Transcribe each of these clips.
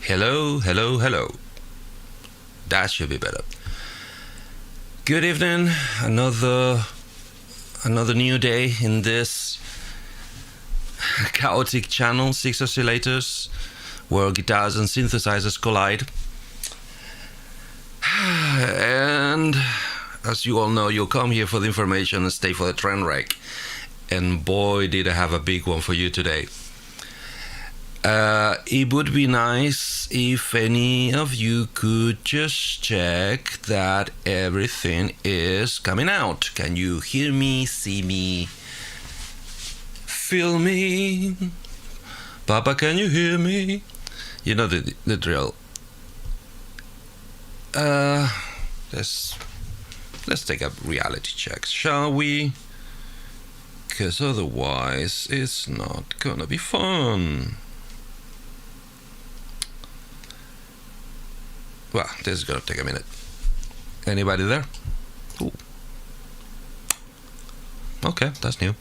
Hello, hello, hello. That should be better. Good evening. Another new day in this chaotic channel, 6 oscillators, where guitars and synthesizers collide. And as you all know, you'll come here for the information and stay for the trend wreck. And boy, did I have a big one for you today. It would be nice if any of you could just check that everything is coming out. Can you hear me, see me, feel me? Papa, can you hear me? You know the drill. Let's take a reality check, shall we? Because otherwise it's not gonna be fun. Well, this is gonna take a minute. Anybody there? Ooh. Okay, that's new.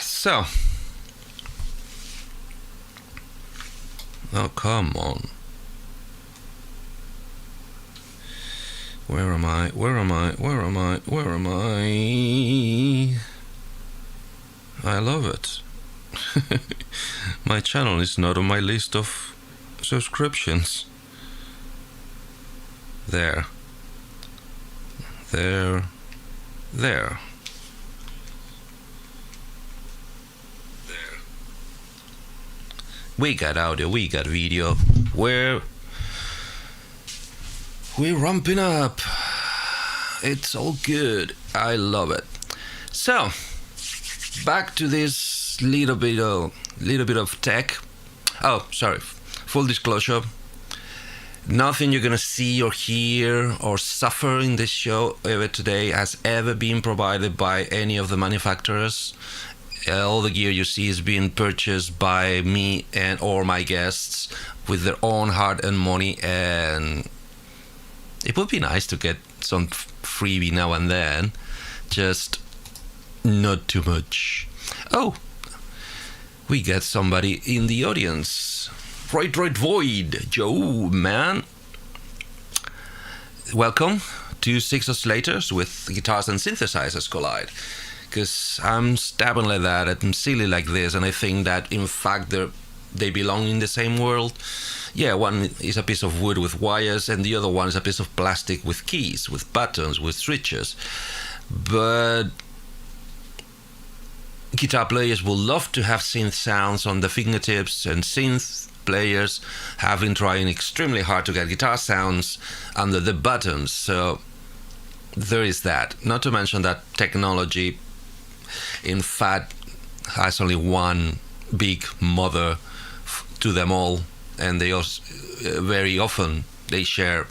So. Oh, come on. Where am I? Where am I? Where am I? Where am I? I love it. My channel is not on my list of subscriptions. There. There. There. There. We got audio, we got video. We're ramping up. It's all good. I love it. So, back to this little bit of tech. Oh, sorry. Full disclosure. Nothing you're gonna see or hear or suffer in this show ever today has ever been provided by any of the manufacturers. All the gear you see is being purchased by me and or my guests with their own hard-earned money, and it would be nice to get some freebie now and then, just not too much. Oh, we got somebody in the audience. Right, Void, Joe, man. Welcome to 6 oscillators with guitars and synthesizers collide. Because I'm stubborn like that, and I'm silly like this, and I think that in fact they belong in the same world. Yeah, one is a piece of wood with wires, and the other one is a piece of plastic with keys, with buttons, with switches. But guitar players will love to have synth sounds on the fingertips, and synth players have been trying extremely hard to get guitar sounds under the buttons. So there is that. Not to mention that technology, in fact, has only one big mother to them all, and they also very often they share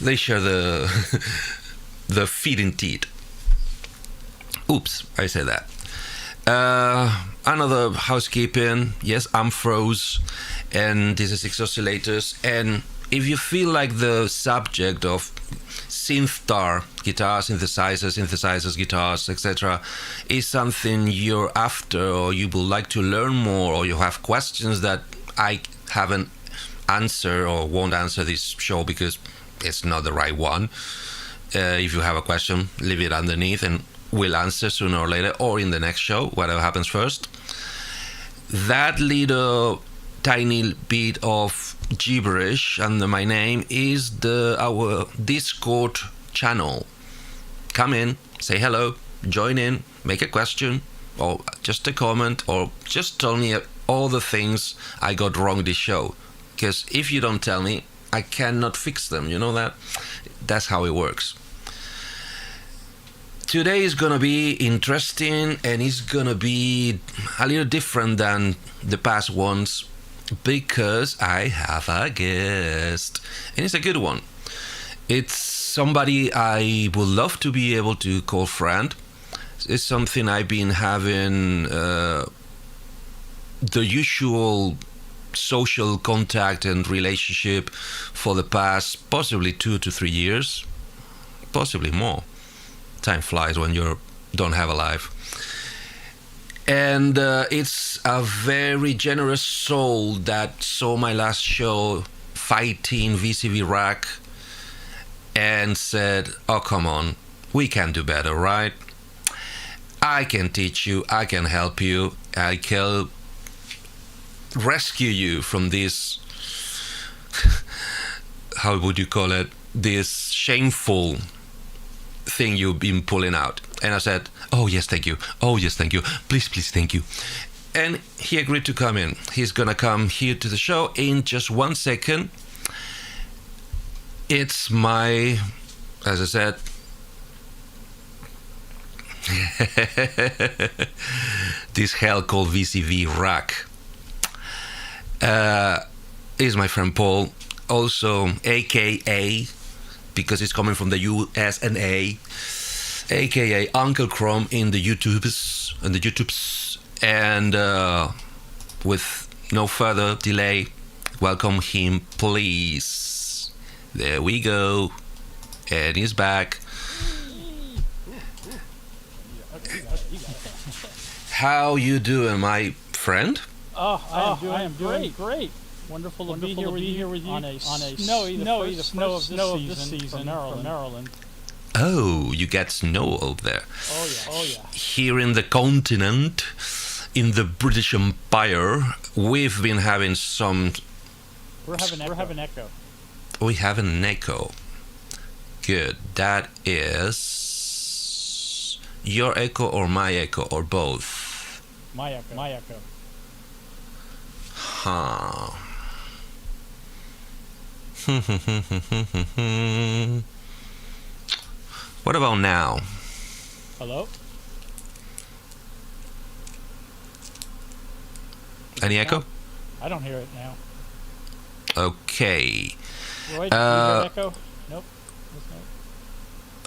the the feeding teeth. Oops, I said that. Another housekeeping. Yes, I'm froze, and this is 6 oscillators. And if you feel like the subject of synthtar, guitar synthesizers, guitars, etc., is something you're after, or you would like to learn more, or you have questions that I haven't answer or won't answer this show because it's not the right one. If you have a question, leave it underneath and we'll answer sooner or later or in the next show, whatever happens first. That little tiny bit of gibberish under my name is our Discord channel. Come in, say hello, join in, make a question or just a comment or just tell me all the things I got wrong this show. Because if you don't tell me, I cannot fix them. You know that? That's how it works. Today is going to be interesting and it's going to be a little different than the past ones because I have a guest. And it's a good one. It's somebody I would love to be able to call friend. It's something I've been having the usual social contact and relationship for the past possibly 2 to 3 years, possibly more. Time flies when you don't have a life. And it's a very generous soul that saw my last show fighting VCV Rack and said, oh, come on, we can do better, right? I can teach you, I can help you, I can rescue you from this, how would you call it, this shameful thing you've been pulling out. And I said, oh yes, thank you, oh yes, thank you, please, thank you. And he agreed to come in. He's gonna come here to the show in just 1 second. It's my, as I said, this hell called VCV Rack. Is my friend Paul, also AKA, because it's coming from the USA, AKA Uncle Chrome in the YouTubes, and with no further delay, welcome him, please. There we go, and he's back. How you doing, my friend? I am doing great. Wonderful to be here with you on a snowy snow of this season from Maryland. Oh, you get snow over there. Oh yeah. Here in the continent, in the British Empire, we've been having some. We're having echo. We have an echo. Good. That is your echo or my echo or both? My echo. Huh. What about now? Hello? Any echo? I don't hear it now. Okay. Roy, do you hear echo? Nope.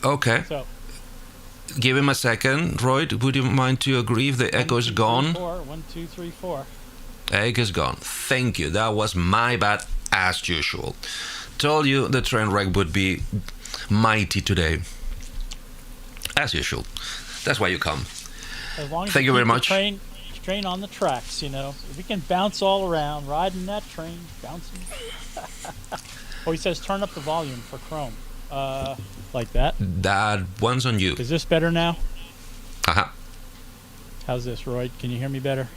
Okay. So, give him a second. Roy, would you mind to agree if the echo is gone? 1, 2, 3, 4. Echo is gone. Thank you. That was my bad, as usual. Told you the train wreck would be mighty today. As usual. That's why you come. As long as Thank you very much. Train on the tracks, you know. If we can bounce all around, riding that train, bouncing. Oh, he says turn up the volume for Chrome. Like that? That one's on you. Is this better now? Uh-huh. How's this, Roy? Can you hear me better?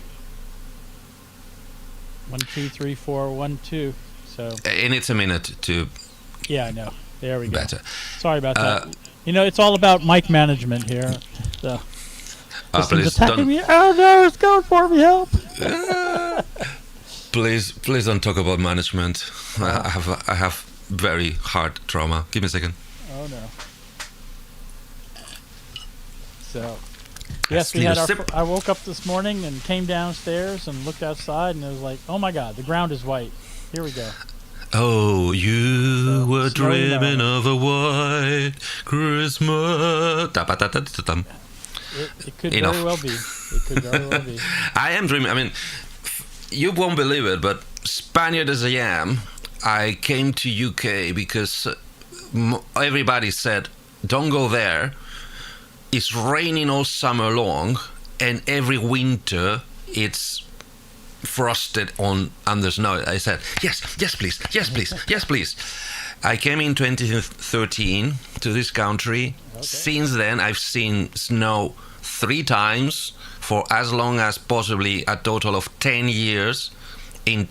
1, 2, 3, 4, 1, 2. So. And it's a minute to. Yeah, I know. There we go. Better. Sorry about that. You know, it's all about mic management here. So. Please attacking don't. me. Oh no, it's going for me. Help! Please don't talk about management. I have very hard trauma. Give me a second. Oh no. So. Yes, we had I woke up this morning and came downstairs and looked outside and it was like, oh my God, the ground is white. Here we go. Oh, you were dreaming of a white Christmas. It could very well be. I am dreaming. I mean, you won't believe it, but Spaniard as I am, I came to UK because everybody said, don't go there. It's raining all summer long, and every winter it's frosted on under snow. I said, yes, yes, please, yes, please, yes, please. I came in 2013 to this country. Okay. Since then, I've seen snow 3 times for as long as possibly a total of 10 years in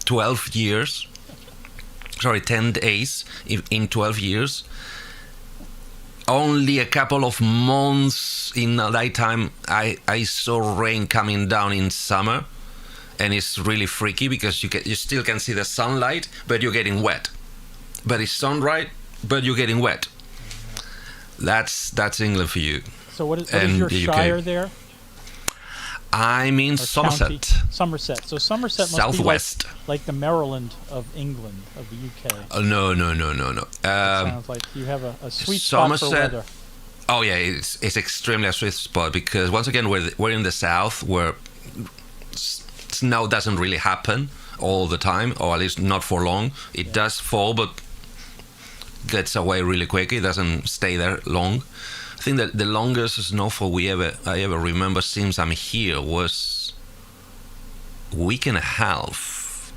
12 years. Sorry, 10 days in 12 years. Only a couple of months in that time I saw rain coming down in summer, and it's really freaky because you still can see the sunlight, but you're getting wet. But it's sunlight, but you're getting wet. That's England for you. So what is your shire there? I'm in Or Somerset. county? Somerset. So Somerset must Southwest. be like the Maryland of England, of the UK. No. Sounds like you have a sweet spot for weather. Oh yeah, it's extremely a sweet spot because once again we're in the south where snow doesn't really happen all the time, or at least not for long. It does fall, but gets away really quick. It doesn't stay there long. I think that the longest snowfall I ever remember since I'm here was a week and a half,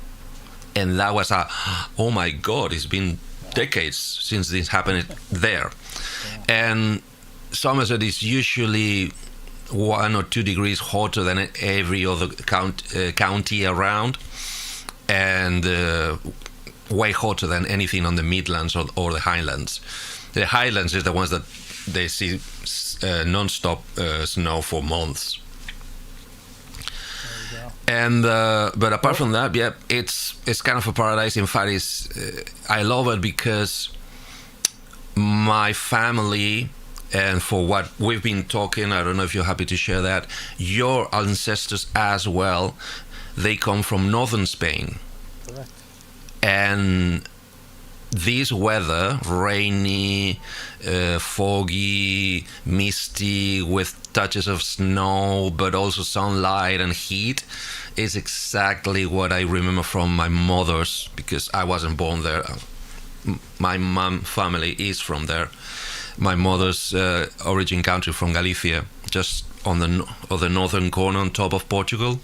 and that was oh my God! It's been decades since this happened there, and Somerset is usually 1 or 2 degrees hotter than every other county around, and way hotter than anything on the Midlands or the Highlands. The Highlands is the ones that they see non-stop snow for months. And but apart from that, yeah, it's kind of a paradise. In fact, I love it because my family, and for what we've been talking, I don't know if you're happy to share that, your ancestors as well, they come from northern Spain. Correct. And this weather, rainy, foggy, misty, with touches of snow, but also sunlight and heat, is exactly what I remember from my mother's, because I wasn't born there. My mom family is from there. My mother's origin country from Galicia, just on the northern corner on top of Portugal.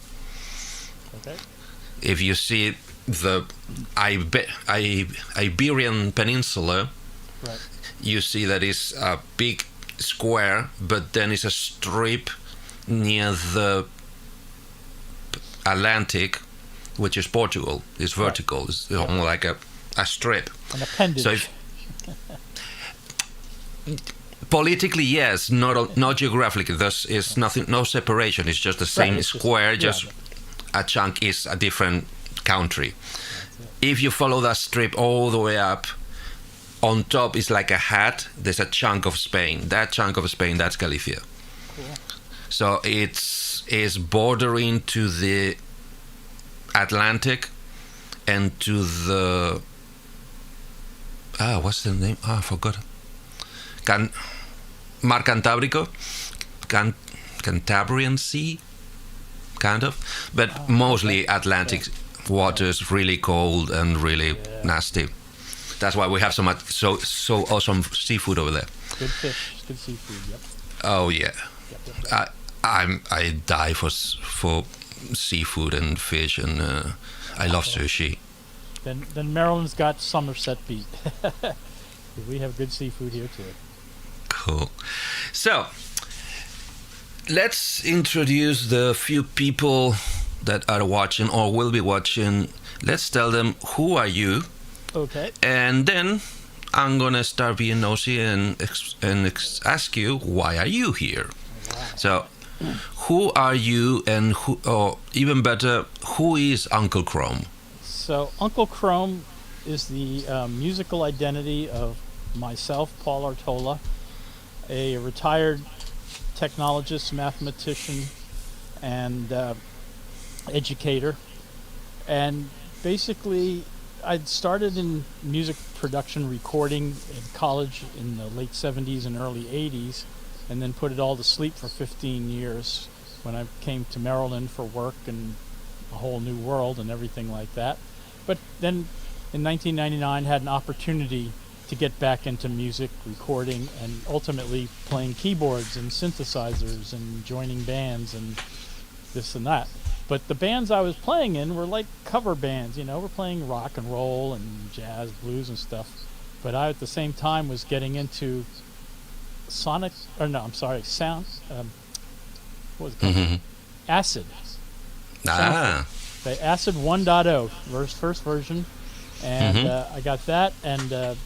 Okay. If you see the Iberian Peninsula, Right. you see that it's a big square, but then it's a strip near the Atlantic, which is Portugal. It's vertical. Right. It's almost like a strip. An appendage. So politically, yes, not geographically. There's nothing, no separation. It's just the same Right, square. Just a chunk is a different country. If you follow that strip all the way up, on top is like a hat. There's a chunk of Spain. That chunk of Spain, that's Galicia. Cool. So it's bordering to the Atlantic and to the what's the name? I forgot. Mar Cantábrico, Cantabrian Sea, kind of, but mostly Atlantic waters, really cold and really nasty. That's why we have so awesome seafood over there. Good fish, good seafood. Yep. Oh yeah, Yep. I die for seafood and fish, and I love sushi. Then Maryland's got Somerset beat. We have good seafood here too. Cool. So let's introduce the few people that are watching or will be watching. Let's tell them, who are you? Okay. And then I'm gonna start being nosy and ask you, why are you here? Wow. So, who are you, and who, or even better, who is Uncle Chrome? So Uncle Chrome is the musical identity of myself, Paul Artola, a retired technologist, mathematician, and educator. And basically, I'd started in music production recording in college in the late 70s and early 80s, and then put it all to sleep for 15 years when I came to Maryland for work and a whole new world and everything like that. But then in 1999 had an opportunity to get back into music recording and ultimately playing keyboards and synthesizers and joining bands and this and that. But the bands I was playing in were like cover bands, we're playing rock and roll and jazz, blues and stuff. But I at the same time was getting into sound, what was it called? Mm-hmm. Acid. Ah. The Acid 1.0, first version. And Mm-hmm. I got that and a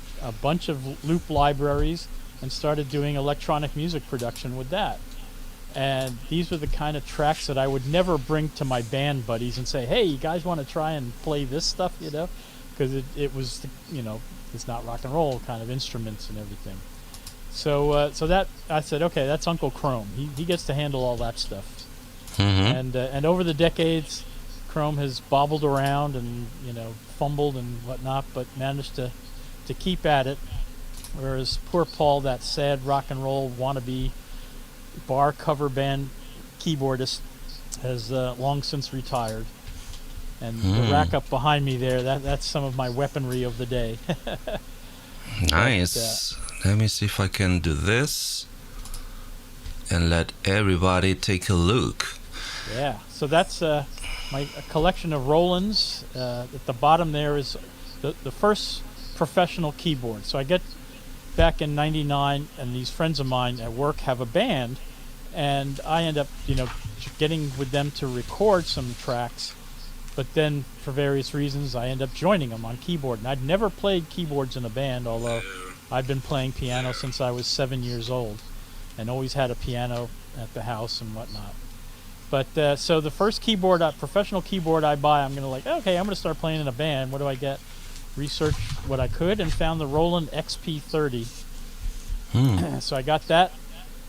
bunch of loop libraries and started doing electronic music production with that. And these were the kind of tracks that I would never bring to my band buddies and say, hey, you guys want to try and play this stuff, Because it was, it's not rock and roll kind of instruments and everything. So that I said, okay, that's Uncle Chrome. He gets to handle all that stuff. Mm-hmm. And over the decades, Chrome has bobbled around and fumbled and whatnot, but managed to keep at it. Whereas poor Paul, that sad rock and roll wannabe bar cover band keyboardist, has long since retired. And the rack up behind me there, that's some of my weaponry of the day. Nice. Let me see if I can do this and let everybody take a look. Yeah, so that's a collection of Rolands. At the bottom there is the first professional keyboard. So I get back in '99, and these friends of mine at work have a band, and I end up, getting with them to record some tracks. But then, for various reasons, I end up joining them on keyboard. And I'd never played keyboards in a band, although I'd been playing piano since I was 7 years old, and always had a piano at the house and whatnot. But so the first professional keyboard I buy, I'm going to start playing in a band. What do I get? Researched what I could and found the Roland XP30. So I got that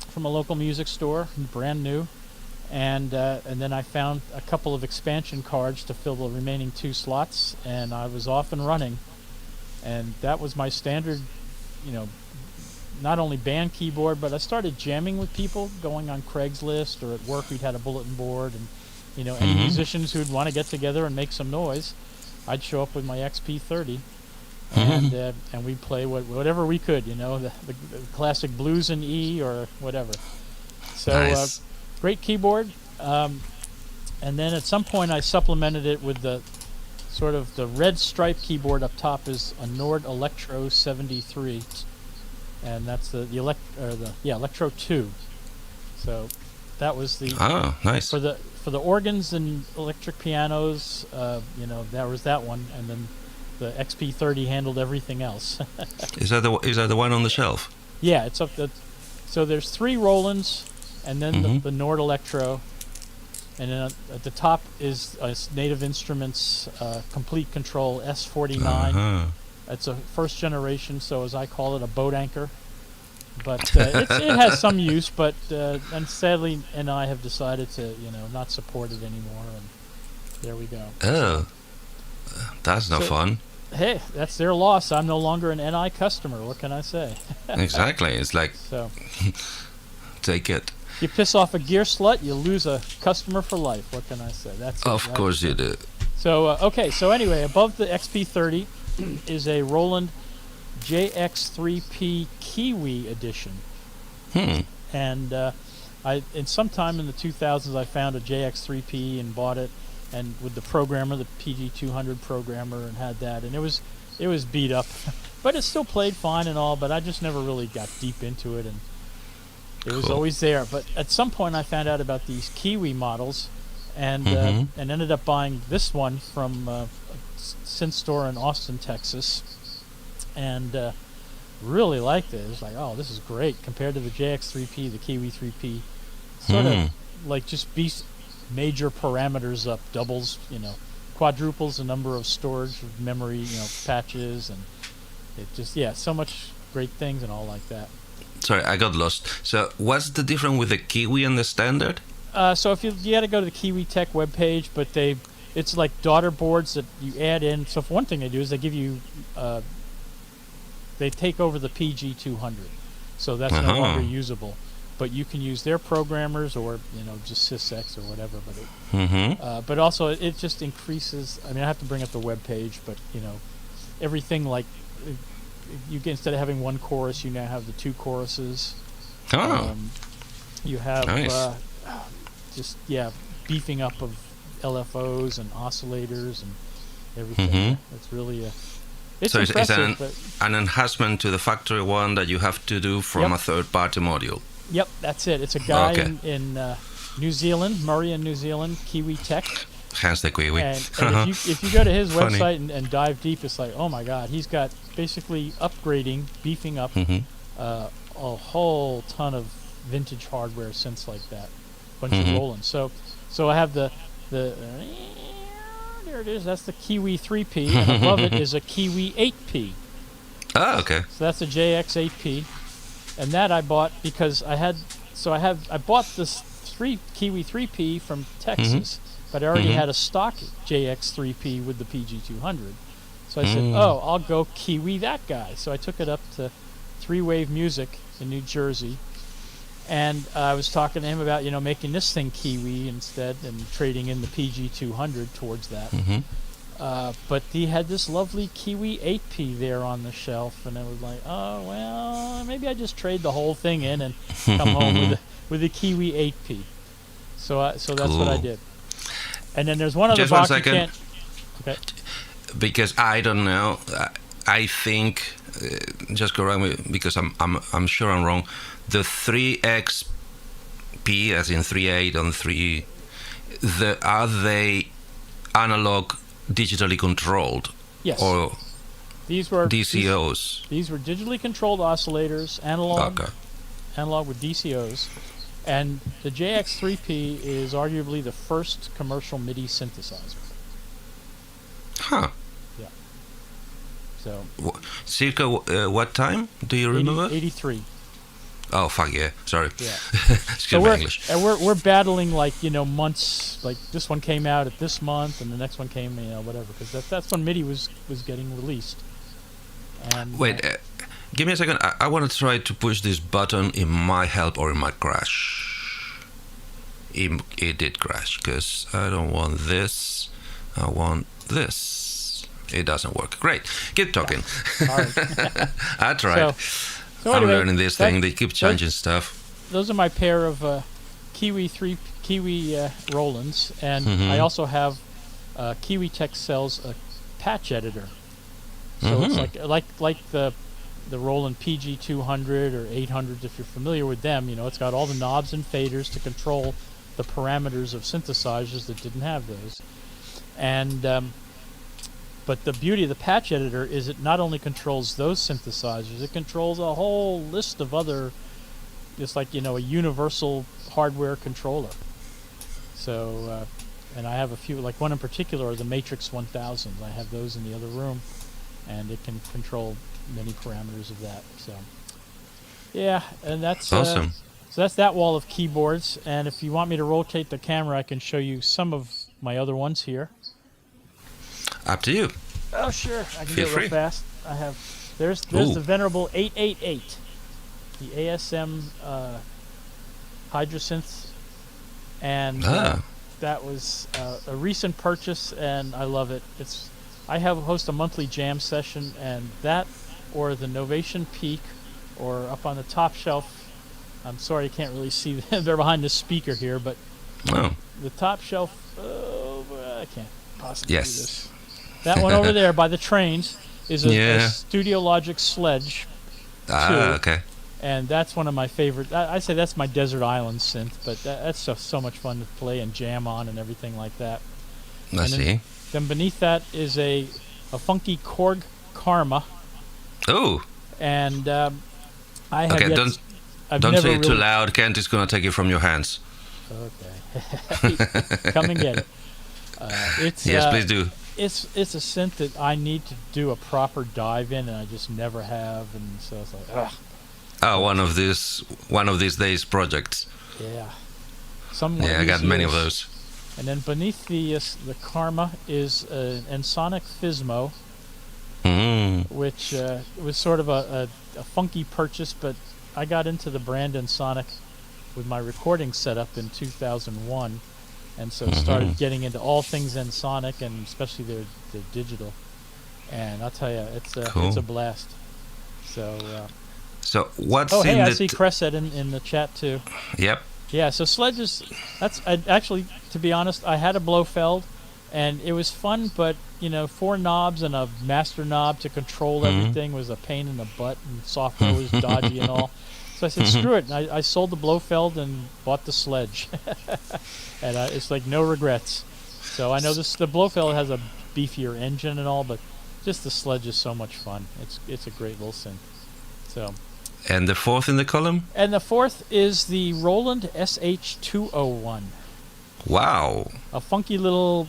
from a local music store, brand new, and then I found a couple of expansion cards to fill the remaining 2 slots, and I was off and running. And that was my standard, not only band keyboard, but I started jamming with people, going on Craigslist, or at work we'd had a bulletin board, and any musicians who'd want to get together and make some noise, I'd show up with my XP30, and we'd play whatever we could, the classic blues in E or whatever. So Nice. great keyboard. And then at some point I supplemented it with the sort of the red stripe keyboard up top is a Nord Electro 73, and that's the Electro 2. So that was the nice. for the organs and electric pianos, there was that one, and then the XP30 handled everything else. Is that the one on the shelf? Yeah, it's up. So there's 3 Rolands, and then the Nord Electro, and then at the top is Native Instruments Complete Control S49. It's a first generation, so as I call it, a boat anchor. But it has some use, but and sadly, and I have decided to not support it anymore, and there we go. Oh, that's no fun. Hey, that's their loss. I'm no longer an NI customer. What can I say? Exactly. It's like, So take it. you piss off a gear slut, you lose a customer for life. What can I say? That's it, Of right? course you do. So okay. So anyway, above the XP30 is a Roland JX3P Kiwi edition. And in sometime in the 2000s, I found a JX3P and bought it, and with the programmer, the PG200 programmer, and had that, and it was beat up, but it still played fine and all. But I just never really got deep into it, and it was always there. But at some point, I found out about these Kiwi models, and ended up buying this one from a synth store in Austin, Texas, and really liked it. It was like, oh, this is great compared to the JX3P, the Kiwi 3P. Sort of like just beast major parameters up, doubles, quadruples the number of storage of memory, patches, and it just, so much great things and all like that. Sorry, I got lost. So what's the difference with the Kiwi and the standard? So if you got to go to the Kiwi Tech webpage, but it's like daughter boards that you add in. So for one thing they do is they give you, they take over the PG200, so that's no longer usable. But you can use their programmers or just SysX or whatever. But but also it just increases. I mean, I have to bring up the web page, but everything like you get, instead of having one chorus, you now have the 2 choruses. You have nice. just beefing up of LFOs and oscillators and everything. It's really it's So it's impressive. But an enhancement to the factory one that you have to do from Yep. a third-party module. Yep, that's it. It's a guy Okay. in New Zealand, Murray in New Zealand, Kiwi Tech. Hence the Kiwi. And if you go to his Funny. website and dive deep, it's like, oh my God, he's got basically upgrading, beefing up a whole ton of vintage hardware synths like that, bunch of Roland. So I have the there it is. That's the Kiwi 3P, and above it is a Kiwi 8P. Oh, okay. So that's a JX8P, and that I bought because I bought this Kiwi 3P from Texas, but I already had a stock JX3P with the PG200. So I said, oh, I'll go Kiwi that guy. So I took it up to Three Wave Music in New Jersey, and I was talking to him about making this thing Kiwi instead and trading in the PG200 towards that. But he had this lovely Kiwi 8P there on the shelf, and I was like, oh well, maybe I just trade the whole thing in and come home with a Kiwi 8P. So that's what I did. And then there's one other Just box 1 you second. can't. Okay. Because I don't know. I think, just correct me because I'm sure I'm wrong. The 3XP, as in 3.8 and 3, are they analog digitally controlled? Yes. Or These were DCOs? These were digitally controlled oscillators, analog with DCOs, and the JX3P is arguably the first commercial MIDI synthesizer. Huh. Yeah. So. Circa what time? Do you remember? 83. Oh fuck yeah! Sorry. Yeah. Excuse my English. And we're battling months. Like this one came out at this month, and the next one came whatever, because that's when MIDI was getting released. And Wait, give me a second. I want to try to push this button in my help or in my crash. It did crash because I don't want this. I want this. It doesn't work. Great. Keep talking. Sorry. I tried. So I'm anyway, learning this thing. They keep changing stuff. Those are my pair of Kiwi Rolands, and I also have Kiwi Tech sells a patch editor. So it's like the Roland PG200 or 800s, if you're familiar with them. It's got all the knobs and faders to control the parameters of synthesizers that didn't have those. And but the beauty of the patch editor is it not only controls those synthesizers, it controls a whole list of other, just like a universal hardware controller. So and I have a few, like one in particular are the Matrix 1000s. I have those in the other room, and it can control many parameters of that. So yeah, and that's awesome. So that's that wall of keyboards, and if you want me to rotate the camera, I can show you some of my other ones here. Up to you. Oh sure, I can Feel do it free. real fast. I have there's the venerable 888, the ASM Hydrosynth, and that was a recent purchase, and I love it. I host a monthly jam session, and that or the Novation Peak, or up on the top shelf. I'm sorry, I can't really see them. They're behind the speaker here, but the top shelf. I can't possibly do this. That one over there by the trains is a Studio Logic Sledge 2. Okay. And that's one of my favorite. I say that's my desert island synth, but that's so much fun to play and jam on and everything like that. I see. Then beneath that is a funky Korg Karma. Oh. And I have okay, yet don't say it too loud. Kent is going to take it from your hands. Okay. Come and get it. Yes, please do. It's a synth that I need to do a proper dive in, and I just never have, and so it's like, ugh. Oh, one of these days projects. Yeah. I got many of those. And then beneath the Karma is an Ensoniq Fismo, which was sort of a funky purchase, but I got into the brand Ensoniq with my recording setup in 2001, and so started getting into all things Ensoniq, and especially their digital. And I'll tell you, it's a blast. So. So what's oh, in hey, I the see Cress said in the chat too. Yep. Yeah, so sledges, actually, to be honest, I had a Blofeld, and it was fun, but, 4 knobs and a master knob to control everything was a pain in the butt, and software was dodgy and all. So I said, screw it, and I sold the Blofeld and bought the sledge. And it's like no regrets. So I know the Blofeld has a beefier engine and all, but just the sledge is so much fun. It's a great little synth. So. And the fourth in the column? And the fourth is the Roland SH201. Wow. A funky little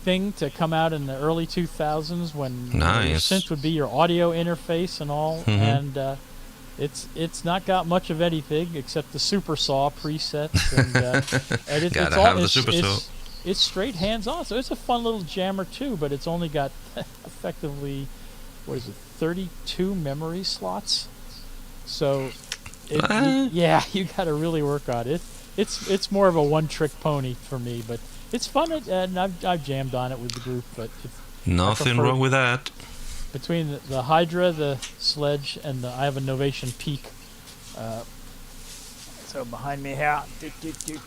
thing to come out in the early 2000s when your synth would be your audio interface and all. And it's not got much of anything except the Super Saw presets. And Gotta have the Super Saw. It's straight hands-on, so it's a fun little jammer too, but it's only got effectively, 32 memory slots? So, you got to really work on it. It's more of a one-trick pony for me, but it's fun, and I've jammed on it with the group. But nothing wrong with that. Between the Hydra, the Sledge, and I have a Novation Peak. So behind me here, let's get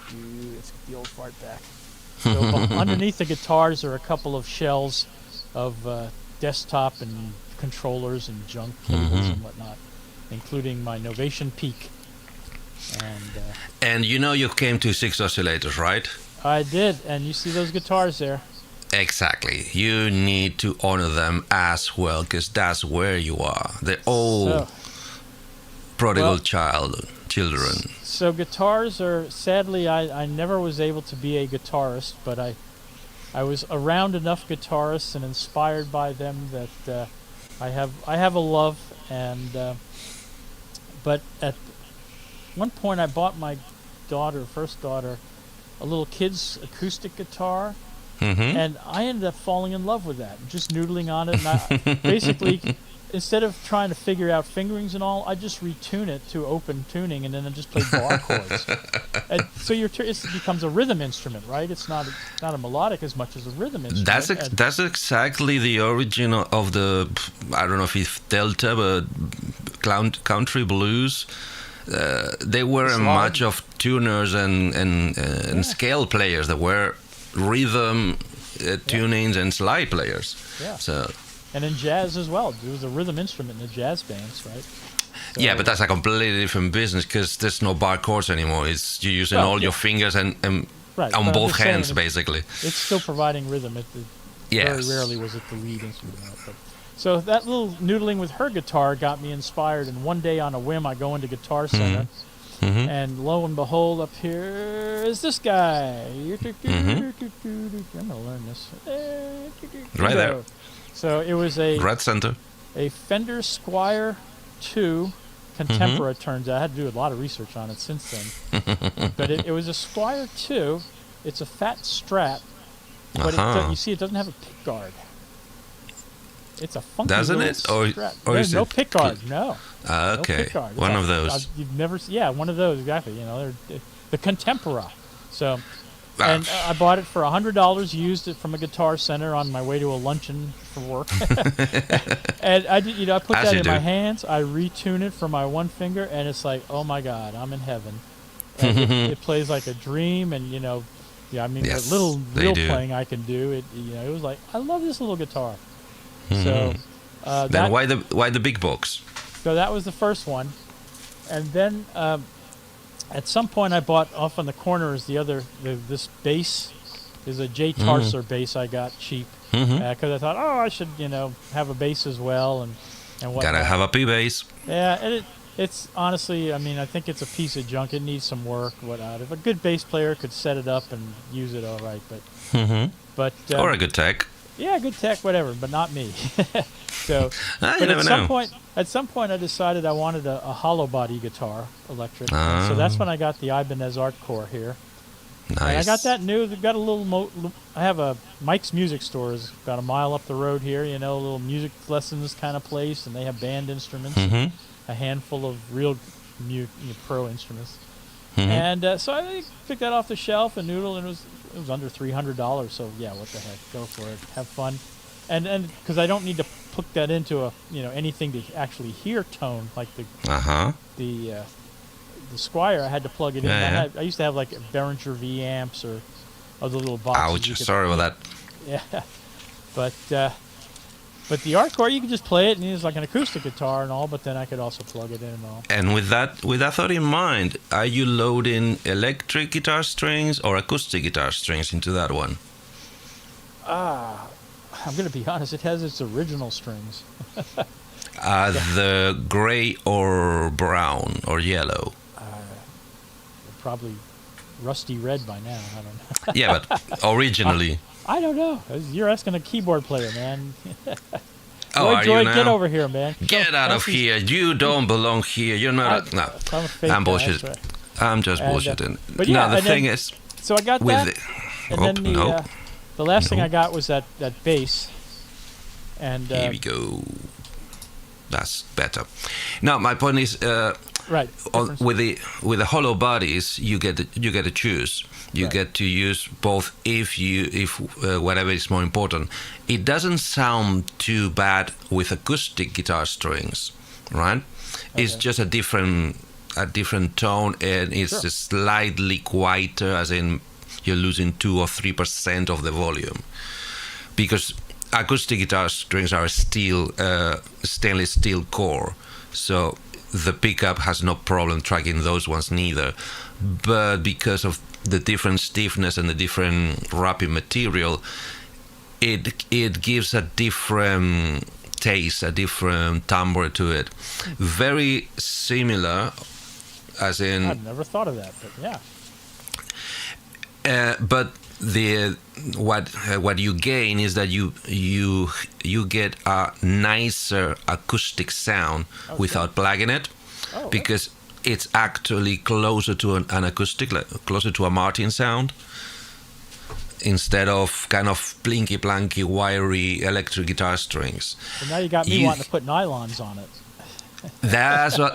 the old fart back. So underneath the guitars are a couple of shells of desktop and controllers and junk cables and whatnot, including my Novation Peak. And you came to 6 oscillators, right? I did, and you see those guitars there. Exactly. You need to honor them as well, because that's where you are. The old prodigal children. So guitars are, sadly, I never was able to be a guitarist, but I was around enough guitarists and inspired by them that I have a love. And but at one point I bought my first daughter, a little kid's acoustic guitar. And I ended up falling in love with that, just noodling on it. And I basically, instead of trying to figure out fingerings and all, I just retune it to open tuning, and then I just play bar chords. And so it becomes a rhythm instrument, right? It's not a melodic as much as a rhythm instrument. That's exactly the origin of the, I don't know if it's Delta, but country blues. They were a much of tuners and scale players that were rhythm tunings and slide players. Yeah. So. And in jazz as well. It was a rhythm instrument in the jazz bands, right? So yeah, but that's a completely different business because there's no bar chords anymore. It's you're using all your fingers and on both hands, basically. It's still providing rhythm. Very rarely was it the lead instrument. So that little noodling with her guitar got me inspired, and one day on a whim I go into Guitar Center, and lo and behold, up here is this guy. I'm going to learn this. Right there. So it was a Red Center. A Fender Squire 2 Contemporary, turns out. I had to do a lot of research on it since then. But it was a Squire 2. It's a fat Strat, but you see it doesn't have a pick guard. It's a funky little Strat. There's no pick guard, no. Okay, no pick guard. One of those. You've never one of those, exactly. They're the Contemporary. So... And I bought it for $100, used it from a Guitar Center on my way to a luncheon for work. And I put that in my hands, I retune it for my one finger, and it's like, oh my God, I'm in heaven. And it plays like a dream, and the little real playing I can do, it was like, I love this little guitar. So then why the big box? So that was the first one. And then at some point, I bought off on the corner is this bass is a J Tarser bass I got cheap because I thought, I should have a bass as well and whatnot. Gotta have a P bass. Yeah, and it's honestly, I think it's a piece of junk. It needs some work, whatnot. If a good bass player could set it up and use it, all right. But or a good tech. Yeah, good tech, whatever, but not me. So, you never know. At some point, I decided I wanted a hollow body guitar, electric. So that's when I got the Ibanez Art Core here. Nice. And I got that new. They've got a little. I have a Mike's Music Store is about a mile up the road here. A little music lessons kind of place, and they have band instruments, a handful of real pro instruments. And so I picked that off the shelf and noodled, and it was under $300. So yeah, what the heck, go for it, have fun, and because I don't need to put that into a anything to actually hear tone like the the Squire, I had to plug it in. Yeah, I used to have like Behringer V amps or other little boxes. Ouch! Sorry about that. Yeah, but the Artcore, you can just play it, and it's like an acoustic guitar and all. But then I could also plug it in and all. And with that thought in mind, are you loading electric guitar strings or acoustic guitar strings into that one? I'm gonna be honest. It has its original strings. The gray or brown or yellow? Probably rusty red by now. I don't know. Yeah, but originally. I don't know. You're asking a keyboard player, man. Oh, Roy are Joy, you now? get over here, man. Get out of here. You don't belong here. You're not. No, I'm a fake I'm guy, bullshit. that's right. I'm just And, bullshitting. but yeah, no, the and thing then- is, So I got with that, the, and oh, then no, the last thing No. I got was that bass. And here we go. That's better. Now, my point is, right, with the hollow bodies, you get to choose. You Right. get to use both if whatever is more important. It doesn't sound too bad with acoustic guitar strings, right? It's Okay. just a different tone, and it's Sure. just slightly quieter, as in you're losing 2 or 3% of the volume, because acoustic guitar strings are stainless steel core, so the pickup has no problem tracking those ones neither. But because of the different stiffness and the different wrapping material, it gives a different taste, a different timbre to it. Very similar, as in. I've never thought of that, but yeah. But what you gain is that you get a nicer acoustic sound without plugging it, Oh, because it's actually closer to an acoustic, closer to a Martin sound, instead of kind of plinky planky wiry electric guitar strings. well, now you got me you- wanting to put nylons on it.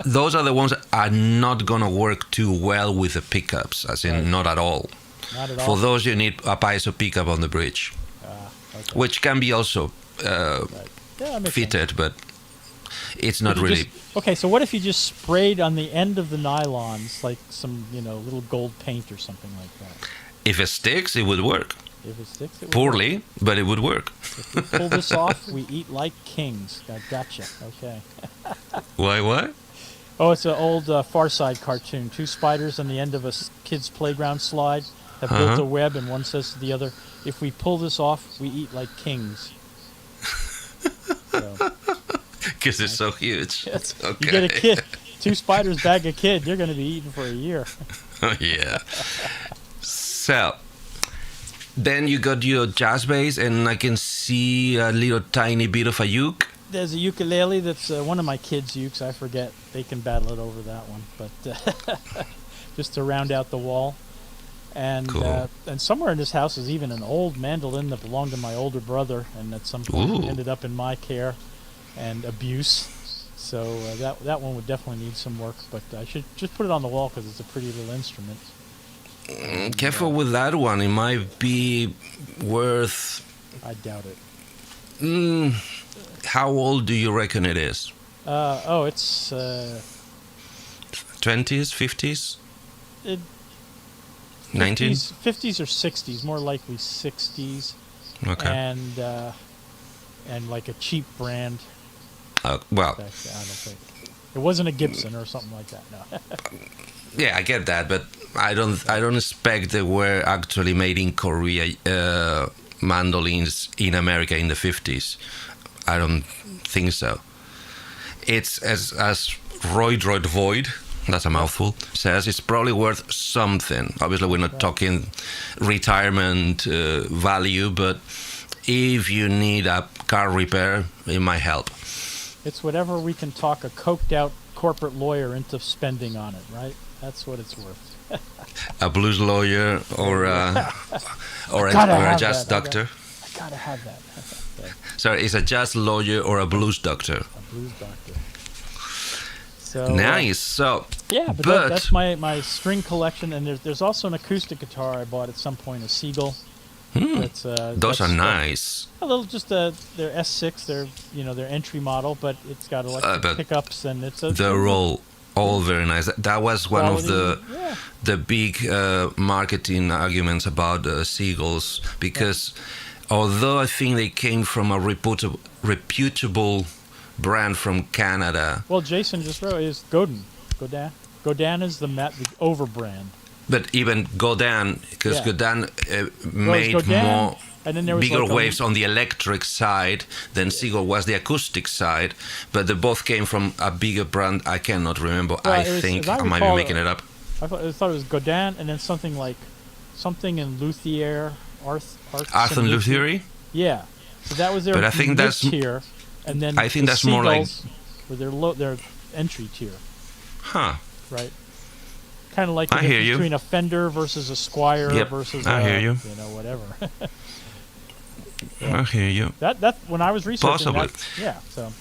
Those are the ones that are not gonna work too well with the pickups, as in Right. not at all. Not at all. For those, you need a piezo pickup on the bridge, Okay. which can be also Right. Yeah, that makes sense. fitted, but it's not If you really. just- okay, so what if you just sprayed on the end of the nylons like some, little gold paint or something like that? If it sticks, it would work. If it sticks, it would Poorly, but it would work. work. If we pull this off, we eat like kings. I gotcha. Okay. Why? Oh, it's an old Far Side cartoon. Two spiders on the end of a kid's playground slide have built Uh-huh. a web, and one says to the other, "If we pull this off, we eat like kings." So, Because it's so huge. yes, Okay. you get a kid. Two spiders bag a kid. You're going to be eating for a year. Yeah. So, then you got your jazz bass, and I can see a little tiny bit of a uke. There's a ukulele that's one of my kids' ukes. I forget. They can battle it over that one, but just to round out the wall. And Cool. and somewhere in this house is even an old mandolin that belonged to my older brother, and at some point Ooh. ended up in my care and abuse. So that one would definitely need some work, but I should just put it on the wall because it's a pretty little instrument. Careful with that one. It might be worth. I doubt it. How old do you reckon it is? It's 20s, 50s, it 19? 50s or 60s, more likely 60s. Okay. And like a cheap brand. Well, I don't think it wasn't a Gibson or something like that. No. yeah, I get that, but I don't expect they were actually made in Korea mandolins in America in the 50s. I don't think so. It's as Roy Droid Void, that's a mouthful, says, it's probably worth something. Obviously, we're not talking retirement value, but if you need a car repair, it might help. It's whatever we can talk a coked out corporate lawyer into spending on it, right? That's what it's worth. A blues lawyer or a Gotta have jazz that. doctor. I gotta have that. Sorry, it's a jazz lawyer or a blues doctor. A blues doctor. So Nice. So, yeah, but that's my string collection, and there's also an acoustic guitar I bought at some point, a Seagull. That's, those are nice. A little, just they're S6, they're their entry model, but it's got electric but pickups, and it's a The roll all very nice. That was one of Quality, yeah. the big marketing arguments about Seagulls, because although I think they came from a reputable brand from Canada. Well, Jason just wrote is Godin. Godin is the over brand. But even Godin, because Godin made Godin, more and then there was bigger like waves on the electric side than Seagull was the acoustic side. But they both came from a bigger brand. I cannot remember. Well, I think I might be making it up. I thought it was Godin, and then something in Luthier, Arthur Luthier? Yeah. So that was their but I think that's tier, and then I think that's more like their entry tier. Huh. Right. Kind of like the difference between a Fender versus a Squier versus hear you. Whatever. I hear you. That when I was researching possibly. So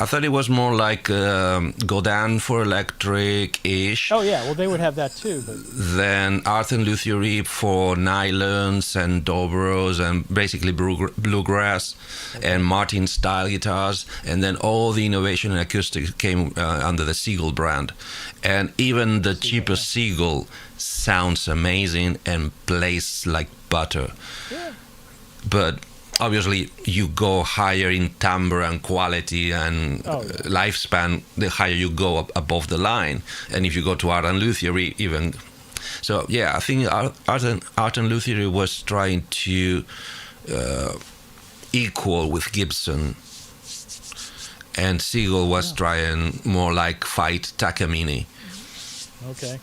I thought it was more like Godin for electric-ish. Oh yeah, well they would have that too. But then Arthur Luthier for nylons and dobros and basically bluegrass and Martin style guitars, and then all the innovation in acoustics came under the Seagull brand, and even the cheaper Seagull sounds amazing and plays like butter. Yeah. But obviously, you go higher in timbre and quality and lifespan, the higher you go up above the line. And if you go to Art and Luthier, even. So, yeah, I think Art and Luthier was trying to equal with Gibson. And Seagull was trying more like fight Takamine. Okay.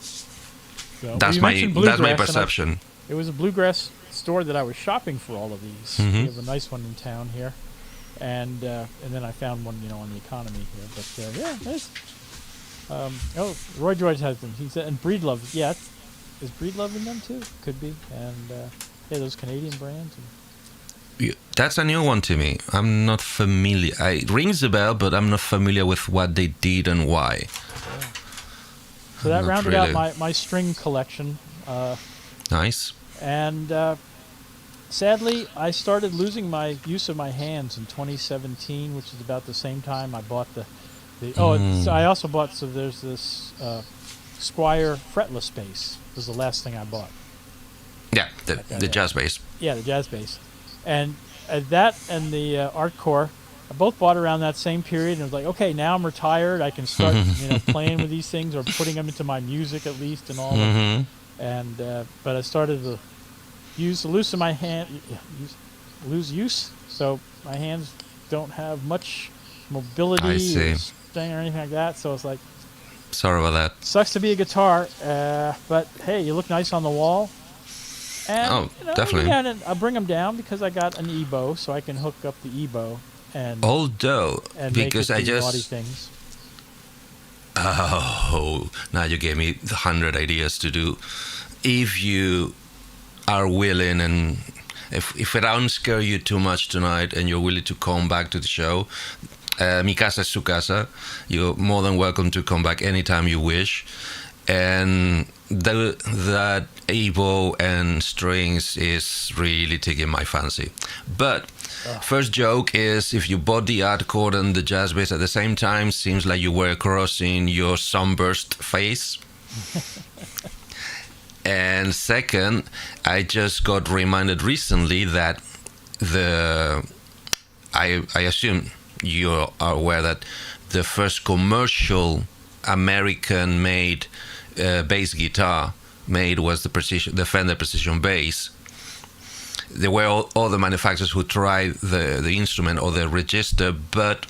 So, that's my perception. It was a bluegrass store that I was shopping for all of these. Mm-hmm. We have a nice one in town here, and then I found one, on the economy here. But nice. Roy George has them. He said, and Breedlove, is Breedlove in them too? Could be, and those Canadian brands. That's a new one to me. I'm not familiar. It rings a bell, but I'm not familiar with what they did and why. Yeah. So that rounded out my string collection. Nice. And sadly, I started losing my use of my hands in 2017, which is about the same time I bought so I also bought, so there's this Squier fretless bass. This is the last thing I bought. Yeah, the jazz bass. Yeah, the jazz bass. And that and the Artcore, I both bought around that same period, and I was like, okay, now I'm retired. I can start playing with these things or putting them into my music at least and all that. And but I started to loosen my hand, lose use, so my hands don't have much mobility or staying or anything like that. So it's like, sorry about that. Sucks to be a guitar, but hey, you look nice on the wall. And, definitely. And I'll bring them down because I got an EBow, so I can hook up the EBow and because make I just naughty things. Oh, now you gave me 100 ideas to do. If you are willing, and if it don't scare you too much tonight, and you're willing to come back to the show, mi casa es su casa. You're more than welcome to come back anytime you wish. And that EBow and strings is really taking my fancy. But first joke is, if you bought the Artcore and the jazz bass at the same time, seems like you were crossing your sunburst face. And second, I just got reminded recently that I assume you are aware that the first commercial American-made bass guitar made was the Fender Precision Bass. There were all the manufacturers who tried the instrument or the register, but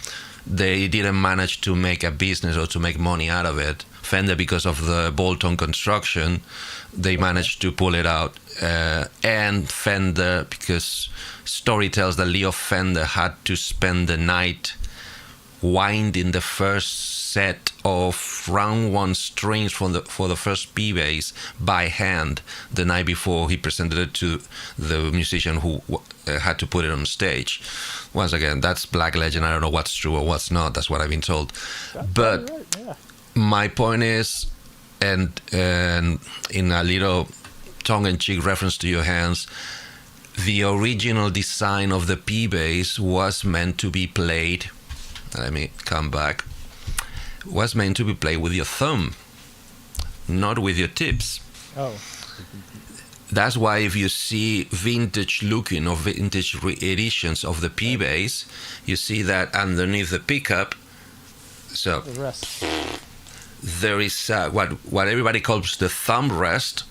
they didn't manage to make a business or to make money out of it. Fender, because of the bolt-on construction, they managed to pull it out. And Fender, because story tells that Leo Fender had to spend the night winding the first set of round one strings for the first P bass by hand the night before he presented it to the musician who had to put it on stage. Once again, that's black legend. I don't know what's true or what's not. That's what I've been told. But my point is, and in a little tongue-in-cheek reference to your hands, the original design of the P bass was meant to be played. Let me come back. was meant to be played with your thumb, not with your tips. Oh. That's why if you see vintage looking or vintage editions of the P bass, you see that underneath the pickup, so The rest. there is what everybody calls the thumb rest.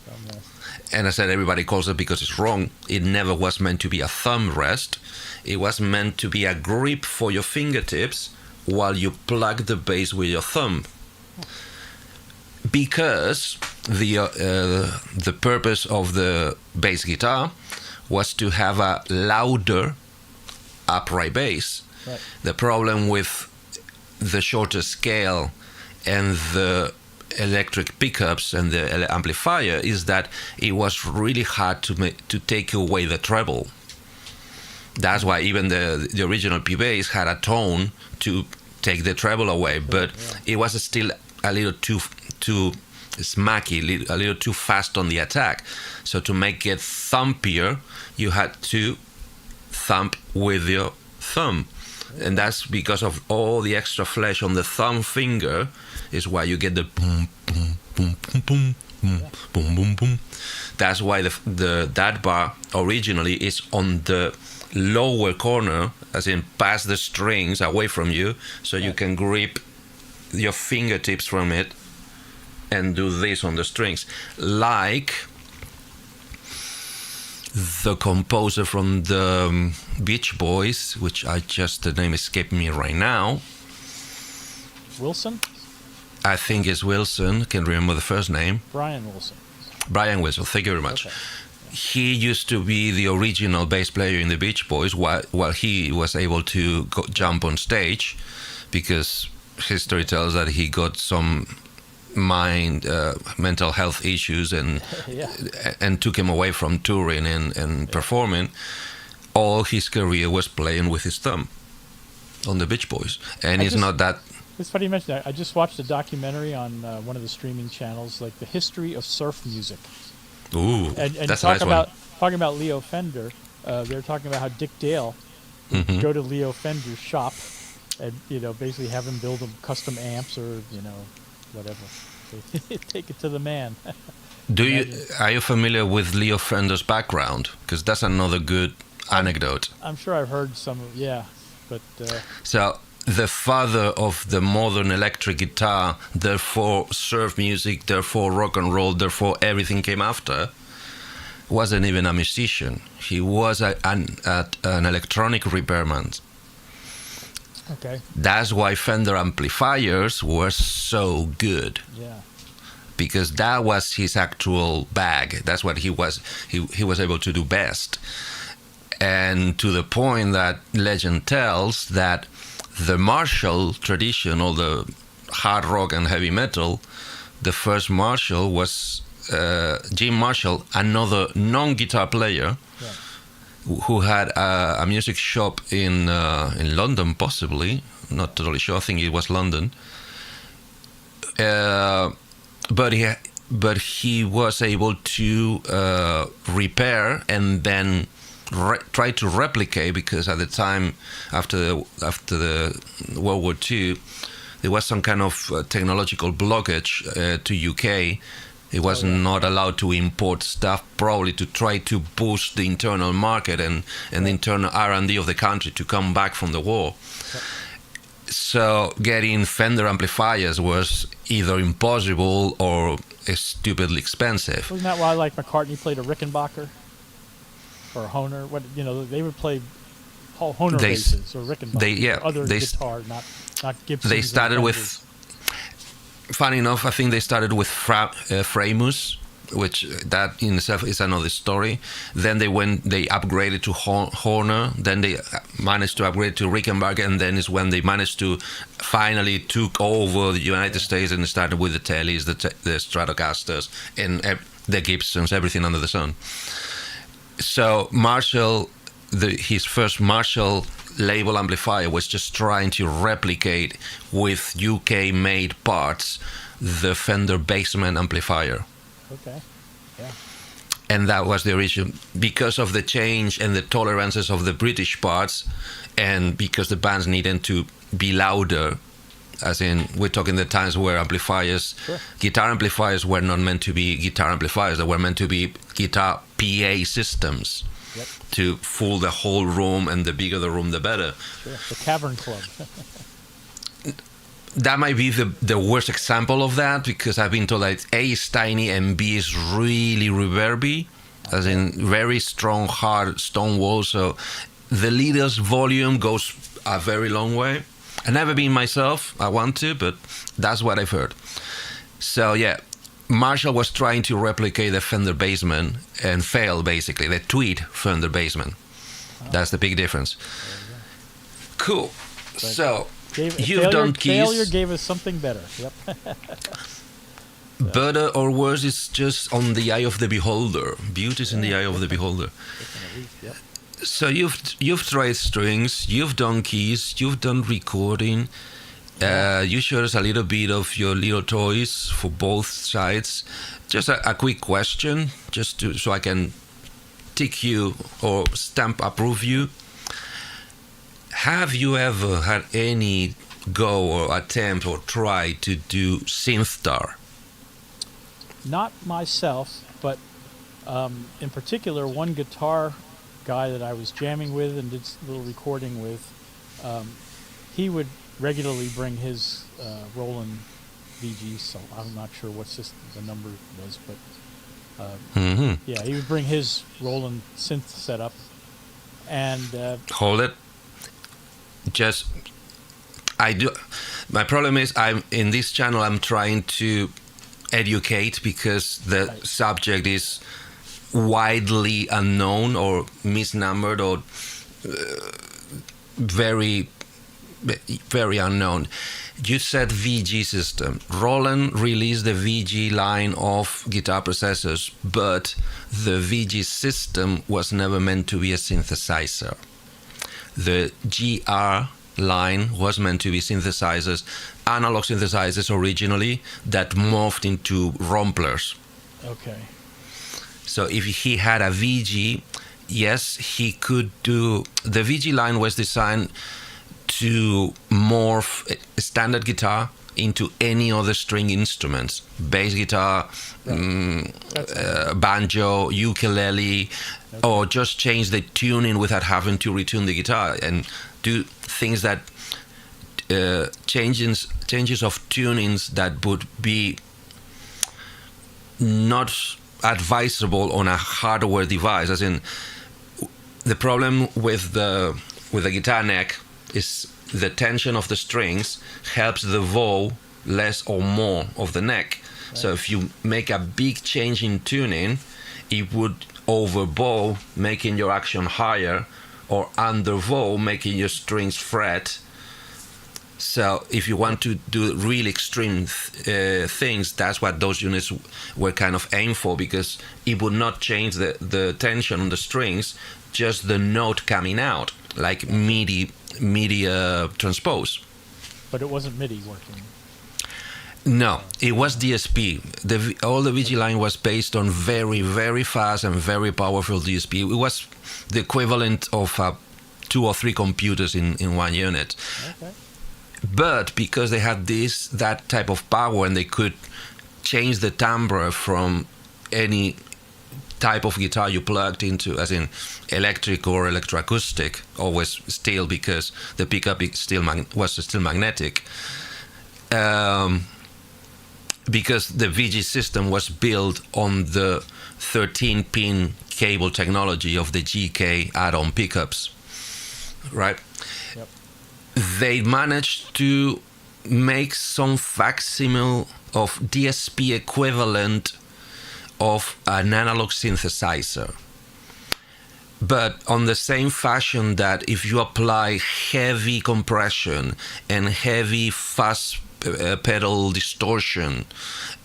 And I said everybody calls it because it's wrong. It never was meant to be a thumb rest. It was meant to be a grip for your fingertips while you plug the bass with your thumb. Because the purpose of the bass guitar was to have a louder upright bass. Right. The problem with the shorter scale and the electric pickups and the amplifier is that it was really hard to take away the treble. That's why even the original P bass had a tone to take the treble away, but it was still a little too smacky, a little too fast on the attack. So to make it thumpier, you had to thump with your thumb. And that's because of all the extra flesh on the thumb finger is why you get the boom, boom, boom, boom, boom, boom, boom, boom, boom. That's why that bar originally is on the lower corner, as in past the strings, away from you, so you can grip your fingertips from it and do this on the strings, like the composer from the Beach Boys, which the name escaped me right now. Wilson? I think it's Wilson. Can't remember the first name. Brian Wilson. Brian Wilson. Thank you very much. Okay. He used to be the original bass player in the Beach Boys, while he was able to jump on stage, because history tells that he got some mental health issues and and took him away from touring and performing. All his career was playing with his thumb on the Beach Boys, and it's not that. It's funny you mention that. I just watched a documentary on one of the streaming channels, like the history of surf music. Ooh, and that's a nice one. Talking about Leo Fender, they're talking about how Dick Dale would go to Leo Fender's shop and basically have him build them custom amps or whatever. Take it to the man. Are you familiar with Leo Fender's background? Because that's another good anecdote. I'm sure I've heard some. But so the father of the modern electric guitar, therefore surf music, therefore rock and roll, therefore everything came after, wasn't even a musician. He was an electronic repairman. Okay. That's why Fender amplifiers were so good. Yeah. Because that was his actual bag. That's what he was able to do best. And to the point that legend tells that the Marshall tradition, or the hard rock and heavy metal, the first Marshall was Jim Marshall, another non-guitar player, who had a music shop in London, possibly. Not totally sure. I think it was London. But he was able to repair and then try to replicate, because at the time, after the World War II, there was some kind of technological blockage to UK. It was not allowed to import stuff, probably to try to boost the internal market and the internal R&D of the country to come back from the war. So getting Fender amplifiers was either impossible or stupidly expensive. Wasn't that why, like, McCartney played a Rickenbacker or a Hohner? They would play Hohner basses or Rickenbacker. Other guitar, not Gibson. They started with. Funny enough, I think they started with Framus, which that in itself is another story. Then they upgraded to Horner. Then they managed to upgrade to Rickenbacker, and then is when they managed to finally took over the United States and started with the Tellys, the Stratocasters, and the Gibsons, everything under the sun. So Marshall, his first Marshall label amplifier was just trying to replicate with UK-made parts the Fender Basement amplifier. Okay. Yeah. And that was the origin. Because of the change and the tolerances of the British parts, and because the bands needed to be louder, As in, we're talking the times where amplifiers, Sure. guitar amplifiers were not meant to be guitar amplifiers. They were meant to be guitar PA systems Yep. to fool the whole room, and the bigger the room, the better. Sure. The Cavern Club. That might be the worst example of that, because I've been told that A is tiny and B is really reverby, as in very strong, hard stone walls. So the leader's volume goes a very long way. I've never been myself. I want to, but that's what I've heard. So yeah, Marshall was trying to replicate the Fender Bassman and failed, basically. The Tweed Fender Bassman. That's the big difference. Cool. So you've done keys. Failure gave us something better. Yep. Better or worse is just on the eye of the beholder. Beauty is in the eye of the beholder. Definitely. Yep. So you've tried strings, you've done keys, you've done recording. You showed us a little bit of your little toys for both sides. Just a quick question, so I can tick you or stamp approve you. Have you ever had any go or attempt or try to do synthtar? Not myself, but in particular, one guitar guy that I was jamming with and did a little recording with, he would regularly bring his Roland VGs, so I'm not sure what system the number was, but yeah, he would bring his Roland synth setup, and Hold it. I do. My problem is I'm in this channel. I'm trying to educate because the subject is widely unknown or misnumbered or very, very unknown. You said VG system. Roland released the VG line of guitar processors, but the VG system was never meant to be a synthesizer. The GR line was meant to be synthesizers, analog synthesizers originally, that morphed into Romplers. okay, So if he had a VG, yes, he could do. The VG line was designed to morph a standard guitar into any other string instruments, bass guitar, banjo, ukulele, or just change the tuning without having to retune the guitar and do things that changes of tunings that would be not advisable on a hardware device. As in, the problem with the guitar neck is the tension of the strings helps the bow less or more of the neck. Right. So if you make a big change in tuning, it would overbow, making your action higher, or underbow, making your strings fret. So if you want to do really extreme things, that's what those units were kind of aimed for, because it would not change the tension on the strings, just the note coming out, like MIDI transpose. but it wasn't MIDI working. No, it was DSP. All the VG line was based on very, very fast and very powerful DSP. It was the equivalent of 2 or 3 computers in one unit. Okay. But because they had that type of power, and they could change the timbre from any type of guitar you plugged into, as in electric or electroacoustic, always steel, because the pickup was still magnetic. Because the VG system was built on the 13-pin cable technology of the GK add-on pickups, right? Yep. They managed to make some facsimile of DSP equivalent of an analog synthesizer, but on the same fashion that if you apply heavy compression and heavy fast pedal distortion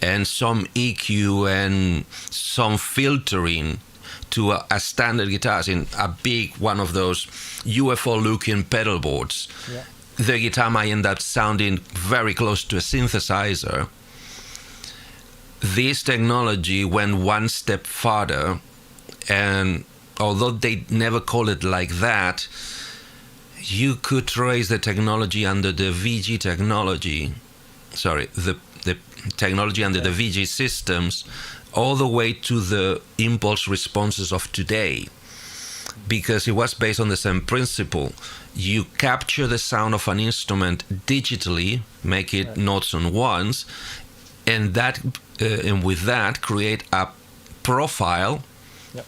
and some EQ and some filtering to a standard guitar, in a big one of those UFO-looking pedal boards, Yeah. the guitar might end up sounding very close to a synthesizer. This technology went one step farther, and although they never call it like that, you could trace the technology under the VG technology, the technology under the VG systems, all the way to the impulse responses of today, because it was based on the same principle. You capture the sound of an instrument digitally, make it notes on ones, and with that create a profile. Yep.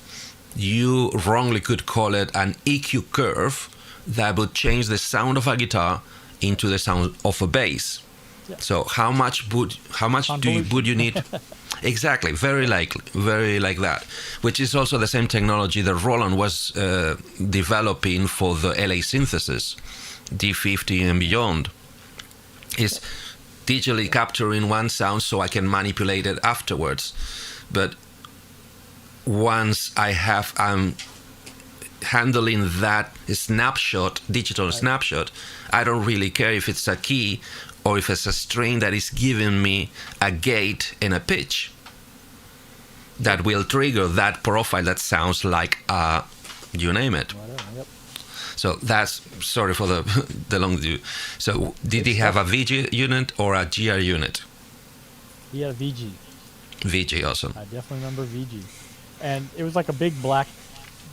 You wrongly could call it an EQ curve that would change the sound of a guitar into the sound of a bass. Yep. So how much would you need? Exactly, very like that, which is also the same technology that Roland was developing for the LA synthesis, D50 and beyond. Is digitally capturing one sound so I can manipulate it afterwards. But once I'm handling that snapshot, digital snapshot, I don't really care if it's a key or if it's a string that is giving me a gate and a pitch that will trigger that profile that sounds like you name it. Yep. So that's, sorry for the long view. So did he have a VG unit or a GR unit? He had a VG. VG, awesome. I definitely remember VG. And it was like a big black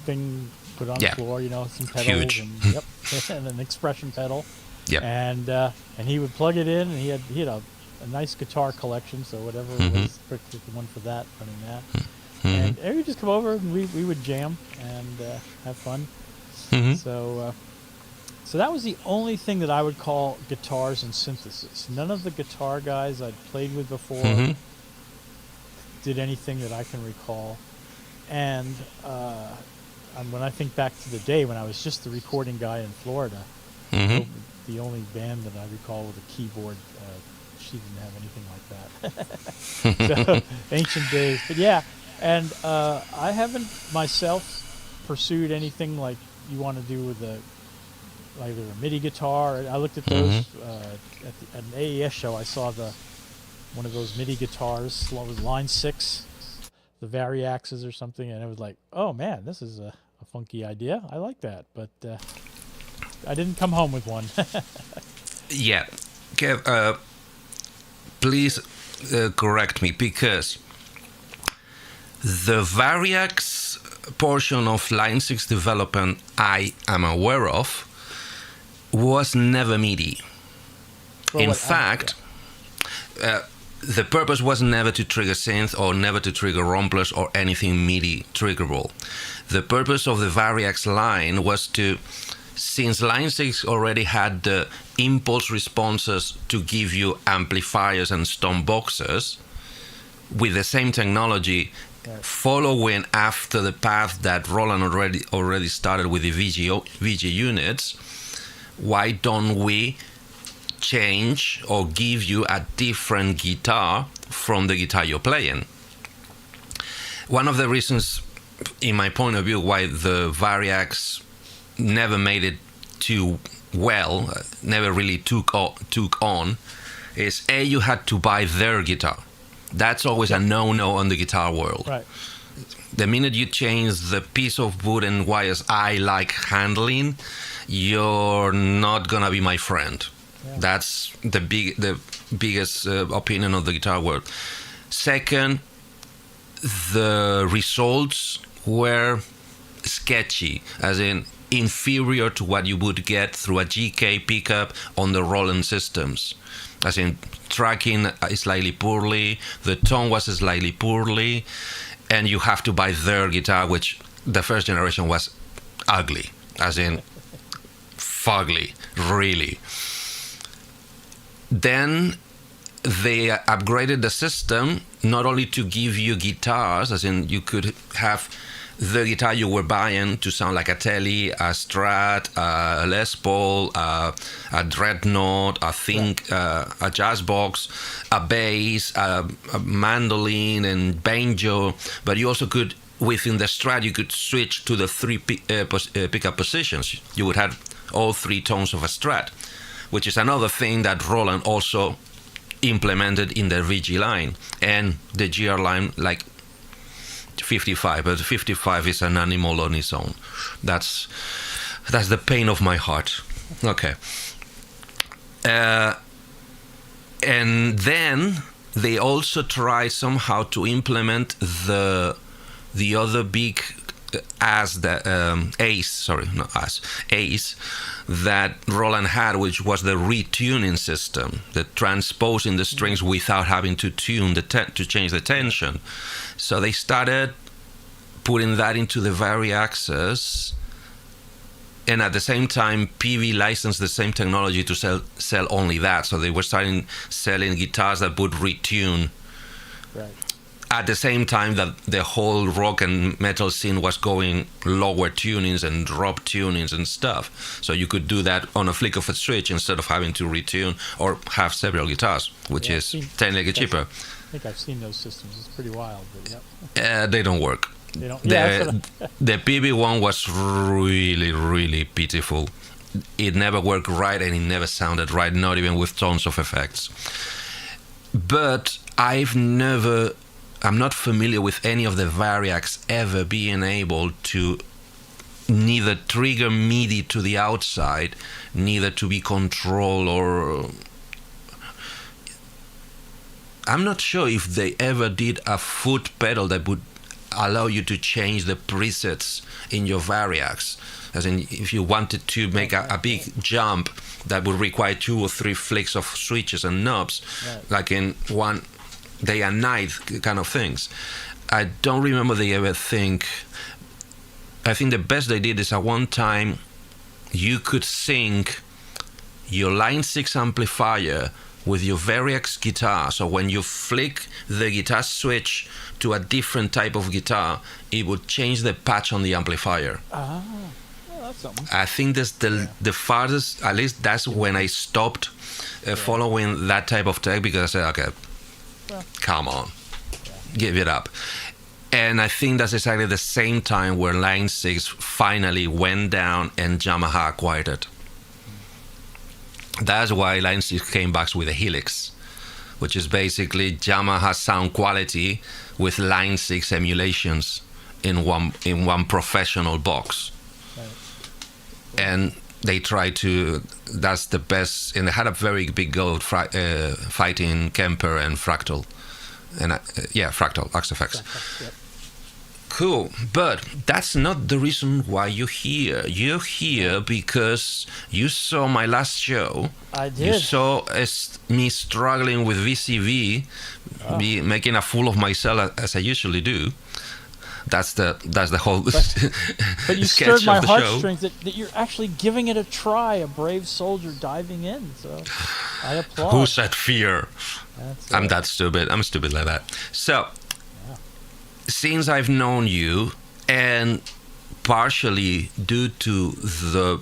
thing put on the floor, some pedals. Huge. And, yep, and an expression pedal. Yep. And he would plug it in, and he had a nice guitar collection, so whatever it was, pick the one for that, running that. And he would just come over, and we would jam and have fun. So that was the only thing that I would call guitars and synthesis. None of the guitar guys I'd played with before did anything that I can recall. And when I think back to the day when I was just the recording guy in Florida, the only band that I recall with a keyboard, she didn't have anything like that. So, ancient days. But yeah, and I haven't myself pursued anything like you want to do with either a MIDI guitar. I looked at those at an AES show. I saw one of those MIDI guitars, it was line 6, the Variaxes or something, and it was like, oh man, this is a funky idea. I like that, but I didn't come home with one. Yeah, Kev, please correct me, because the Variax portion of Line 6 development I am aware of was never MIDI. In fact, the purpose was never to trigger synth or never to trigger rumblers or anything MIDI triggerable. The purpose of the Variax line was to, since Line 6 already had the impulse responses to give you amplifiers and stomp boxes, with the same technology, following after the path that Roland already started with the VG units, why don't we change or give you a different guitar from the guitar you're playing? One of the reasons, in my point of view, why the Variax never made it too well, never really took on, is you had to buy their guitar. That's always a no-no on the guitar world. Right. The minute you change the piece of wood and wires I like handling, you're not gonna be my friend. Yeah. That's the biggest opinion of the guitar world. Second, the results were sketchy, as in inferior to what you would get through a GK pickup on the Roland systems. As in, tracking is slightly poorly, the tone was slightly poorly, and you have to buy their guitar, which the first generation was ugly, as in fugly, really. Then they upgraded the system not only to give you guitars, as in you could have the guitar you were buying to sound like a Tele, a Strat, a Les Paul, a Dreadnought, a jazz box, a bass, a mandolin and banjo, but you also could, within the Strat, you could switch to the 3 pickup positions. You would have all 3 tones of a Strat, which is another thing that Roland also implemented in the VG line and the GR line, like 55, but 55 is an animal on its own. That's the pain of my heart. Okay. And then they also try somehow to implement the other big ace that Roland had, which was the retuning system, the transposing the strings without having to tune to change the tension. So they started putting that into the Variaxes, and at the same time, PV licensed the same technology to sell only that. So they were selling guitars that would retune. Right. At the same time that the whole rock and metal scene was going lower tunings and drop tunings and stuff. So you could do that on a flick of a switch instead of having to retune or have several guitars, which is 10 legged cheaper. I think I've seen those systems. It's pretty wild, but they don't work. They don't. The PP-1 was really, really pitiful. It never worked right, and it never sounded right, not even with tons of effects. But I'm not familiar with any of the Variax ever being able to neither trigger MIDI to the outside, neither to be controlled, or I'm not sure if they ever did a foot pedal that would allow you to change the presets in your Variax. As in, if you wanted to make a big jump that would require 2 or 3 flicks of switches and knobs, like in one day and night kind of things. I don't remember they ever think. I think the best they did is at one time you could sync your Line 6 amplifier with your Variax guitar. So when you flick the guitar switch to a different type of guitar, it would change the patch on the amplifier. Well, that's something. I think that's the farthest, at least that's when I stopped following that type of tech, because I said, okay, come on, give it up. And I think that's exactly the same time where Line 6 finally went down and Yamaha acquired it. That's why Line 6 came back with a Helix, which is basically Yamaha sound quality with Line 6 emulations in one professional box. Right. And they tried to, that's the best, and they had a very big goal fighting Kemper and Fractal. And Fractal, Axe-Fx. Yep. Cool, but that's not the reason why you're here. You're here because you saw my last show. I did. You saw me struggling with VCV, me making a fool of myself as I usually do. That's the whole But you sketch stirred my of the show. heartstrings that you're actually giving it a try, a brave soldier diving in. So I applaud. Who said fear? That's I'm that stupid. I'm stupid like that. So, since I've known you, and partially due to the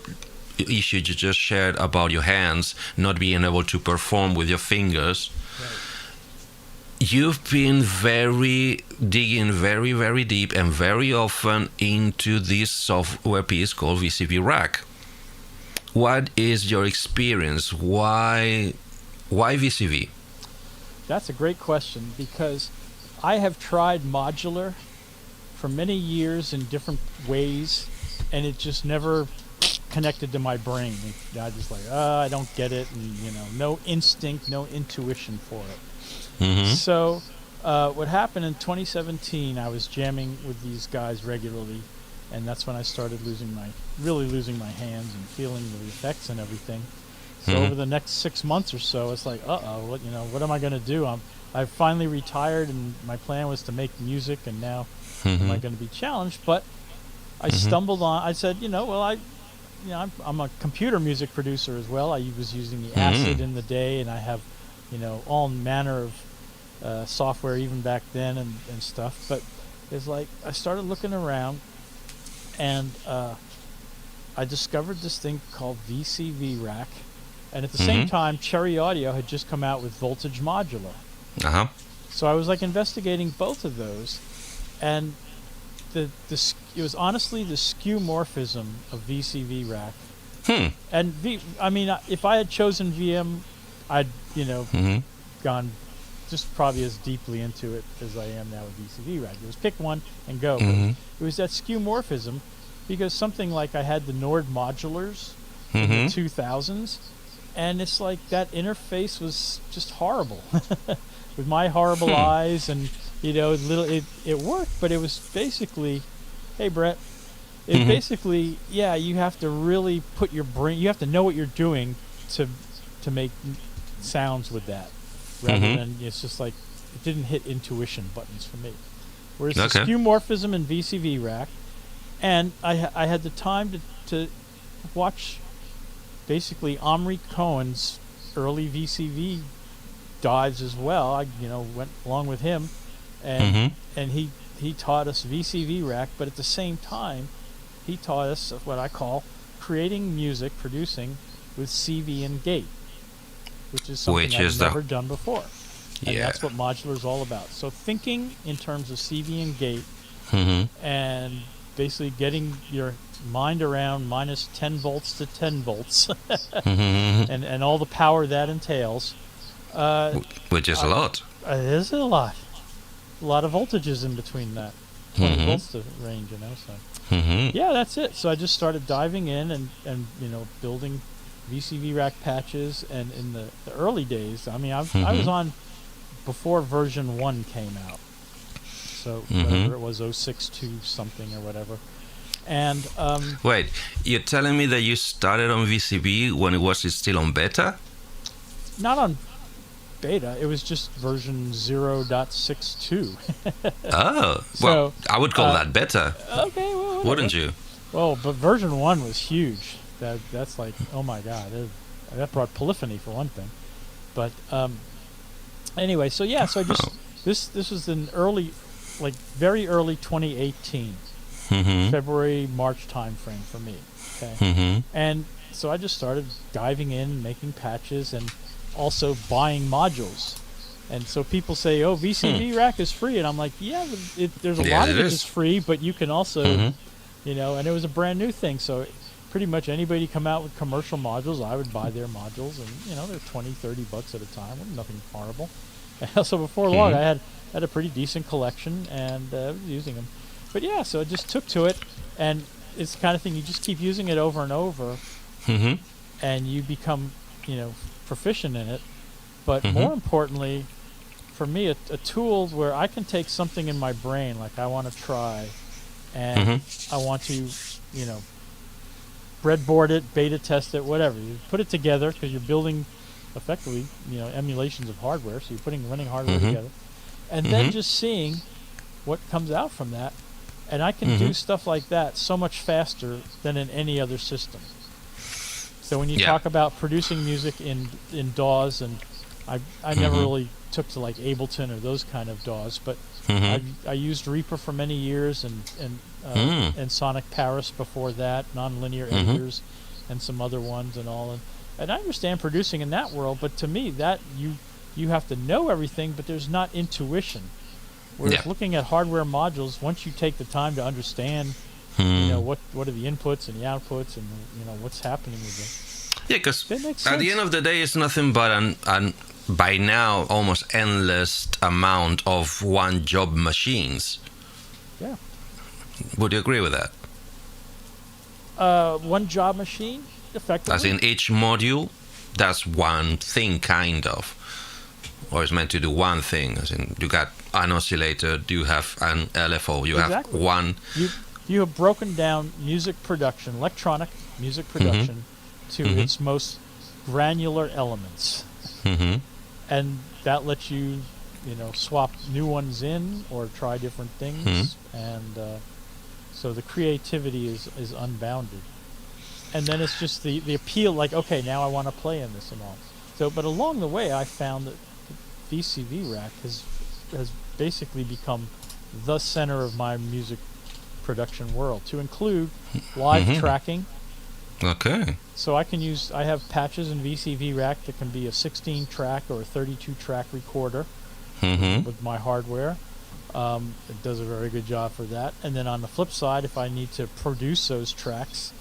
issue you just shared about your hands not being able to perform with your fingers, you've been digging very, very deep and very often into this software piece called VCV Rack. What is your experience? Why VCV? That's a great question, because I have tried modular for many years in different ways, and it just never connected to my brain. I just I don't get it, and no instinct, no intuition for it. Mm-hmm. So what happened in 2017, I was jamming with these guys regularly, and that's when I started really losing my hands and feeling the effects and everything. So over the next 6 months or so, it's like, what am I going to do? I finally retired, and my plan was to make music, and now am I going to be challenged? But I stumbled on. I said, I'm a computer music producer as well. I was using the Acid in the day, and I have, all manner of software even back then and stuff. But it's like I started looking around, and I discovered this thing called VCV Rack, and at the same time, Cherry Audio had just come out with Voltage Modular. So I was investigating both of those, and it was honestly the skeuomorphism of VCV Rack. And if I had chosen VM, I'd gone just probably as deeply into it as I am now with VCV Rack. It was pick one and go. It was that skeuomorphism, because something like I had the Nord modulars, in Mm-hmm. the 2000s, and it's like that interface was just horrible with my horrible eyes, and it worked, but it was basically, hey Brett, it Mm-hmm. basically, yeah, you have to really put your brain, you have to know what you're doing to make sounds with that, rather Mm-hmm. than it's just like it didn't hit intuition buttons for me. Whereas the Okay. skeuomorphism in VCV Rack, and I had the time to watch basically Omri Cohen's early VCV dives as well. I went along with him, and Mm-hmm. he taught us VCV Rack, but at the same time, he taught us what I call creating music, producing with CV and gate, which is something Which I've is the never done before. And yeah. that's what modular is all about. So thinking in terms of CV and gate, Mm-hmm. and basically getting your mind around minus 10 volts to 10 volts Mm-hmm. and all the power that entails. Which is a lot. It is a lot. A lot of voltages in between that. 20 Mm-hmm. volts to range, So Mm-hmm. yeah, that's it. So I just started diving in and building VCV Rack patches. And in the early days, I mean, I was on before version 1 came out. So whatever it was, 062 something or whatever. And Wait, you're telling me that you started on VCB when it was still on beta? not on beta, it was just version 0.62. Oh, So, well, I would call that beta, Okay, well, whatever. wouldn't you? Well, but version 1 was huge. That's like, oh my god, that brought polyphony for one thing. But anyway, so yeah, so I just this was an early, like very early 2018, Mm-hmm. February March time frame for me. Okay, Mm-hmm. and so I just started diving in, making patches, and also buying modules. And so people say, "Oh, VCV Rack is free," and I'm like, "Yeah, there's a Yes, lot of it it is. is free, but you can also, and it was a brand new thing. So pretty much anybody come out with commercial modules, I would buy their modules, and they're $20-$30 at a time, nothing horrible. So before long, I had a pretty decent collection, and was using them. But yeah, so I just took to it, and it's the kind of thing you just keep using it over and over, Mm-hmm. and you become, proficient in it. But more importantly, for me, a tool where I can take something in my brain, like I want to try, and I want to, breadboard it, beta test it, whatever. You put it together because you're building, effectively, emulations of hardware. So you're running hardware together, and then just seeing what comes out from that. And I can do stuff like that so much faster than in any other system. So when you talk about producing music in DAWs, and I never really took to like Ableton or those kind of DAWs, but I used Reaper for many years, and Sonic Paris before that, nonlinear editors, and some other ones and all. And I understand producing in that world, but to me, that you have to know everything, but there's not intuition. Whereas looking at hardware modules, once you take the time to understand, what are the inputs and the outputs, and what's happening with them. Yeah, because That makes at the sense. end of the day, it's nothing but an by now almost endless amount of one job machines. Yeah. Would you agree with that? One job machine, effectively. As in each module, that's one thing, kind of. Or it's meant to do one thing. As in, you got an oscillator, you have an LFO, you have Exactly. one. You have broken down music production, electronic music production, to its most granular elements, and that lets you, swap new ones in or try different things, and so the creativity is unbounded. And then it's just the appeal, like, okay, now I want to play in this and all. So, but along the way, I found that the VCV Rack has basically become the center of my music production world, to include live tracking. Okay. So I have patches in VCV Rack that can be a 16-track or a 32-track recorder with my hardware. It does a very good job for that. And then on the flip side, if I need to produce those tracks,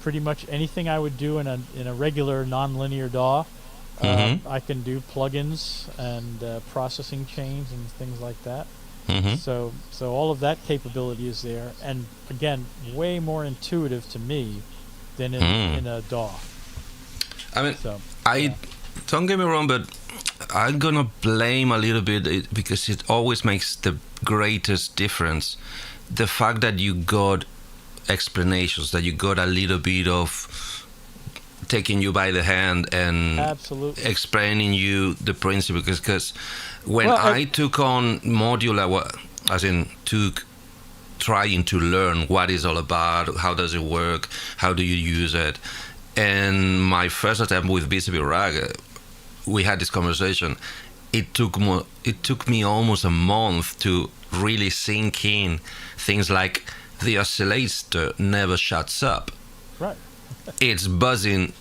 pretty much anything I would do in a regular nonlinear DAW, I can do plugins and processing chains and things like that. So all of that capability is there, and again, way more intuitive to me than in a DAW. I mean, So, I don't get me wrong, but I'm gonna blame a little bit because it always makes the greatest difference. The fact that you got explanations, that you got a little bit of taking you by the hand and absolutely. explaining you the principle. Because when Well, I took on modular, as in took trying to learn what it's all about, how does it work, how do you use it, and my first attempt with VCV Rack, we had this conversation. It took me almost a month to really sink in things like the oscillator never shuts up. Right. It's buzzing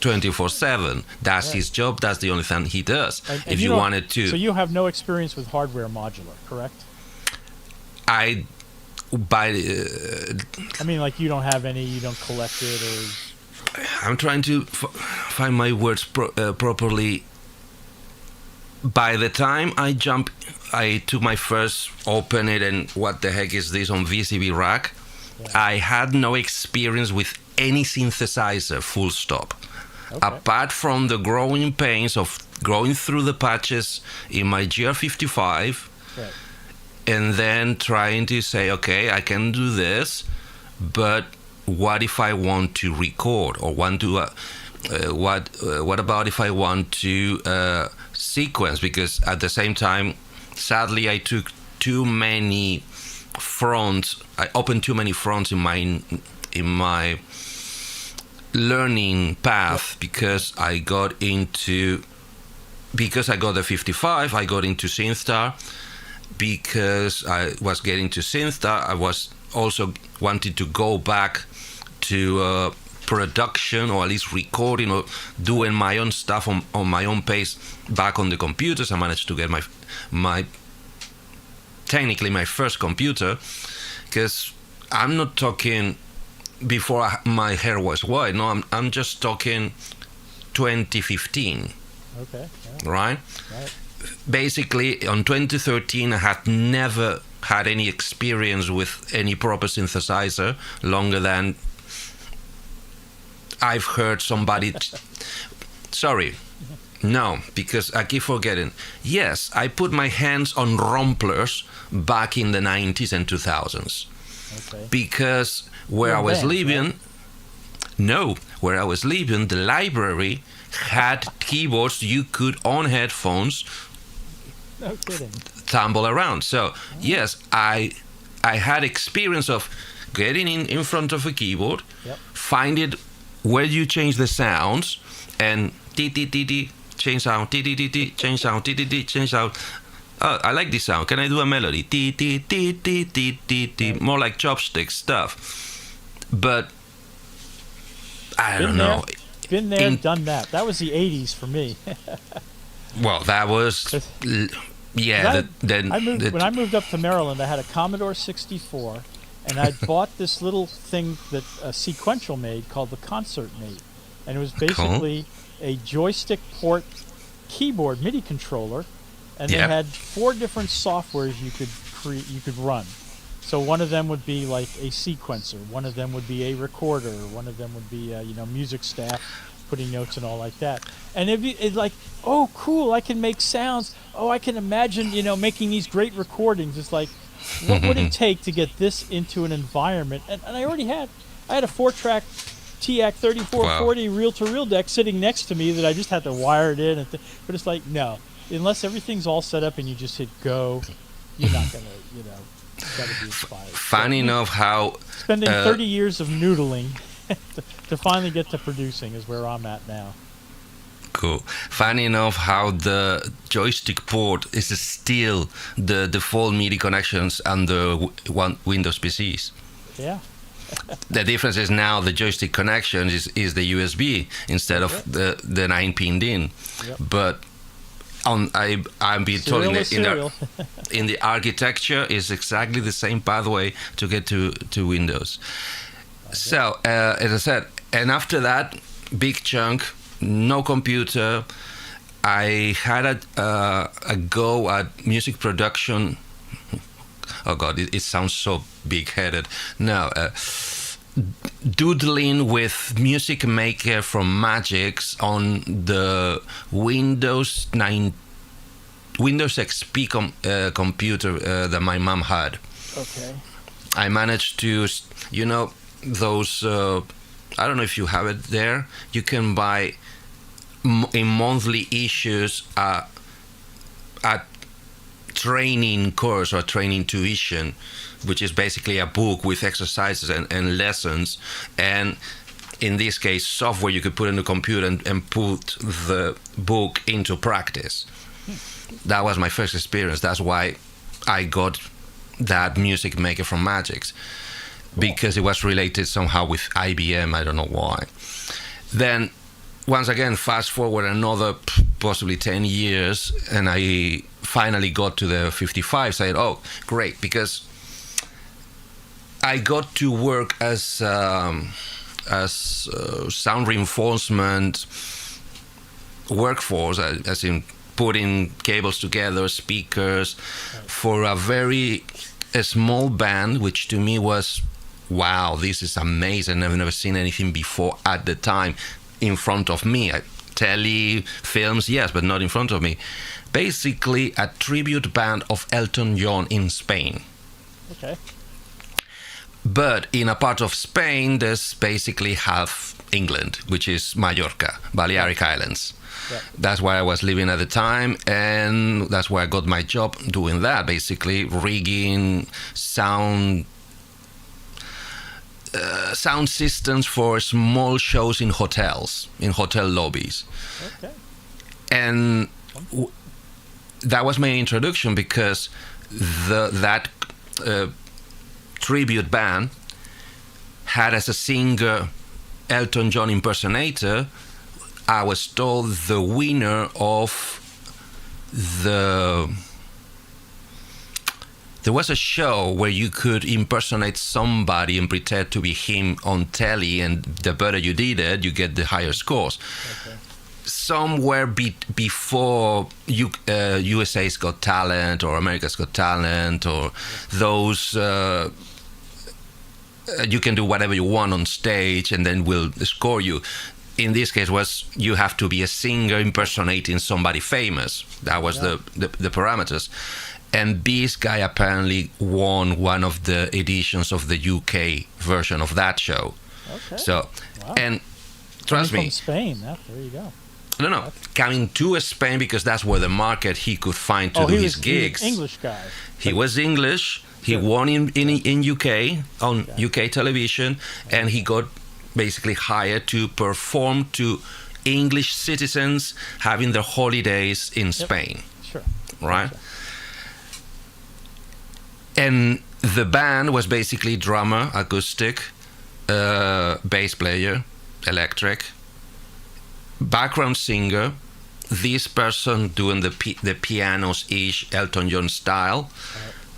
24/7. That's Right. his job. That's the only thing he does. And If you don't- wanted to, So you have no experience with hardware modular, correct? I by I mean, like you don't have any, you don't collect it, or I'm trying to find my words properly. By the time I took my first open it and what the heck is this on VCV Rack, Yeah. I had no experience with any synthesizer, full stop. Okay. Apart from the growing pains of going through the patches in my GR55 right. and then trying to say, okay, I can do this, but what if I want to record or want to what about if I want to sequence? Because at the same time, sadly, I took too many fronts. I opened too many fronts in my learning path because I got the 55. I got into SynthStar. Because I was getting to SynthStar, I was also wanting to go back to production, or at least recording or doing my own stuff on my own pace back on the computers. I managed to get my technically my first computer, because I'm not talking before my hair was white. No, I'm just talking 2015. Okay. Yeah. Right? Right. Basically, on 2013, I had never had any experience with any proper synthesizer longer than I've heard somebody. Sorry, no, because I keep forgetting. Yes, I put my hands on romplers back in the 90s and 2000s. Okay. Because where I was bands, living, right? no, where I was living, the library had keyboards you could, on headphones, No kidding. tumble around. So yes, I had experience of getting in front of a keyboard, Yep. find it where you change the sounds, and change sound, change sound, change sound. Oh, I like this sound. Can I do a melody? More like chopstick stuff. But I don't know. Been there, done that. That was the 80s for me. Well, that was yeah. When I moved up to Maryland, I had a Commodore 64, and I bought this little thing that Sequential made called the Concert Mate, and it was basically a joystick port keyboard MIDI controller, and they had 4 different softwares you could run. So one of them would be like a sequencer, one of them would be a recorder, one of them would be music staff putting notes and all like that. And it'd like, oh cool, I can make sounds. Oh, I can imagine making these great recordings. It's like, what would it take to get this into an environment? And I had a 4-track TAC 3440 reel-to-reel deck sitting next to me that I just had to wire it in. But it's like, no, unless everything's all set up and you just hit go, you're not gonna, gotta be inspired. Funny enough how spending 30 years of noodling to finally get to producing is where I'm at now. Cool. Funny enough how the joystick port is still the default MIDI connections under Windows PCs. Yeah. The difference is now the joystick connection is the USB instead of the 9-pin in. Yep. But I'm being told in the architecture is exactly the same pathway to get to Windows. Okay. So as I said, and after that big chunk, no computer. I had a go at music production. Oh God, it sounds so big-headed. No, doodling with Music Maker from Magix on the Windows XP computer that my mom had. Okay. I managed to, those. I don't know if you have it there. You can buy in monthly issues a training course or training tuition, which is basically a book with exercises and lessons, and in this case software you could put in the computer and put the book into practice. That was my first experience. That's why I got that Music Maker from Magix, because it was related somehow with IBM. I don't know why. Then once again, fast forward another possibly 10 years, and I finally got to the 55. Said, oh, great, because I got to work as sound reinforcement workforce, as in putting cables together, speakers, for a very small band, which to me was, wow, this is amazing. I've never seen anything before at the time in front of me. Telly, films, yes, but not in front of me. Basically, a tribute band of Elton John in Spain. Okay. But in a part of Spain, there's basically half England, which is Mallorca, Balearic Islands. Yep. That's where I was living at the time, and that's where I got my job doing that, basically rigging sound systems for small shows in hotels, in hotel lobbies. Okay. And that was my introduction, because that tribute band had as a singer Elton John impersonator. I was told the winner of there was a show where you could impersonate somebody and pretend to be him on telly, and the better you did it, you get the higher scores. Okay. Somewhere before USA's Got Talent or America's Got Talent, or those you can do whatever you want on stage and then we'll score you. In this case was you have to be a singer impersonating somebody famous. That was the parameters. And this guy apparently won one of the editions of the UK version of that show. Okay. So, wow. And trust me. From Spain, there you go. No, coming to Spain, because that's where the market he could find to do his gigs. He was English guy. He was English. He won in UK on UK television, and he got basically hired to perform to English citizens having their holidays in Spain. Sure. Right? Gotcha. And the band was basically drummer, acoustic, bass player, electric, background singer, this person doing the pianos-ish Elton John style,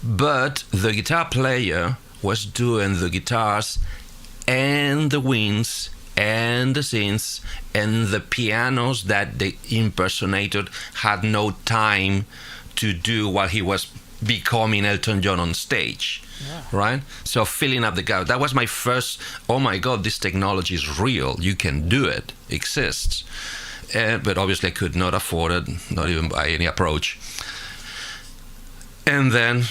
but the guitar player was doing the guitars and the winds and the synths, and the pianos that the impersonator had no time to do while he was becoming Elton John on stage. Right? So filling up the gap. That was my first, oh my God, this technology is real. You can do it. Exists. But obviously I could not afford it, not even by any approach. And then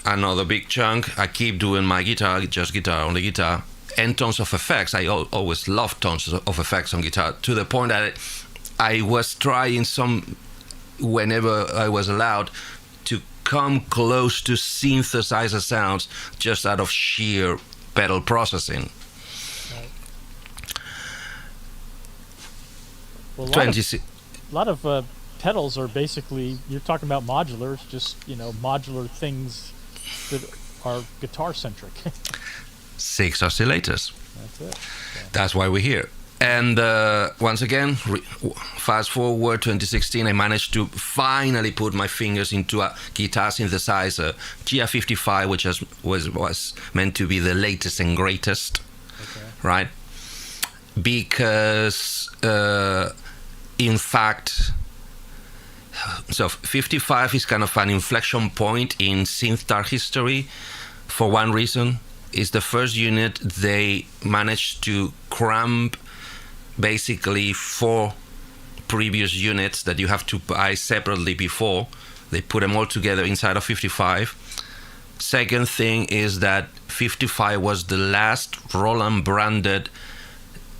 another big chunk, I keep doing my guitar, just guitar, only guitar, and tons of effects. I always loved tons of effects on guitar, to the point that I was trying some, whenever I was allowed, to come close to synthesizer sounds just out of sheer pedal processing. Right. Well, a lot of pedals are basically, you're talking about modulars, just modular things that are guitar centric. 6 oscillators. That's it. Yeah. That's why we're here. And once again, fast forward 2016, I managed to finally put my fingers into a guitar synthesizer, GR55, which was meant to be the latest and greatest, right? Because, in fact, so 55 is kind of an inflection point in synthtar history for one reason. is the first unit they managed to cram basically 4 previous units that you have to buy separately before. They put them all together inside of 55. Second thing is that 55 was the last Roland branded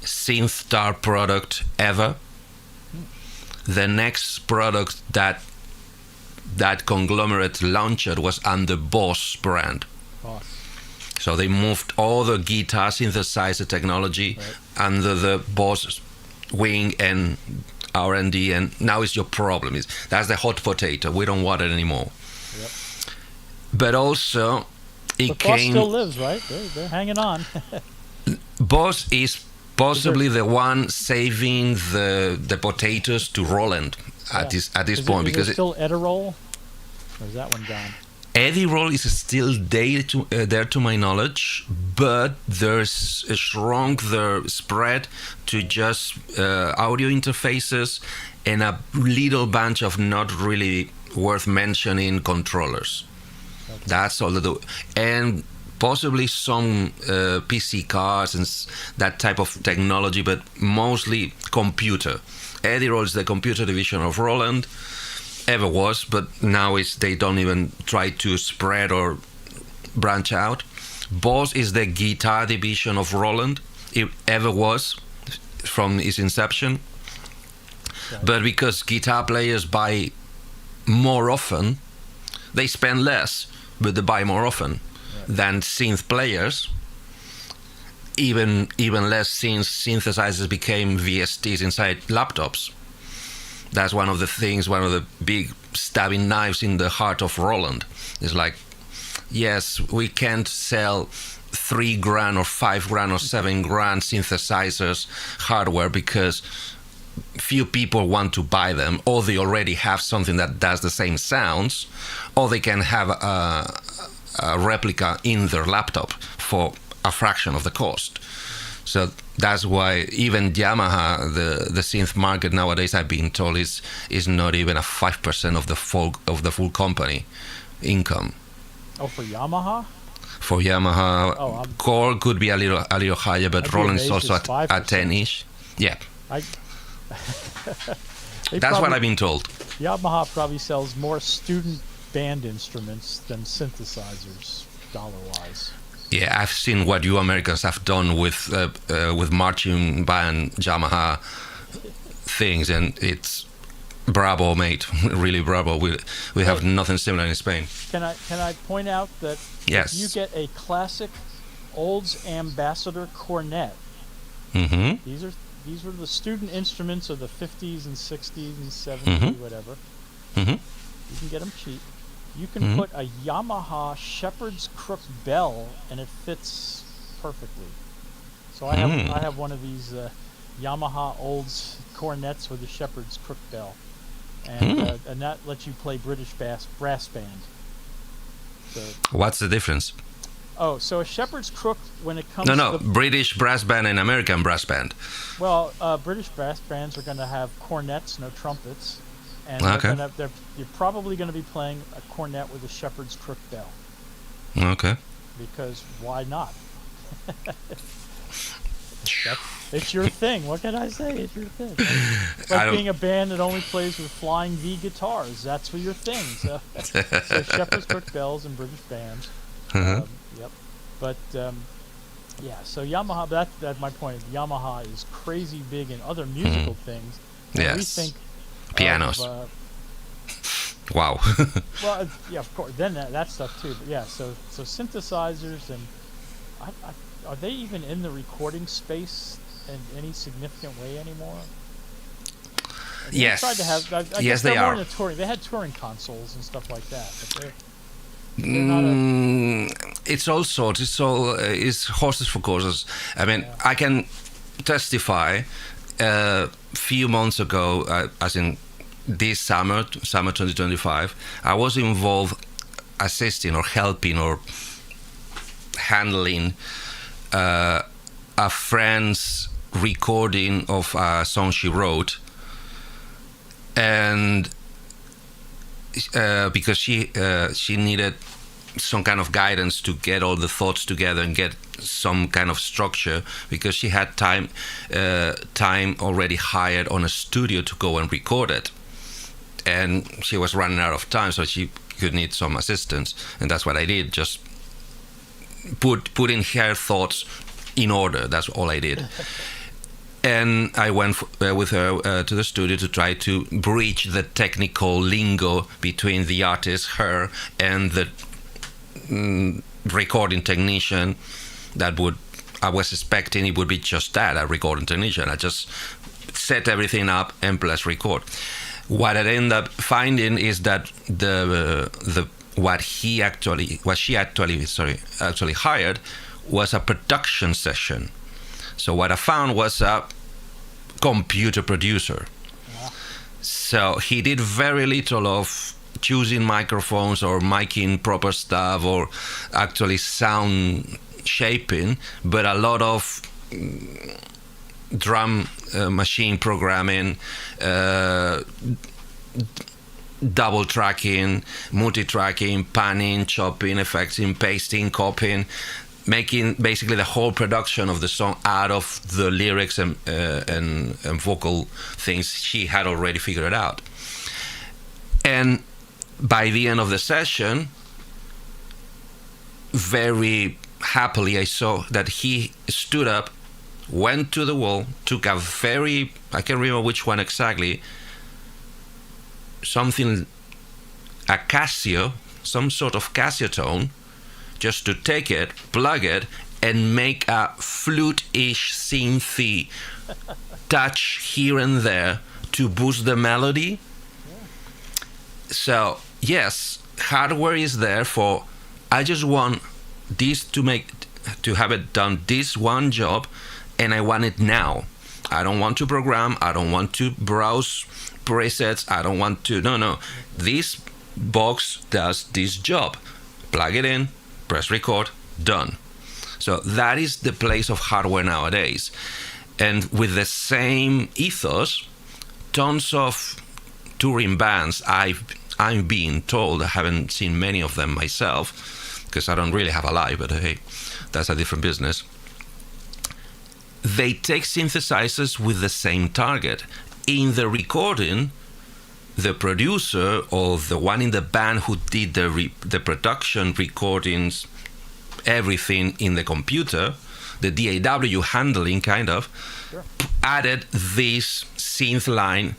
SynthStar product ever. The next product that conglomerate launched was under Boss brand. Boss. So they moved all the guitar synthesizer technology under the Boss wing and R&D, and now it's your problem. That's the hot potato. We don't want it anymore. Yep. But also, But Boss still lives, right? They're hanging on. Boss is possibly the one saving the potatoes to Roland at this point, because is still Edirol, or is that one gone? Edirol is still there to my knowledge, but there's a shrunk the spread to just audio interfaces and a little bunch of not really worth mentioning controllers. Okay. That's all they do. And possibly some PC cards and that type of technology, but mostly computer. Edirol is the computer division of Roland. Ever was, but now they don't even try to spread or branch out. Boss is the guitar division of Roland. It ever was from its inception. Right. But because guitar players buy more often, they spend less, but they buy more often than synth players. Even less since synthesizers became VSTs inside laptops. That's one of the things, one of the big stabbing knives in the heart of Roland. It's like, yes, we can't sell $3,000 or $5,000 or $7,000 synthesizers hardware because few people want to buy them, or they already have something that does the same sounds, or they can have a replica in their laptop for a fraction of the cost. So that's why even Yamaha, the synth market nowadays, I've been told, is not even a 5% of the full company income. Oh, for Yamaha? For Yamaha, Core could be a little higher, but Roland is also at 10-ish. Yeah. That's what I've been told. Yamaha probably sells more student band instruments than synthesizers, dollar-wise. Yeah, I've seen what you Americans have done with marching band Yamaha things, and it's bravo, mate. Really bravo. We have nothing similar in Spain. Can I point out that yes, if you get a classic Olds Ambassador cornet, these were the student instruments of the 50s and 60s and 70s, whatever. You can get them cheap. You can put a Yamaha Shepherd's Crook bell, and it fits perfectly. So I have one of these Yamaha Olds cornets with a Shepherd's Crook bell, and that lets you play British brass band. So, what's the difference? Oh, so a Shepherd's Crook, when it comes to British brass band and American brass band. Well, British brass bands are going to have cornets, no trumpets. And you're probably going to be playing a cornet with a Shepherd's Crook bell. Okay. Because why not? It's your thing. What can I say? It's your thing. It's like being a band that only plays with Flying V guitars. That's your thing. So Shepherd's Crook bells and British bands. Yep. But so Yamaha. That's my point. Yamaha is crazy big in other musical things. Yes. We think. Pianos. Wow. Well, yeah, of course. Then that stuff too. But yeah, so synthesizers, and are they even in the recording space in any significant way anymore? Yes. They tried to have. Yes, they are. They had touring consoles and stuff like that. But they're not it's all sorts. It's horses for courses. I mean, I can testify. Few months ago, as in this summer 2025, I was involved assisting or helping or handling a friend's recording of a song she wrote, and because she needed some kind of guidance to get all the thoughts together and get some kind of structure, because she had time already hired on a studio to go and record it, and she was running out of time, so she could need some assistance, and that's what I did. Just put in her thoughts in order. That's all I did. And I went with her to the studio to try to bridge the technical lingo between the artist, her, and the recording technician. I was expecting it would be just that, a recording technician. I just set everything up and press record. What I ended up finding is that what she actually hired was a production session. So what I found was a computer producer. Yeah. So he did very little of choosing microphones or miking proper stuff or actually sound shaping, but a lot of drum machine programming, double tracking, multi-tracking, panning, chopping, effecting, pasting, copying, making basically the whole production of the song out of the lyrics and vocal things she had already figured out. And by the end of the session, very happily, I saw that he stood up, went to the wall, took a I can't remember which one exactly, some sort of Casio tone, just to take it, plug it, and make a flute-ish synthy touch here and there to boost the melody. Yeah. So, yes, hardware is there for, I just want this to have it done this one job, and I want it now. I don't want to program, I don't want to browse presets, I don't want to, no. This box does this job. Plug it in, press record, done. So that is the place of hardware nowadays. And with the same ethos, tons of touring bands, I'm being told, I haven't seen many of them myself, because I don't really have a live, but hey, that's a different business. They take synthesizers with the same target. In the recording, the producer or the one in the band who did the production recordings, everything in the computer, the DAW handling kind of, sure, added this synth line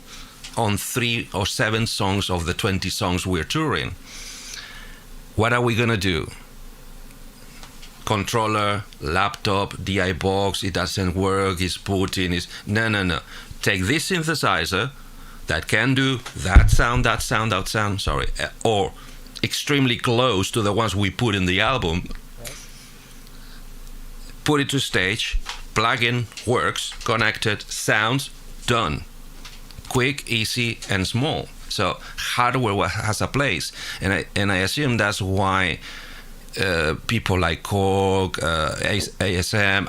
on 3 or 7 songs of the 20 songs we're touring. What are we gonna do? Controller, laptop, DI box, it doesn't work, it's Putin, no. Take this synthesizer that can do that sound, or extremely close to the ones we put in the album, right, put it to stage, plug in, works, connected, sounds, done. Quick, easy, and small. So hardware has a place, and I assume that's why people like Korg, ASM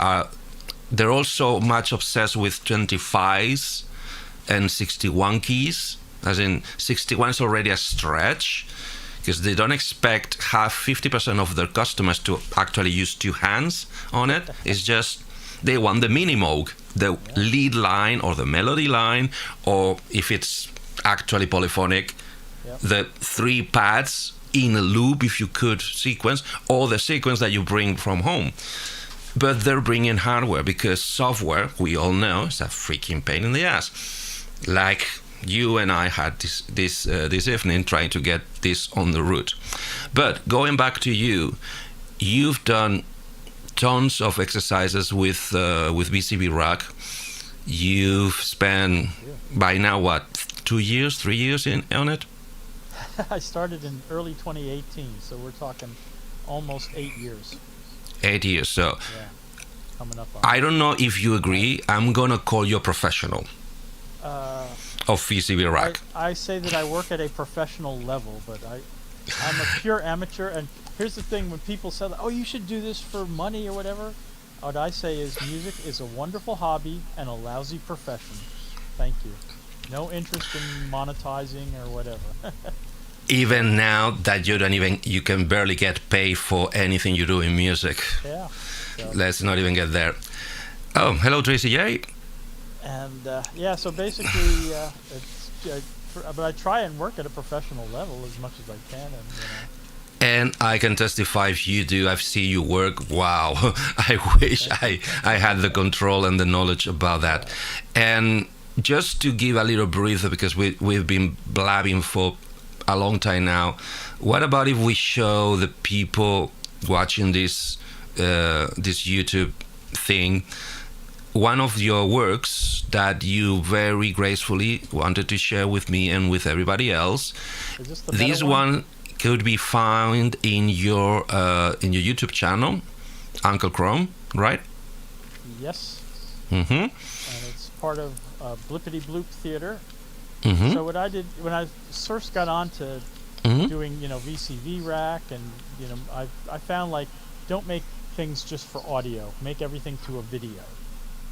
they're also much obsessed with 25s and 61 keys, as in 61 is already a stretch, because they don't expect 50% of their customers to actually use 2 hands on it. It's just they want the minimoog, the lead line or the melody line, or if it's actually polyphonic, the 3 pads in a loop, if you could sequence, or the sequence that you bring from home. But they're bringing hardware because software, we all know, is a freaking pain in the ass. Like you and I had this evening trying to get this on the route. But going back to you've done tons of exercises with VCV Rack. You've spent by now 3 years on it? I started in early 2018, so we're talking almost 8 years. 8 years, so yeah, coming up on I don't know if you agree. I'm gonna call you a professional of VCV Rack. I say that I work at a professional level, but I'm a pure amateur. And here's the thing: when people say, "Oh, you should do this for money or whatever," what I say is, music is a wonderful hobby and a lousy profession. Thank you. No interest in monetizing or whatever. Even now that you can barely get paid for anything you do in music. Yeah. So, Let's not even get there. Oh, hello, Tracy J. and yeah, so basically, but I try and work at a professional level as much as I can, and And I can testify if you do. I've seen you work. Wow. I wish I had the control and the knowledge about that. And just to give a little breather, because we've been blabbing for a long time now, what about if we show the people watching this YouTube thing one of your works that you very gracefully wanted to share with me and with everybody else? is this the This better one could be found in your YouTube channel, Uncle Chrome, right? Yes, Mm-hmm. and it's part of Blippity Bloop Theater. Mm-hmm. So what I did when I first got on to Mm-hmm. doing, VCV Rack, and I found, like, don't make things just for audio. Make everything to a video,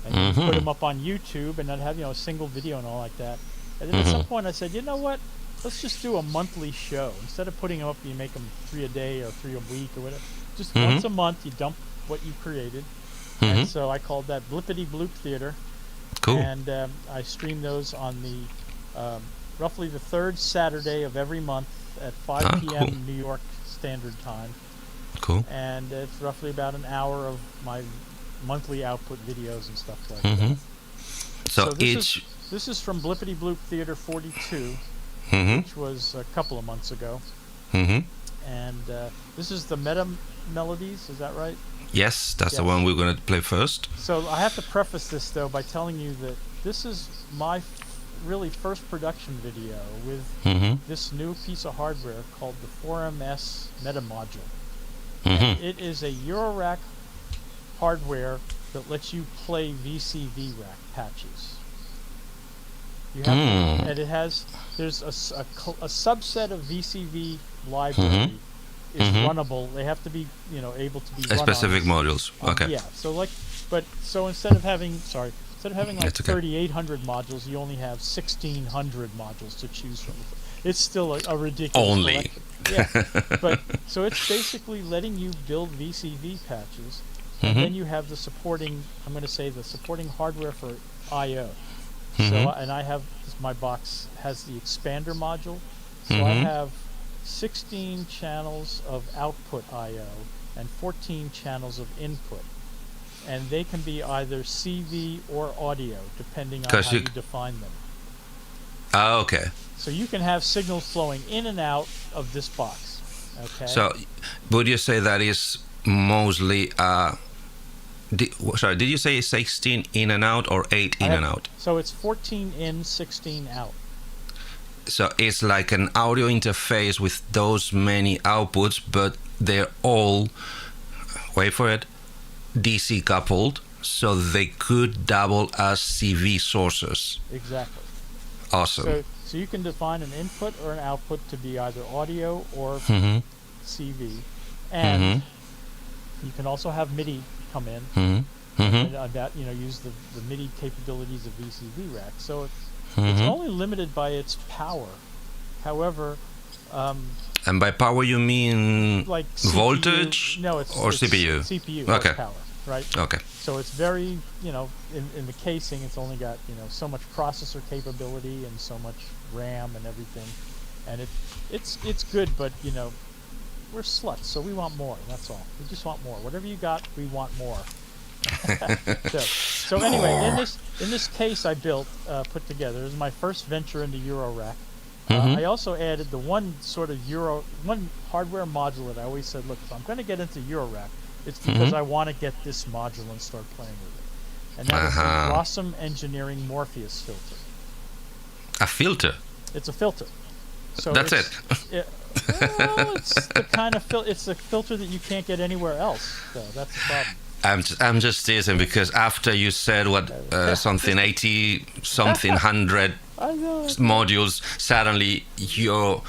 and you put them up on YouTube, and then have a single video and all like that. And then at some point I said, you know what? Let's just do a monthly show instead of putting them up. You make them 3 a day or 3 a week or whatever. Just once a month, you dump what you created, and so I called that Blippity Bloop Theater. Cool. And I stream those on the roughly the third Saturday of every month at 5 p.m. Cool. New York Standard Time. Cool. And it's roughly about an hour of my monthly output videos and stuff like Mm-hmm. that. So This is from Blippity Bloop Theater 42, which was a couple of months ago. Mm-hmm. And this is the Meta Melodies, is that right? Yes, that's the Yes. one we're going to play first. So I have to preface this, though, by telling you that this is my really first production video with this new piece of hardware called the 4MS Meta Module. And it is a Eurorack hardware that lets you play VCV Rack patches. You have and there's a subset of VCV library is runnable. They have to be able to be run Specific modules. Okay. Yeah. So instead of having like That's okay. 3,800 modules, you only have 1,600 modules to choose from. It's still a ridiculous Only. collection. Yeah. But so it's basically letting you build VCV patches, and then you have the supporting. I'm going to say the supporting hardware for I/O. So and I have my box has the expander module. So I have 16 channels of output I/O and 14 channels of input. And they can be either CV or audio, depending on how you define them. Ah, okay. So you can have signals flowing in and out of this box. Okay. So, would you say that is mostly? Did you say 16 in and out or 8 in and out? So it's 14 in, 16 out. So it's like an audio interface with those many outputs, but they're all, wait for it, DC coupled, so they could double as CV sources. Exactly. Awesome. So you can define an input or an output to be either audio or CV, and you can also have MIDI come in, and that use the MIDI capabilities of VCV Rack. So it's only limited by its power. However, and by power you mean like voltage? No, it's CPU. CPU Okay. power, right? Okay. So it's very, in the casing, it's only got so much processor capability and so much RAM and everything, and it's good, but we're sluts, so we want more. That's all. We just want more. Whatever you got, we want more. So anyway, in this case I built, put together. This is my first venture into Eurorack. I also added the one hardware module that I always said, look, if I'm going to get into Eurorack, it's because I want to get this module and start playing with it. And that is the Awesome Engineering Morpheus filter. A filter? It's a filter. So That's it. Well, it's the kind of it's a filter that you can't get anywhere else. So that's the problem. I'm just teasing because after you said something 80 something 100 modules, suddenly your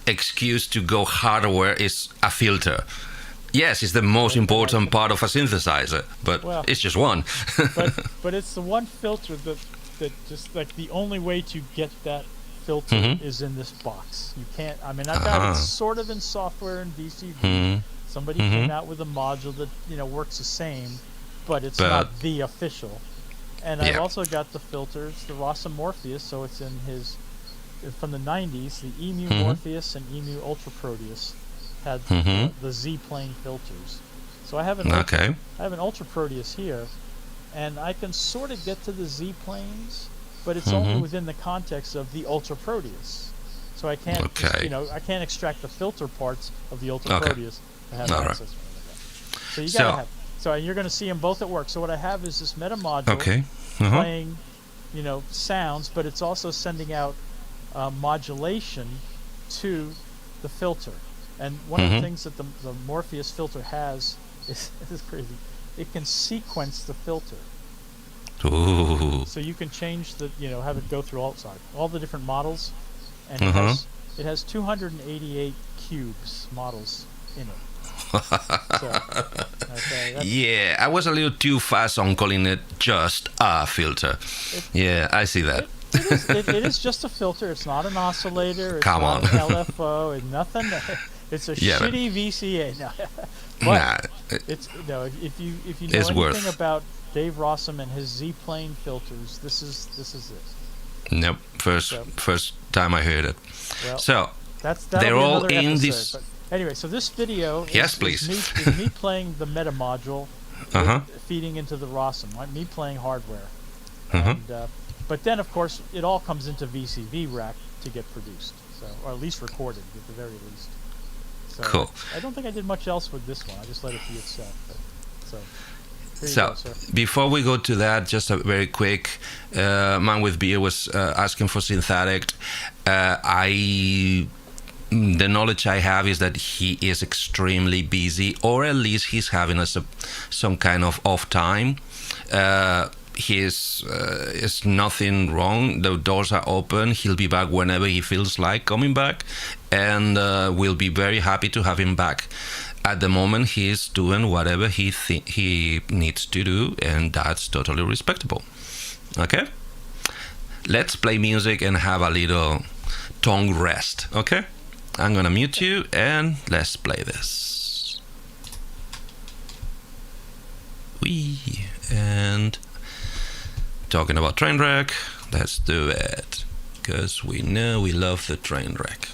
excuse to go hardware is a filter. Yes, it's the most important part of a synthesizer, but it's just one. but it's the one filter that just like the only way to get that filter is in this box. You can't. I mean, I've got it sort of in software in VCV. Somebody came out with a module that works the same, but it's not the official. And I've also got the filters, the Rossum Morpheus, so it's in his from the 90s. The Emu Morpheus and Emu Ultra Proteus had the Z-plane filters. So I have an Ultra Proteus here, and I can sort of get to the Z-planes, but it's only within the context of the Ultra Proteus. So I can't I can't extract the filter parts of the Ultra Proteus to have access to that. So you gotta have. So you're going to see them both at work. So what I have is this meta module playing, sounds, but it's also sending out modulation to the filter. And one of the things that the Morpheus filter has is crazy. It can sequence the filter. Ooh. So you can change the, have it go through all the different models, and it has 288 cubes models in it. Yeah, I was a little too fast on calling it just a filter. I see that. It is just a filter. It's not an oscillator. It's Come not on. an LFO. It's nothing. It's a shitty VCA. No. But it's if you know anything about Dave Rossum and his Z-plane filters, this is it. Nope. First time I heard it. Well, they're all in this. But anyway, so this video is me playing the meta module, feeding into the Rossum, me playing hardware. And, but then, of course, it all comes into VCV Rack to get produced, or at least recorded, at the very least. So cool. I don't think I did much else with this one. I just let it be itself. So before we go to that, just a very quick, Man with Beer was asking for synthetic. The knowledge I have is that he is extremely busy, or at least he's having some kind of off time. Is nothing wrong. The doors are open. He'll be back whenever he feels like coming back, and we'll be very happy to have him back. At the moment, he's doing whatever he needs to do, and that's totally respectable. Okay? Let's play music and have a little tongue rest. Okay? I'm gonna mute you, and let's play this. And talking about Trainwreck, let's do it, because we know we love the Trainwreck.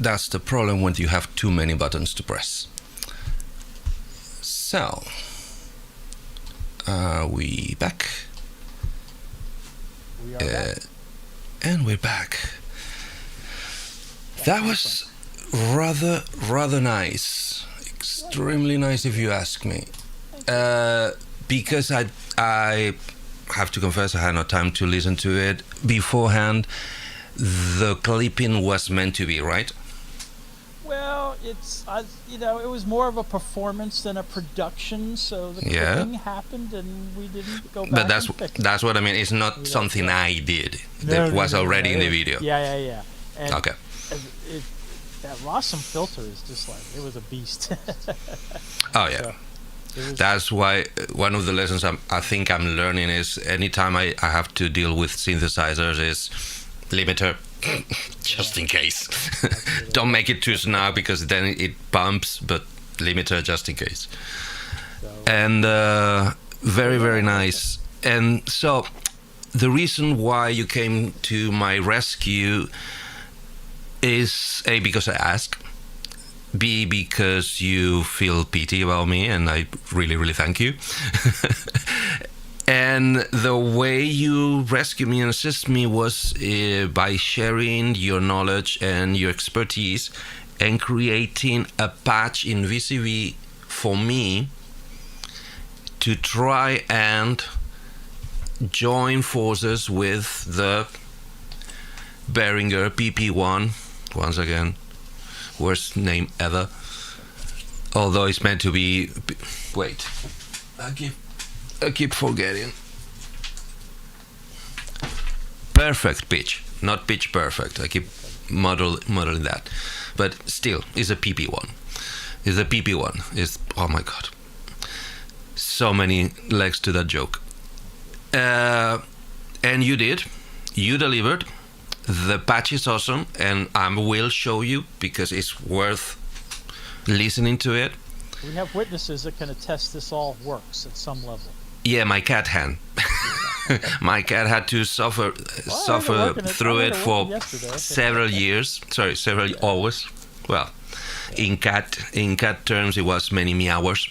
that's the problem when you have too many buttons to press. So, are we back? We are back. And we're back. That was rather nice. Extremely nice, if you ask me. Because I have to confess, I had no time to listen to it beforehand. The clipping was meant to be, right? Well, it was more of a performance than a production, so the clipping happened and we didn't go back. But that's what I mean. It's not something I did. That was already in the video. Yeah. And okay. That Rossum filter is just like, it was a beast. Oh yeah. So, that's why one of the lessons I think I'm learning is anytime I have to deal with synthesizers is limiter, just in case. Don't make it too snug because then it bumps, but limiter just in case. And very nice. And so the reason why you came to my rescue is A, because I asked, B, because you feel pity about me, and I really thank you. And the way you rescued me and assist me was by sharing your knowledge and your expertise and creating a patch in VCV for me to try and join forces with the Behringer PP-1, once again, worst name ever. Although it's meant to be... Wait, I keep forgetting. Perfect pitch, not pitch perfect. I keep modeling that, but still, it's a PP-1. It's a PP-1. It's, oh my god, so many legs to that joke. And you delivered. The patch is awesome, and I will show you because it's worth listening to it. We have witnesses that can attest this all works at some level. Yeah, my cat had. My cat had to suffer through it for several years. Sorry, several hours. Well, in cat terms, it was many hours.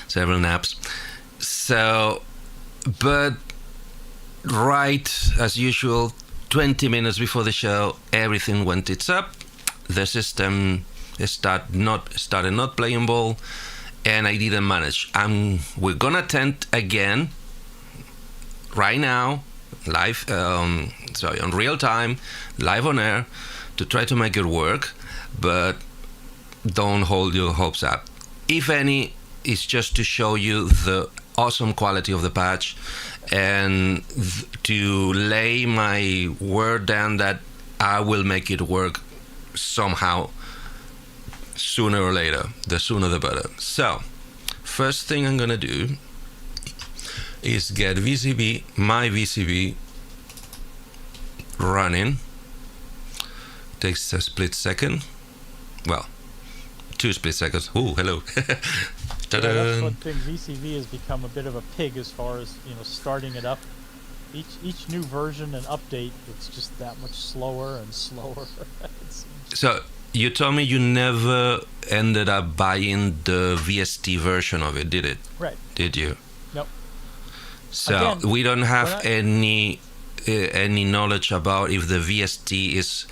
Several naps. So, but right as usual, 20 minutes before the show, everything went tits up. The system started not playing ball, and I didn't manage. We're gonna attempt again right now, live, on real time, live on air, to try to make it work, but don't hold your hopes up. If any, it's just to show you the awesome quality of the patch and to lay my word down that I will make it work somehow, sooner or later. The sooner the better. So, first thing I'm gonna do is get my VCV running. Takes a split second. Well, 2 split seconds. Ooh, hello. Yeah, that's one thing. VCV has become a bit of a pig as far as starting it up. Each new version and update, it's just that much slower and slower. So you told me you never ended up buying the VST version of it, did it? Right. Did you? Nope. So again, we don't have any knowledge about if the VST is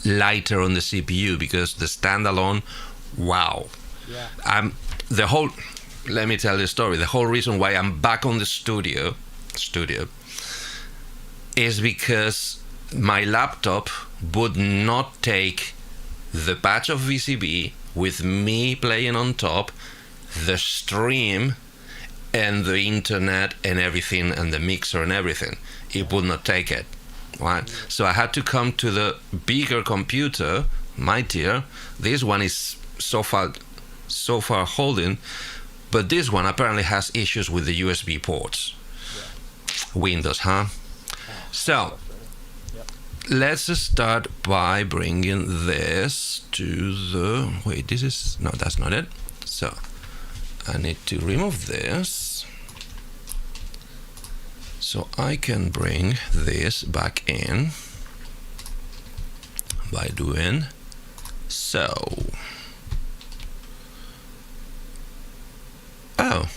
lighter on the CPU, because the standalone, wow. Yeah. Let me tell you a story. The whole reason why I'm back on the studio is because my laptop would not take the patch of VCB with me playing on top, the stream and the internet and everything, and the mixer and everything. It would not take it. Right? So I had to come to the bigger computer, mightier. This one is so far holding, but this one apparently has issues with the USB ports. Yeah. Windows, huh? So let's start by bringing this to the... Wait, this is... No, that's not it. So I need to remove this so I can bring this back in. by doing so. Oh.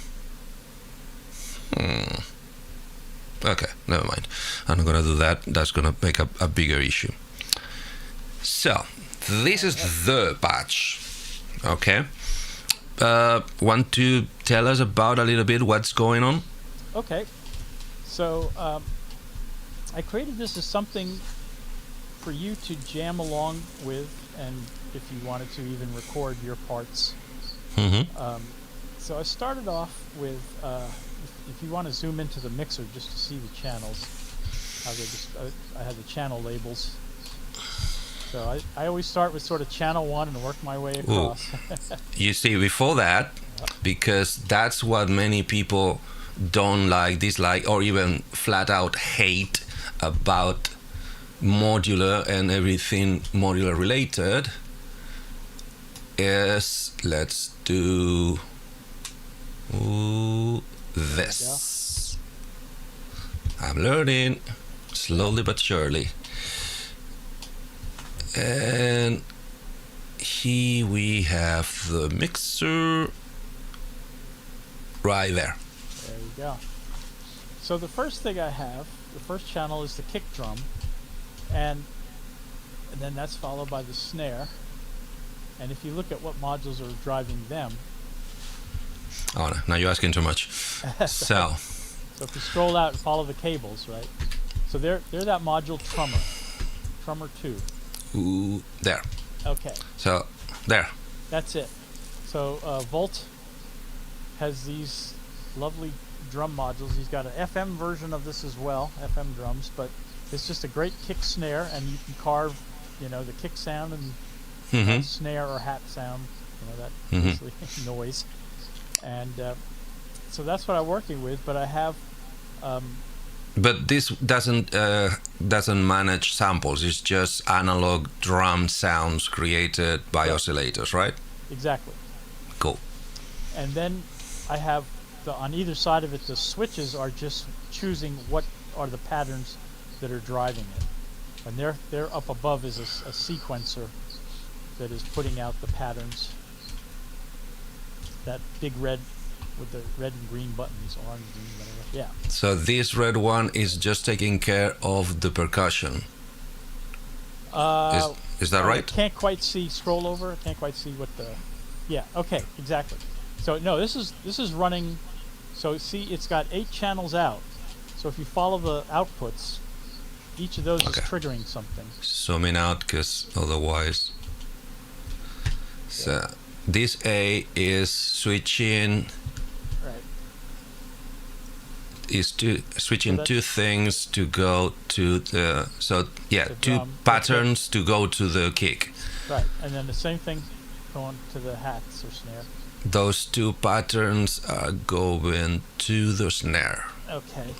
Okay, never mind. I'm not gonna do that. That's gonna make a bigger issue. So, this is the patch. Okay. Want to tell us about a little bit what's going on? Okay. So, I created this as something for you to jam along with, and if you wanted to even record your parts. So I started off with, if you want to zoom into the mixer just to see the channels, how they just, I had the channel labels. So I always start with sort of channel 1 and work my way across. You see, before that, because that's what many people don't like, dislike, or even flat out hate about modular and everything modular related, is let's do this. I'm learning slowly but surely. And here we have the mixer right there. There you go. So the first thing I have, the first channel is the kick drum, and then that's followed by the snare. And if you look at what modules are driving them. Oh, no, now you're asking too much. So if you scroll out and follow the cables, right? So they're that module Trummer 2. Ooh, there. Okay. So there. That's it. So Volt has these lovely drum modules. He's got an FM version of this as well, FM drums, but it's just a great kick snare, and you can carve, the kick sound and snare or hat sound, that basically noise. And so that's what I'm working with, but I have... but this doesn't manage samples. It's just analog drum sounds created by oscillators, right? Exactly. Cool. And then I have on either side of it, the switches are just choosing what are the patterns that are driving it. And they're up above is a sequencer that is putting out the patterns. That big red with the red and green buttons, orange, green, whatever. Yeah. So this red one is just taking care of the percussion. Is that right? I can't quite see. Scroll over. I can't quite see what the. Yeah. Okay. Exactly. So no, this is running. So see, it's got 8 channels out. So if you follow the outputs, each of those is triggering something. Zooming out, because otherwise. So this A is switching. Right. Is switching two things to go to the two patterns to go to the kick. Right, and then the same thing going to the hats or snare. Those 2 patterns are going to the snare. Okay,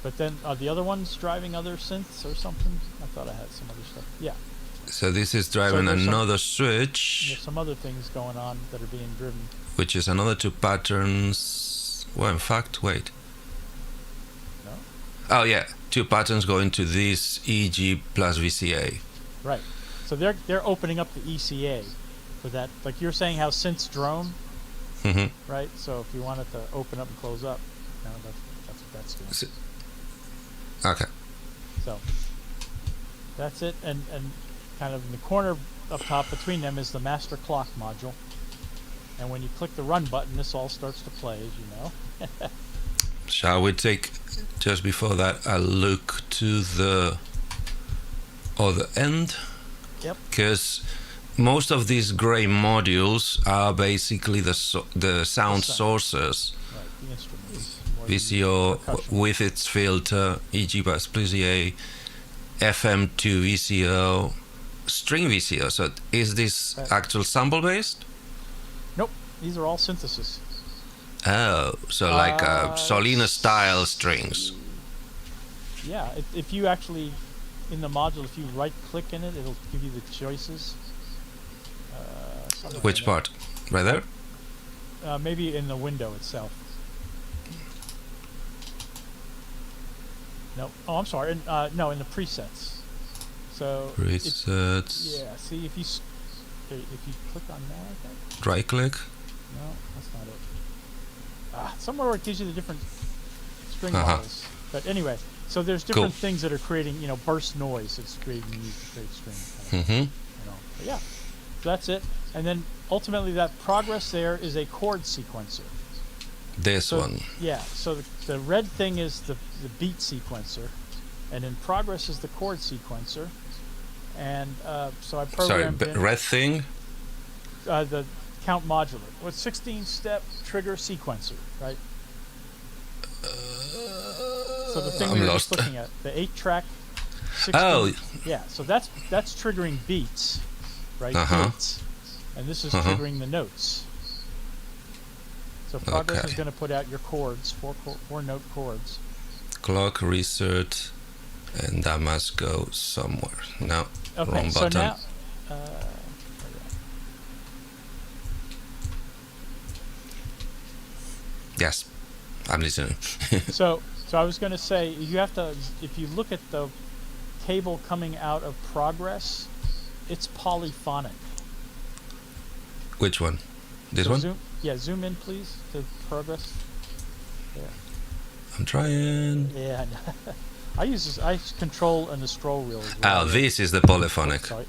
but then are the other ones driving other synths or something? I thought I had some other stuff. Yeah. So this is driving another switch. There's some other things going on that are being driven. Which is another 2 patterns. Well, in fact, wait. No? Oh yeah, 2 patterns going to this EG plus VCA. Right. So they're opening up the ECA for that. Like you're saying how synths drone. Right. So if you want it to open up and close up, that's what that's doing. Okay. So that's it, and kind of in the corner up top between them is the master clock module. And when you click the run button, this all starts to play, as you know. Shall we take, just before that, a look to the other end? Yep. Because most of these gray modules are basically the sound sources. Right, the instruments. VCO with its filter, EG plus VCA, FM2 VCO, string VCO. So is this actual sample based? Nope, these are all synthesis. Oh, so like Solina style strings. Yeah, if you actually, in the module, if you right click in it, it'll give you the choices. Which part? Right there? Maybe in the window itself. No. Oh, I'm sorry. No, in the presets. So Presets. yeah. See if you click on that, I think. Right click. No, that's not it. Somewhere where it gives you the different string Uh-huh. models. But anyway, so there's different things that are creating, burst noise. It's creating music, create string. Mm-hmm. But yeah, so that's it. And then ultimately, that progress there is a chord sequencer. This one. Yeah. So the red thing is the beat sequencer, and in progress is the chord sequencer. And so I programmed in red thing. the count modulator. Well, 16-step trigger sequencer, right? So the thing we were just looking at, the 8-track. 16, oh. Yeah. So that's triggering beats, right? Beats, and this is triggering the notes. So progress is going to put out your chords, four note chords. Clock reset, and that must go somewhere. No, okay, wrong so button. now, Yes, I'm listening. so I was going to say, you have to, if you look at the cable coming out of progress, it's polyphonic. Which one? This one? Zoom in, please, to progress. Yeah. I'm trying. Yeah. I control and the scroll wheel as well. Oh, this is the polyphonic. Oh, sorry.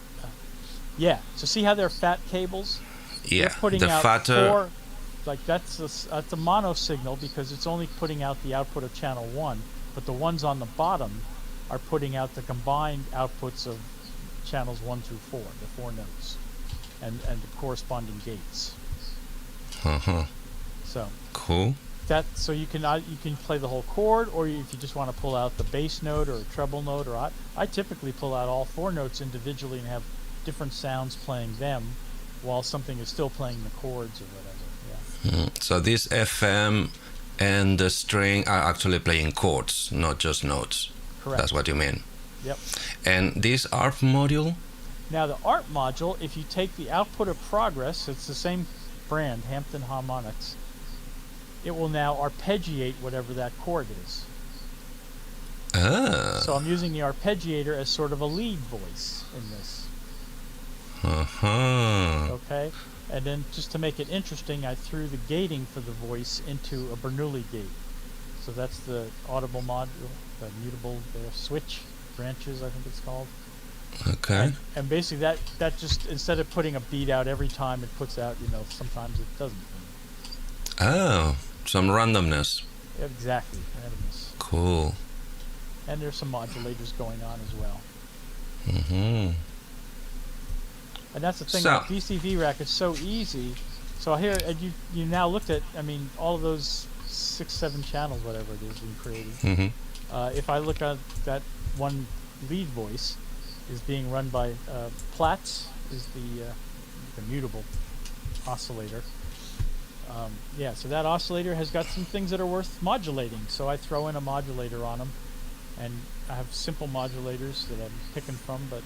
Yeah. So see how they're fat cables? Yeah. They're putting the out fatter. 4. Like that's a mono signal because it's only putting out the output of channel 1, but the ones on the bottom are putting out the combined outputs of channels 1 through 4, the 4 notes, and the corresponding gates. So cool. So you can play the whole chord, or if you just want to pull out the bass note or a treble note, or I typically pull out all 4 notes individually and have different sounds playing them while something is still playing the chords or whatever. So this FM and the string are actually playing chords, not just notes. Correct. That's what you mean. Yep. And this ARP module? Now the ARP module, if you take the output of progress, it's the same brand, Hampton Harmonics, it will now arpeggiate whatever that chord is. Ah. So I'm using the arpeggiator as sort of a lead voice in this. Okay? And then just to make it interesting, I threw the gating for the voice into a Bernoulli gate. So that's the audible module, the mutable switch branches, I think it's called. Okay. And basically that just, instead of putting a beat out every time it puts out, sometimes it doesn't. Oh, some randomness. Exactly, randomness. Cool. And there's some modulators going on as well. And that's the thing about VCV Rack, it's so easy. So here, you now looked at, all of those 6-7 channels, whatever it is we've created. If I look at that one lead voice, is being run by Platts, is the mutable oscillator. So that oscillator has got some things that are worth modulating. So I throw in a modulator on them, and I have simple modulators that I'm picking from, but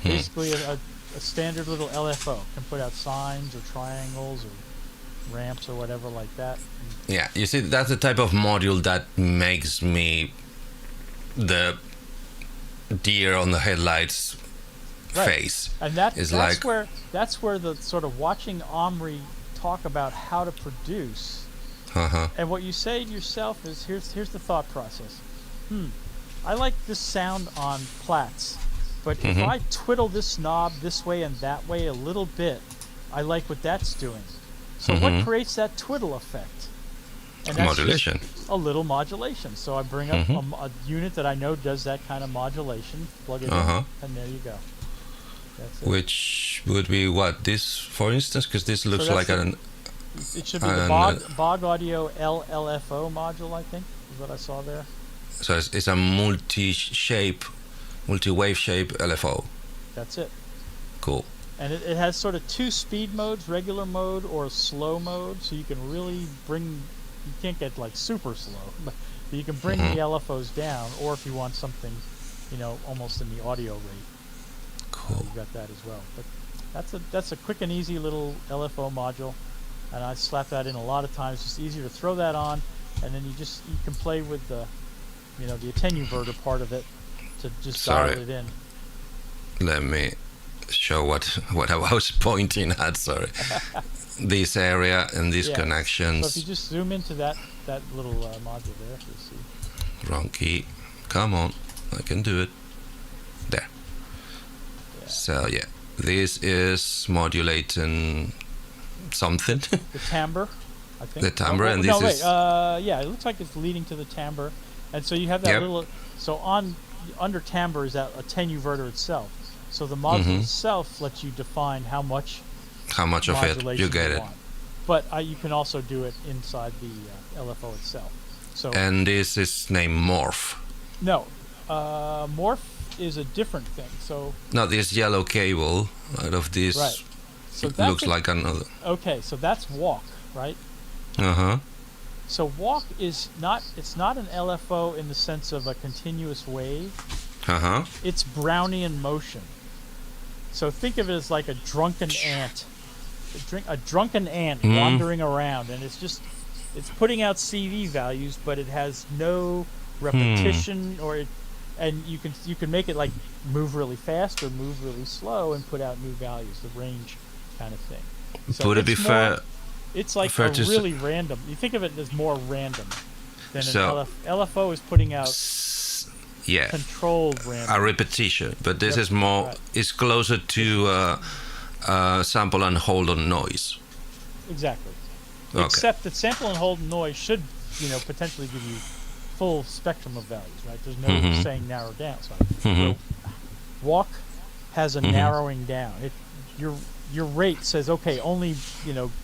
basically a standard little LFO can put out sines or triangles or ramps or whatever like that. Yeah, you see, that's the type of module that makes me the deer on the headlights face. And that's where the sort of watching Omri talk about how to produce. And what you say to yourself is, here's the thought process. I like this sound on Platts. But if I twiddle this knob this way and that way a little bit, I like what that's doing. So what creates that twiddle effect? And that's modulation. A little modulation. So I bring up a unit that I know does that kind of modulation, plug it in, and there you go. That's it. Which would be what? This, for instance? Because this looks like an... It should be the Bog Audio LFO module, I think, is what I saw there. So it's a multi-wave shape LFO. That's it. Cool. And it has sort of 2 speed modes, regular mode or slow mode, so you can really you can't get like super slow, but you can bring the LFOs down, or if you want something, almost in the audio rate. Cool. You've got that as well. But that's a quick and easy little LFO module, and I slap that in a lot of times. It's easier to throw that on, and then you can play with the attenuverter part of it to just dial it in. let me show what I was pointing at. Sorry, this area and these Yeah. connections. So if you just zoom into that little module there, you'll see. Wrong key. Come on, I can do it. There. Yeah. So yeah, this is modulating something. The timbre, I think. The timbre, and no, this is. yeah, it looks like it's leading to the timbre, and so you have that Yep. little. So under timbre is that attenuverter itself. So the module itself lets you define how much How much of it modulation you get it? want. But you can also do it inside the LFO itself. So And this is named Morph. no, morph is a different thing. So Now this yellow cable out of this right. So that's looks like another. okay. So that's walk, right? Uh-huh. So walk is not. It's not an LFO in the sense of a continuous wave. Uh-huh. It's Brownian motion. So think of it as like a drunken ant. A drunken ant wandering around, and it's putting out CV values, but it has no repetition and you can make it like move really fast or move really slow and put out new values, the range kind of thing. So Would it be fair? It's like fair a to really random. You think of it as more random than So- an LFO is putting out Yeah, controlled random. a repetition, but this Yep, is more. right. Is closer to sample and hold on noise. Exactly. Okay. Except that sample and hold noise should, potentially give you full spectrum of values, right? There's no saying narrow down. So walk has a narrowing down. Your rate says, okay, only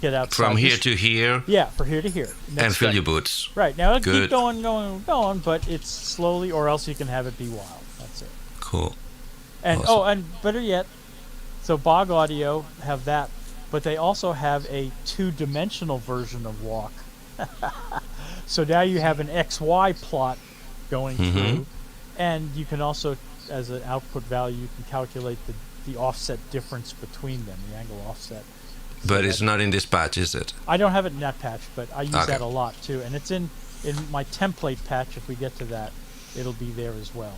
get outside From here this- to here, yeah, for here to here. and Next fill step. your boots. Right now, Good. keep going, but it's slowly, or else you can have it be wild. That's it. Cool. And Awesome. and better yet, so Bog Audio have that, but they also have a two-dimensional version of walk. So now you have an XY plot going through, and you can also, as an output value, you can calculate the offset difference between them, the angle offset. So But it's not in this patch, is it? I don't have it in that patch, but I use Okay. that a lot too, and it's in my template patch. If we get to that, it'll be there as well.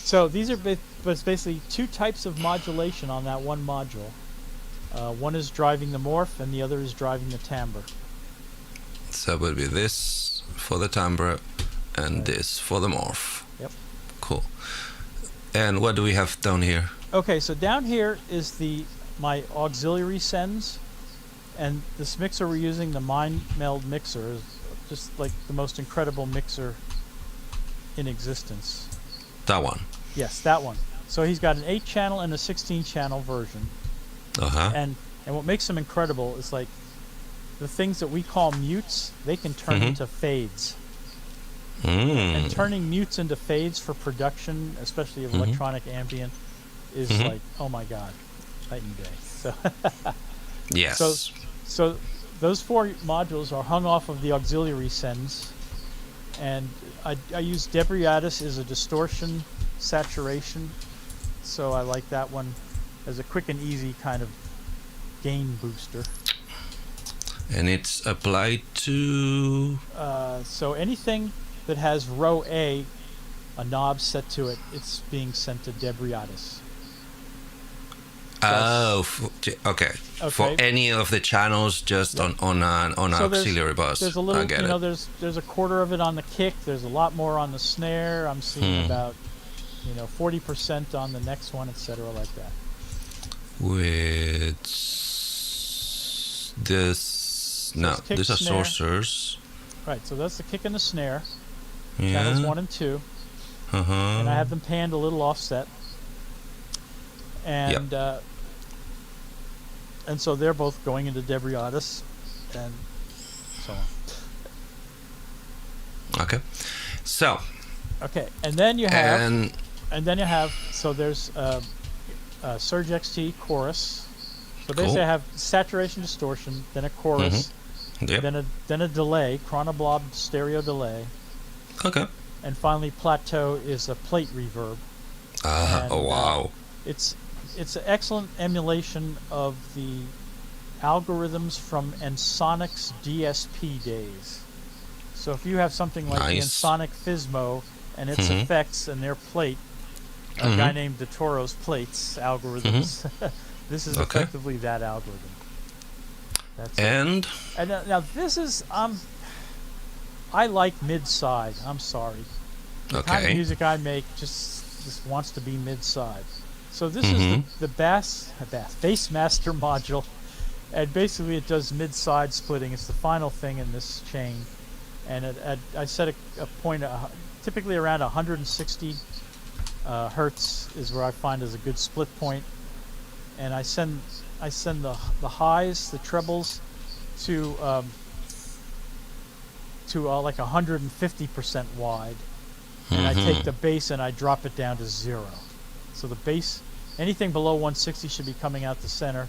So these are but basically two types of modulation on that one module. One is driving the morph, and the other is driving the timbre. So it would be this for the timbre and this for the morph. Yep. Cool. And what do we have down here? Okay, so down here is my auxiliary sends, and this mixer we're using, the Mind Meld mixer, is just like the most incredible mixer in existence. That one. Yes, that one. So he's got an 8-channel and a 16-channel version, Uh-huh. and what makes them incredible is like the things that we call mutes, they can turn into fades. And turning mutes into fades for production, especially of electronic ambient, is like, oh my god, night and day. So Yes. So those 4 modules are hung off of the auxiliary sends, and I use Debriatis as a distortion saturation, so I like that one as a quick and easy kind of gain booster. And it's applied to... So anything that has row A, a knob set to it, it's being sent to Debriatis. Oh, okay. For Okay. any of the channels, just on an So auxiliary bus. There's a I little, get it. there's a quarter of it on the kick. There's a lot more on the snare. I'm seeing about, 40% on the next one, etc., like that. With this... No, it's kick, these are snare. sourcers. Right. So that's the kick and the snare. Yeah. Channels 1 and 2, Uh-huh. and I have them panned a little offset. And and so they're both going into Debriatis, and so on. Okay. So, Okay, and then you have, and so there's Surge XT chorus. So basically, Cool. I have saturation distortion, then a chorus, yep. then a delay, chronoblob stereo delay, Okay. and finally plateau is a plate reverb. And, oh wow. It's an excellent emulation of the algorithms from Ensoniq's DSP days. So if you have something like the Nice. Ensoniq Fismo and its effects and their plate, a guy named DeToro's plates algorithms. This is Okay. effectively that algorithm. That's it. And And now this is I like mid-side. I'm sorry. The kind of okay. music I make just wants to be mid-side. So this is Mhm. the bass master module, and basically it does mid-side splitting. It's the final thing in this chain, and I set a point typically around 160 hertz is where I find is a good split point, and I send the highs, the trebles, to like 150% wide, and I take the bass and I drop it down to 0. So the bass, anything below 160 should be coming out the center,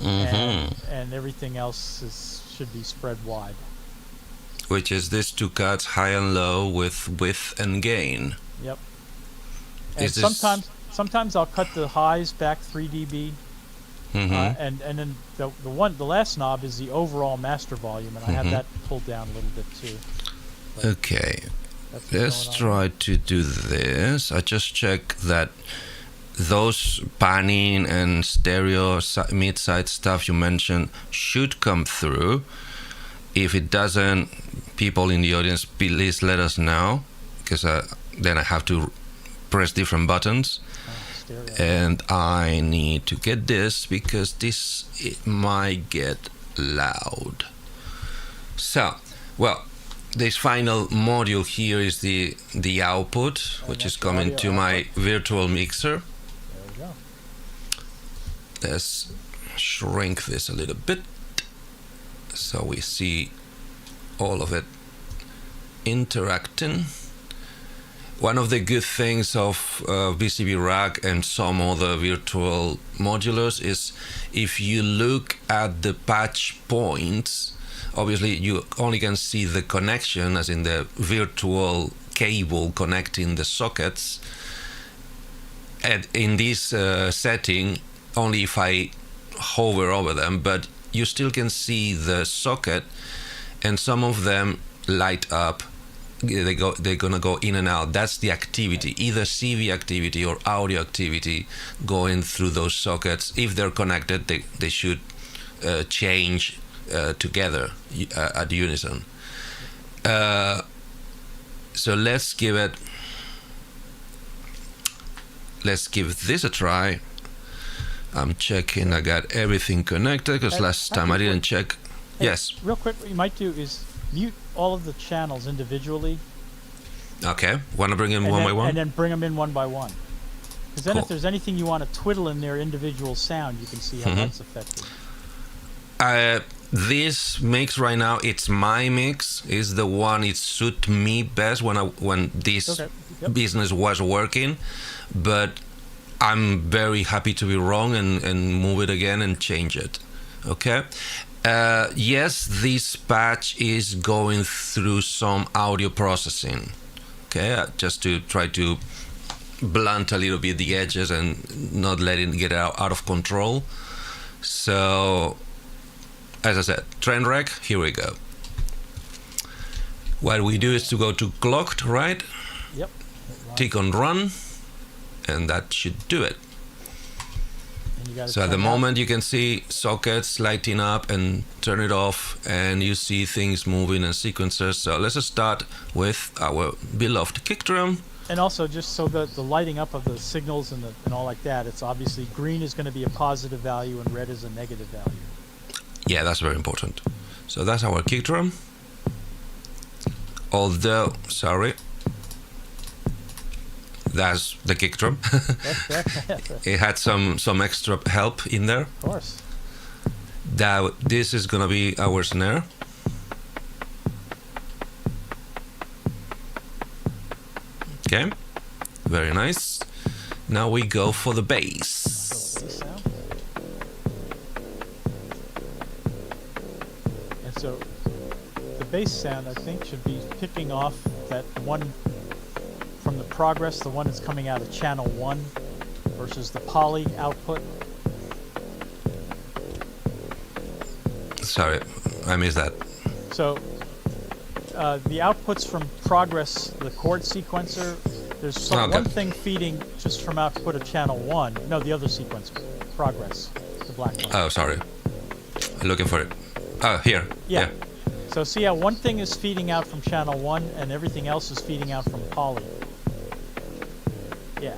and everything else should be spread wide. Which is these two cuts, high and low, with width and gain. Yep. And Is this- sometimes I'll cut the highs back 3 dB, and then the last knob is the overall master volume, and I have that pulled down a little bit too. Okay. That's what's Let's going on. try to do this. I just check that those panning and stereo mid-side stuff you mentioned should come through. If it doesn't, people in the audience, please let us know, because then I have to press different buttons. Stereo. And I need to get this because it might get loud. So, well, this final module here is the output, which is that's coming audio to my virtual mixer. There we go. Let's shrink this a little bit so we see all of it interacting. One of the good things of VCV Rack and some other virtual modulars is if you look at the patch points, obviously you only can see the connection, as in the virtual cable connecting the sockets. And in this setting, only if I hover over them, but you still can see the socket, and some of them light up. They're gonna go in and out. That's the activity, either CV activity or audio activity going through those sockets. If they're connected, they should change together at unison. So let's give this a try. I'm checking I got everything connected, because last time I didn't check. Hey, Yes. Real quick, what you might do is mute all of the channels individually, Okay. Want to bring in one by and one? then bring them in one by one. Because then Cool. if there's anything you want to twiddle in their individual sound, you can see how that's affected. This mix right now, it's my mix. Is the one it suit me best when this Okay. Yep. business was working, but I'm very happy to be wrong and move it again and change it. Okay. Yes, this patch is going through some audio processing. Okay, just to try to blunt a little bit the edges and not let it get out of control. So, as I said, trend rec, here we go. What we do is to go to clocked, right? Yep. Tick on run, and that should do it. And you gotta So at the turn that- moment you can see sockets lighting up and turn it off, and you see things moving and sequencers. So let's start with our beloved kick drum. And also, just so that the lighting up of the signals and all like that, it's obviously green is going to be a positive value and red is a negative value. Yeah, that's very important. So that's our kick drum. Although, sorry, that's the kick drum. Of It had some extra help in there. course. Now this is gonna be our snare. Okay, very nice. Now we go for the bass. Bass sound. And so the bass sound, I think, should be picking off that one from the progress, the one that's coming out of channel 1 versus the poly output. Sorry, I missed that. So the outputs from progress, the chord sequencer, There's Okay. one thing feeding just from output of channel 1. No, the other sequence. Progress. The black one. Oh, sorry. Looking for it. Oh, here. Yeah. So see how one thing is feeding out from channel 1 and everything else is feeding out from poly. Yeah.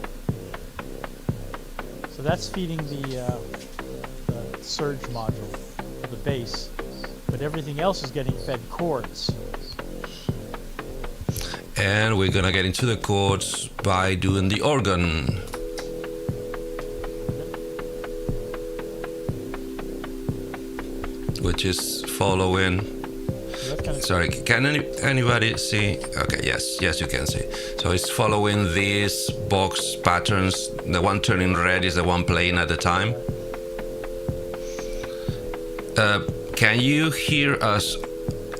So that's feeding the surge module, the base, but everything else is getting fed chords. And we're gonna get into the chords by doing the organ. Which is following. So that's kind of Sorry, can anybody see? Okay, yes, you can see. So it's following these box patterns. The one turning red is the one playing at the time. Can you hear us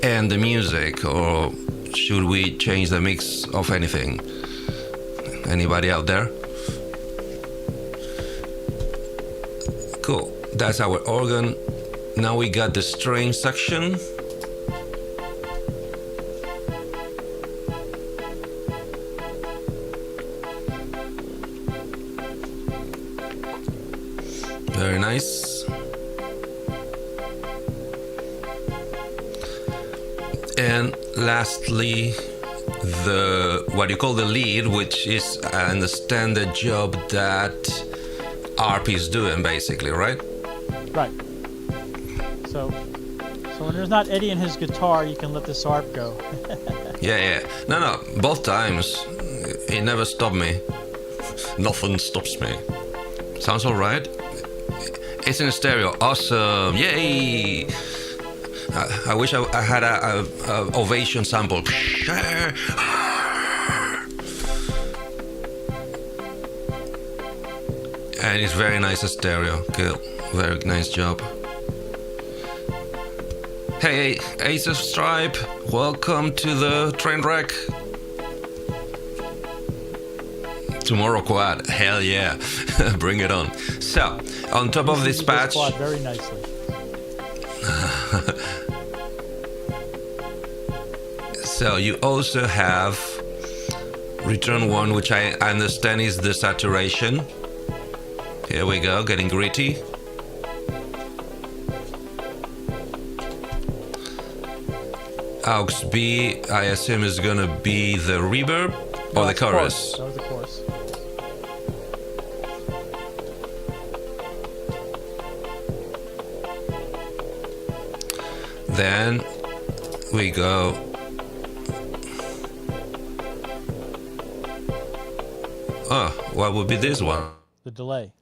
and the music, or should we change the mix of anything? Anybody out there? Cool. That's our organ. Now we got the string section. Very nice. And lastly, the what you call the lead, which is, I understand, the job that ARP is doing, basically, right? right. So when there's not Eddie and his guitar, you can let this ARP go. Yeah. No, both times. It never stopped me. Nothing stops me. Sounds all right. It's in stereo. Awesome. Yay! I wish I had a ovation sample. And it's very nice stereo. Cool. Very nice job. Hey, Ace of Stripe. Welcome to the train wreck. Tomorrow quad. Hell yeah. Bring it on. So, on top of this patch. Quad very nicely. So you also have return 1, which I understand is the saturation. Here we go, getting gritty. Aux B, I assume, is gonna be the reverb or the chorus. That was the chorus. Then we go. Oh, what would be this one? The delay.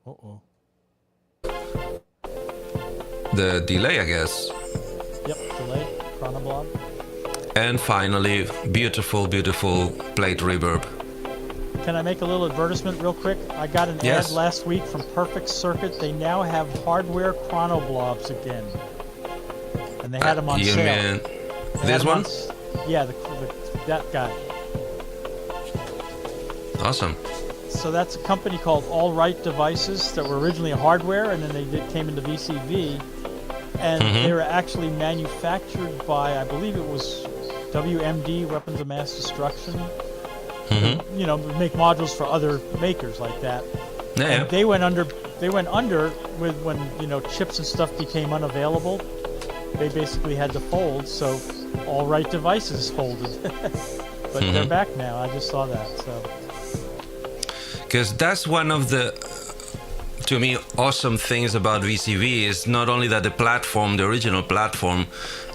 Uh-oh. The delay, I guess. Yep, delay, chronoblob. And finally, beautiful plate reverb. Can I make a little advertisement real quick? I got an Yes. ad last week from Perfect Circuit. They now have hardware chronoblobs again. And they had them on You sale. mean They had this them one? on yeah, that guy. Awesome. So that's a company called All Right Devices that were originally hardware, and then they came into VCV. And they were actually manufactured by, I believe it was WMD, Weapons of Mass Destruction. You know, make modules for other makers like that. Yeah. And they went under with when, you know, chips and stuff became unavailable. They basically had to fold, so All Right Devices folded. But they're back now. I just saw that. So Because that's one of the, to me, awesome things about VCV is not only that the platform, the original platform,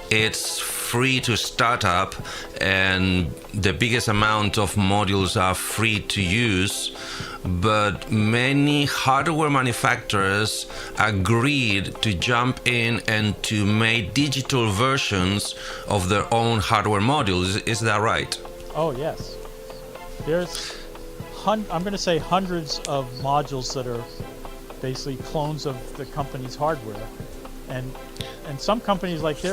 it's free to start up and the biggest amount of modules are free to use, but many hardware manufacturers agreed to jump in and to make digital versions of their own hardware modules. Is that right? oh yes, there's I'm going to say hundreds of modules that are basically clones of the company's hardware, and some companies, like,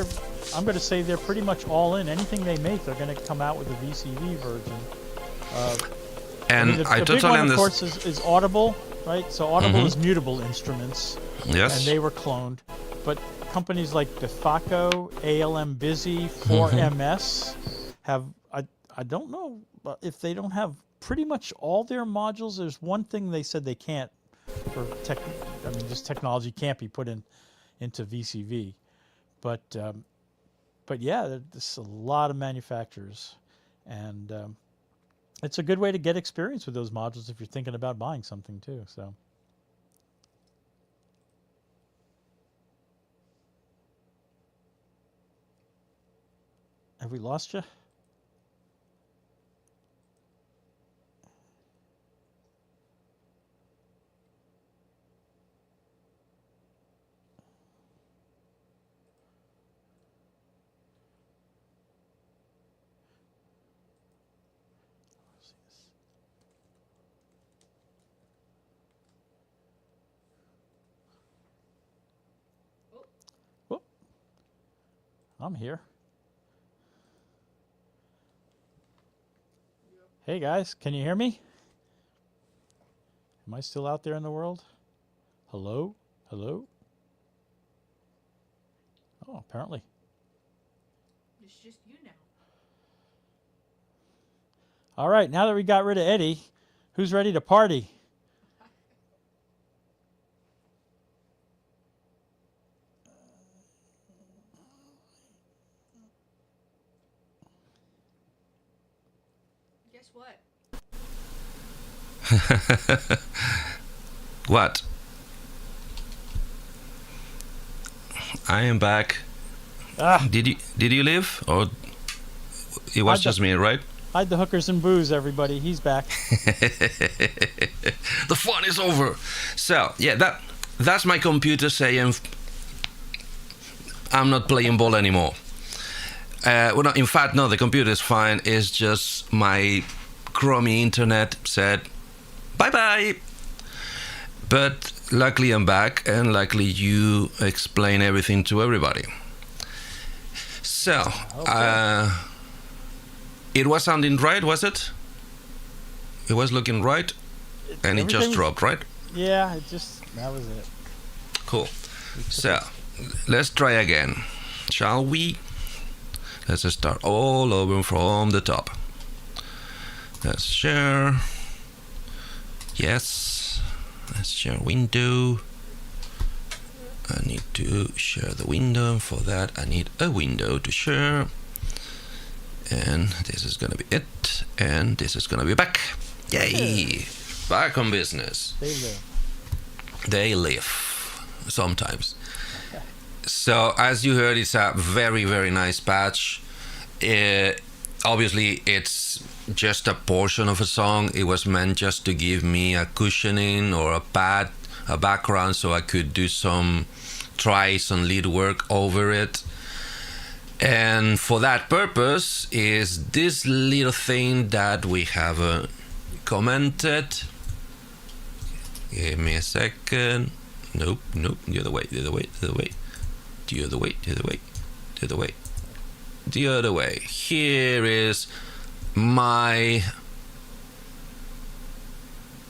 I'm going to say they're pretty much all in. Anything they make, they're going to come out with a VCV version. And the I big totally one, of understand. course, is Audible, right? So Audible is Mutable Instruments, Yes. and they were cloned. But companies like Bifaco, ALM Busy, 4MS have, I don't know if they don't have pretty much all their modules. There's one thing they said they can't for this technology can't be put into VCV, but yeah, there's a lot of manufacturers, and it's a good way to get experience with those modules if you're thinking about buying something too. So. Have we lost you? Whoop. I'm here. Hey guys, can you hear me? Am I still out there in the world? Hello? Hello? Oh, apparently. It's just you now. All right, now that we got rid of Eddie, who's ready to party? Guess what? What? I am back. Ah, Did you leave, or it was just me, right? hide the hookers and booze, everybody. He's back. The fun is over. So yeah, that's my computer saying I'm not playing ball anymore. Well, no, in fact, no, the computer is fine. It's just my Chromie internet said bye-bye. But luckily I'm back, and luckily you explain everything to everybody. So, it was sounding right, was it? It was looking right, and it just dropped, right? Yeah, that was it. Cool. So, let's try again, shall we? Let's just start all over from the top. Let's share. Yes. Let's share window. I need to share the window. For that, I need a window to share. And this is gonna be it. And this is gonna be back. Yay! Back on business. They live. They live. Sometimes. So, as you heard, it's a very, very nice patch. Obviously, it's just a portion of a song. It was meant just to give me a cushioning or a pad, a background, so I could do try some lead work over it. And for that purpose is this little thing that we have commented. Give me a second. Nope, the other way. The other way. Here is my.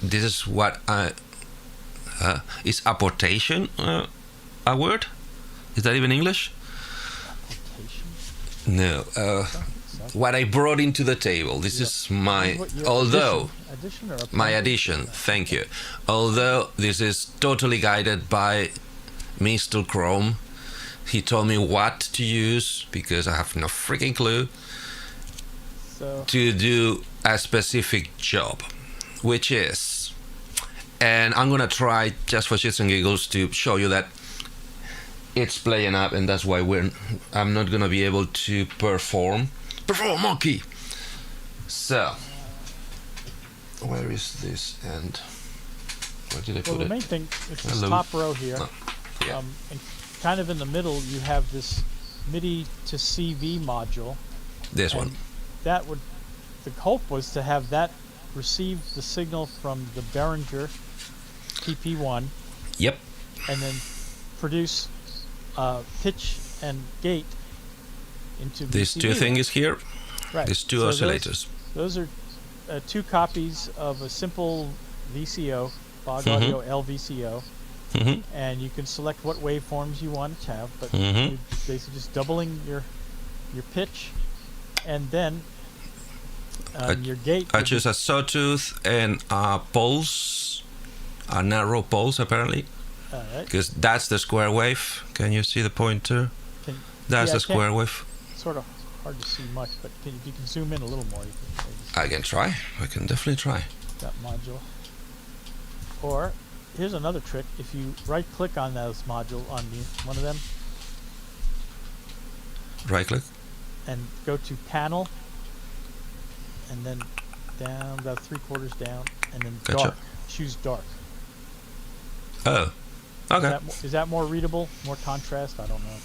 This is what I. Is apportation a word? Is that even English? No. What I brought into the table. This is my. Although. My addition. Thank you. Although this is totally guided by Mr. Chrome. He told me what to use because I have no freaking clue to do a specific job, which is, and I'm gonna try just for shits and giggles to show you that it's playing up, and that's why I'm not gonna be able to perform, monkey. So, where is this and where did I put it? The main thing is this top row here. Oh, yeah. And kind of in the middle, you have this MIDI to CV module. This one. The hope was to have that receive the signal from the Behringer PP-1. Yep. And then produce pitch and gate into These VCV two things here. Right. These two oscillators. Those are two copies of a simple VCO, Bog Audio LVCO. Mm-hmm. And you can select what waveforms you want to have, but Mm-hmm. you're basically just doubling your pitch, and then Your gate. I would choose a sawtooth and a pulse, a narrow pulse apparently, be- all right. because that's the square wave. Can you see the pointer? Can, That's yeah, the square wave. sort of hard to see much, but if you can zoom in a little more, you can maybe see I can try. I can definitely try. that module. Or here's another trick: if you right-click on those module on one of them Right click. and go to Panel, and then down about 3/4 down, and then Gotcha. Dark. Choose Dark. Oh, okay. Is that more readable? More contrast? I don't know.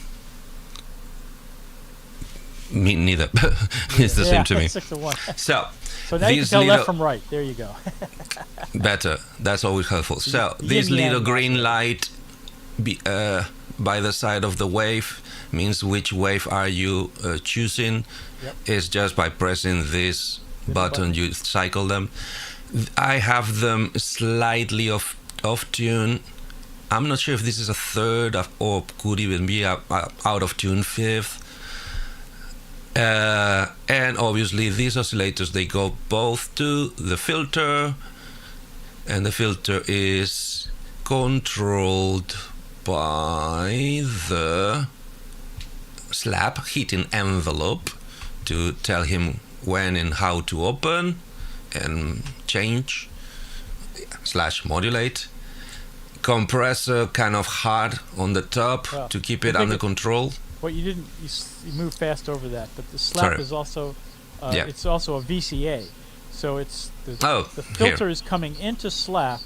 Me neither. It's the same to me. 6 to 1. So So now you can these tell little left from right. There you go. better. That's always helpful. So yin this yang little that's green it. light by the side of the wave means which wave are you choosing. Yep. It's just by pressing this Little button you cycle them. I have them slightly off tune. I'm not sure if this is a third or could even be a out of tune fifth. And obviously these oscillators, they go both to the filter, and the filter is controlled by the slab heating envelope to tell him when and how to open and change / modulate. Compressor kind of hard on the top Well, to keep I it think under it- control. Well, you didn't. You moved fast over that, but the slap Sorry. is also. Yeah. It's also a VCA, so it's Oh, the here. filter is coming into slap,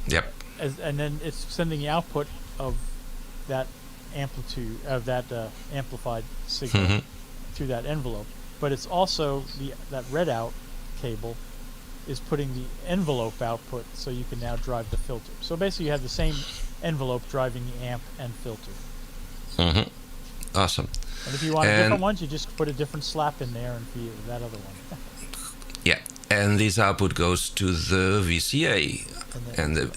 Yep. and then it's sending the output of that amplitude of that amplified signal Mhm. through that envelope. But it's also that red out cable is putting the envelope output, so you can now drive the filter. So basically, you have the same envelope driving the amp and filter. Hmm. Awesome. And if you want And- different ones, you just put a different slap in there and feed that other one. Yeah. And this output goes to the VCA, And then,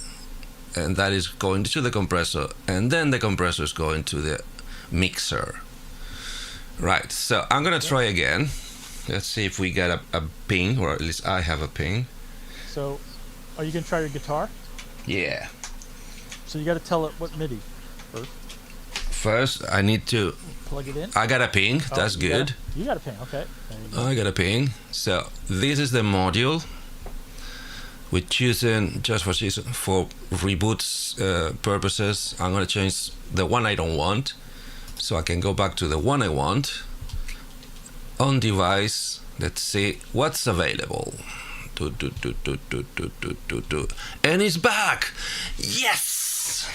and that is going to the compressor, and then the compressor is going to the mixer. Right. So I'm gonna try again. Let's see if we get a ping, or at least I have a ping. so, are you gonna try your guitar? Yeah. So you got to tell it what MIDI first. First, I need to. Plug it in. I got a ping. Oh, That's you good. You got a ping. Okay. There you go. I got a ping. So this is the module. We're choosing just for reboots purposes. I'm gonna change the one I don't want, so I can go back to the one I want. On device, let's see what's available. And it's back. Yes.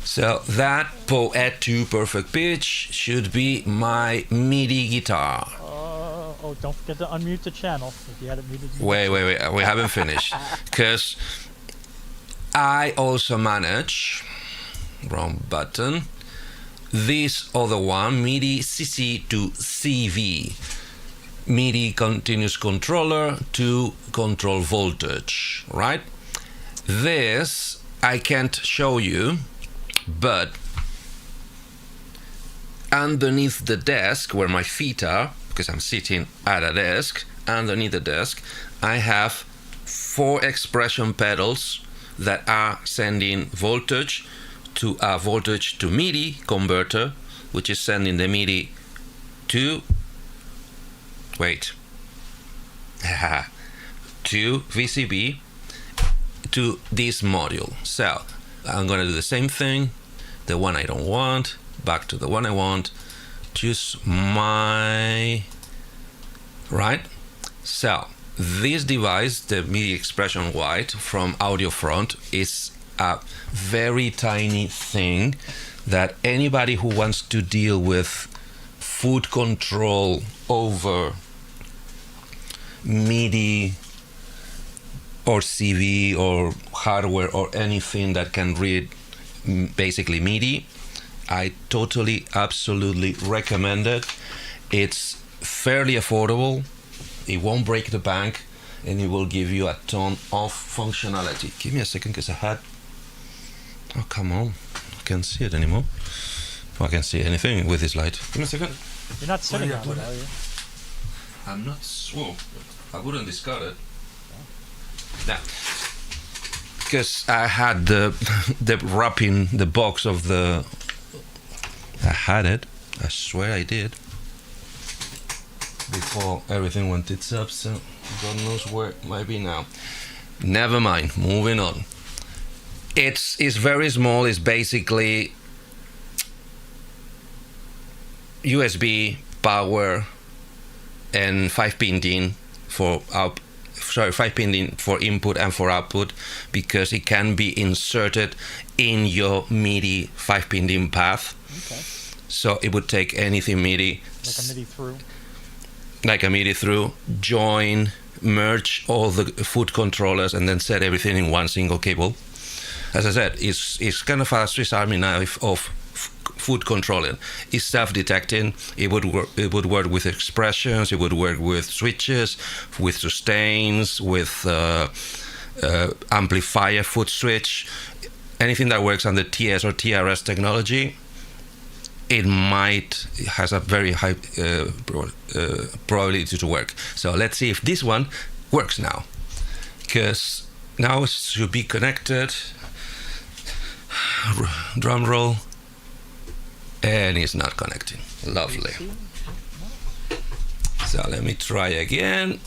So that Poet 2 perfect pitch should be my MIDI guitar. Oh, don't forget to unmute the channel if you had it muted. Wait, we haven't finished. Because I also manage, wrong button, this other one, MIDI CC to CV, MIDI continuous controller to control voltage, right? This I can't show you, but underneath the desk where my feet are, because I'm sitting at a desk, underneath the desk, I have 4 expression pedals that are sending voltage to a voltage to MIDI converter, which is sending the MIDI to to VCB to this module. So I'm gonna do the same thing, the one I don't want, back to the one I want, choose my, right? So this device, the MIDI expression white from AudioFront, is a very tiny thing that anybody who wants to deal with foot control over MIDI or CV or hardware or anything that can read basically MIDI, I totally, absolutely recommend it. It's fairly affordable, it won't break the bank, and it will give you a ton of functionality. Give me a second, because I had... Oh, come on. I can't see it anymore. Well, I can't see anything with this light. Give me a second. You're not sitting on it, put are you? I'm not sure. I wouldn't discard it. Now, because I had the wrapping, the box of the. I had it. I swear I did. Before everything went tits up, so God knows where it might be now. Never mind. Moving on. It's very small. It's basically USB power and 5-pin DIN for 5-pin DIN for input and for output, because it can be inserted in your MIDI 5-pin DIN path. Okay. So it would take anything MIDI. Like a MIDI through. Like a MIDI through, join, merge all the foot controllers, and then set everything in one single cable. As I said, it's kind of a Swiss Army knife of foot controlling. It's self-detecting. It would work with expressions. It would work with switches, with sustains, with amplifier foot switch. Anything that works on the TS or TRS technology, it has a very high probability to work. So let's see if this one works now, because now it should be connected. Drum roll, and it's not connecting. Lovely. So let me try again.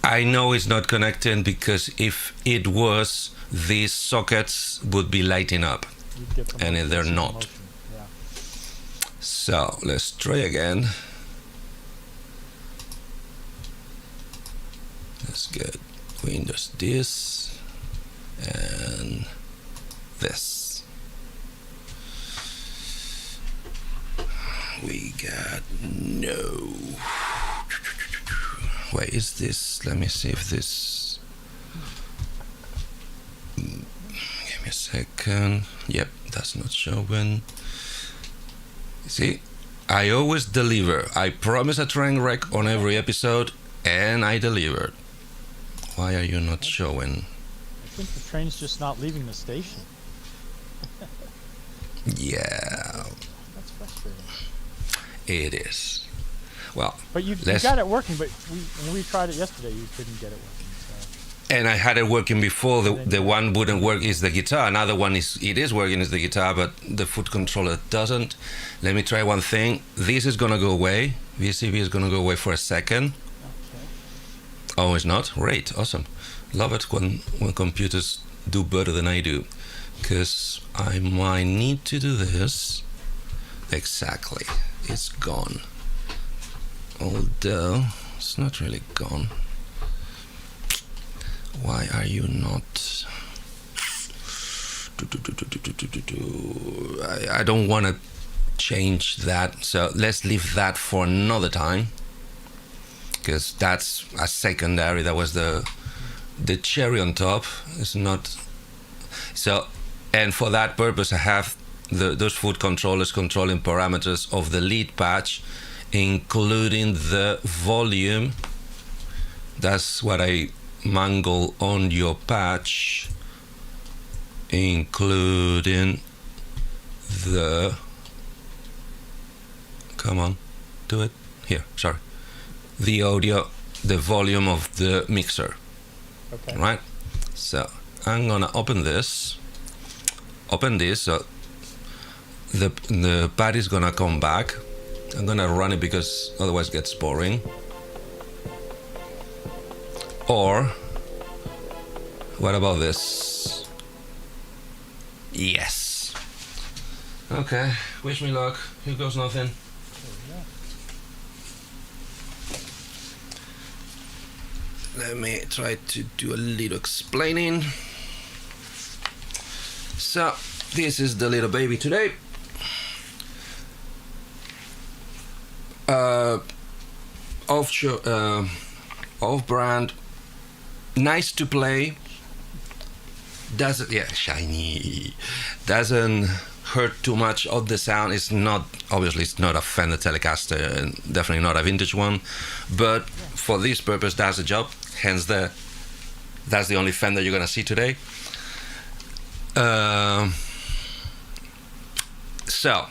I know it's not connecting because if it was, these sockets would be lighting up, and they're not. Yeah. So let's try again. That's good. Windows this and this. We got no. Wait, is this? Let me see if this. Give me a second. Yep, that's not showing. See, I always deliver. I promise a train wreck on every episode, and I delivered. Why are you not showing? I think the train's just not leaving the station. Yeah, That's frustrating. it is. Well, But you got it working, but when we tried it yesterday, you couldn't get it working. So. and I had it working before. The one wouldn't work is the guitar. Another one is working is the guitar, but the foot controller doesn't. Let me try one thing. This is gonna go away. VCV is gonna go away for a second. Okay. Oh, it's not? Great, awesome. Love it when computers do better than I do, because I might need to do this. Exactly, it's gone. Although it's not really gone. Why are you not? I don't want to change that, so let's leave that for another time, because that's a secondary. That was the cherry on top. It's not so, and for that purpose I have those foot controllers controlling parameters of the lead patch, including the volume. That's what I mangle on your patch, including the, come on, do it here, sorry, the audio, the volume of the mixer. Okay. Right, so I'm gonna open this, so the pad is gonna come back. I'm gonna run it because otherwise it gets boring. Or what about this? Yes. Okay, wish me luck. Here goes nothing. Let me try to do a little explaining. So this is the little baby today. Off-brand, nice to play. Shiny. Doesn't hurt too much of the sound. It's not, obviously it's not a Fender Telecaster, and definitely not a vintage one, but for this purpose does the job. Hence that's the only Fender you're gonna see today. So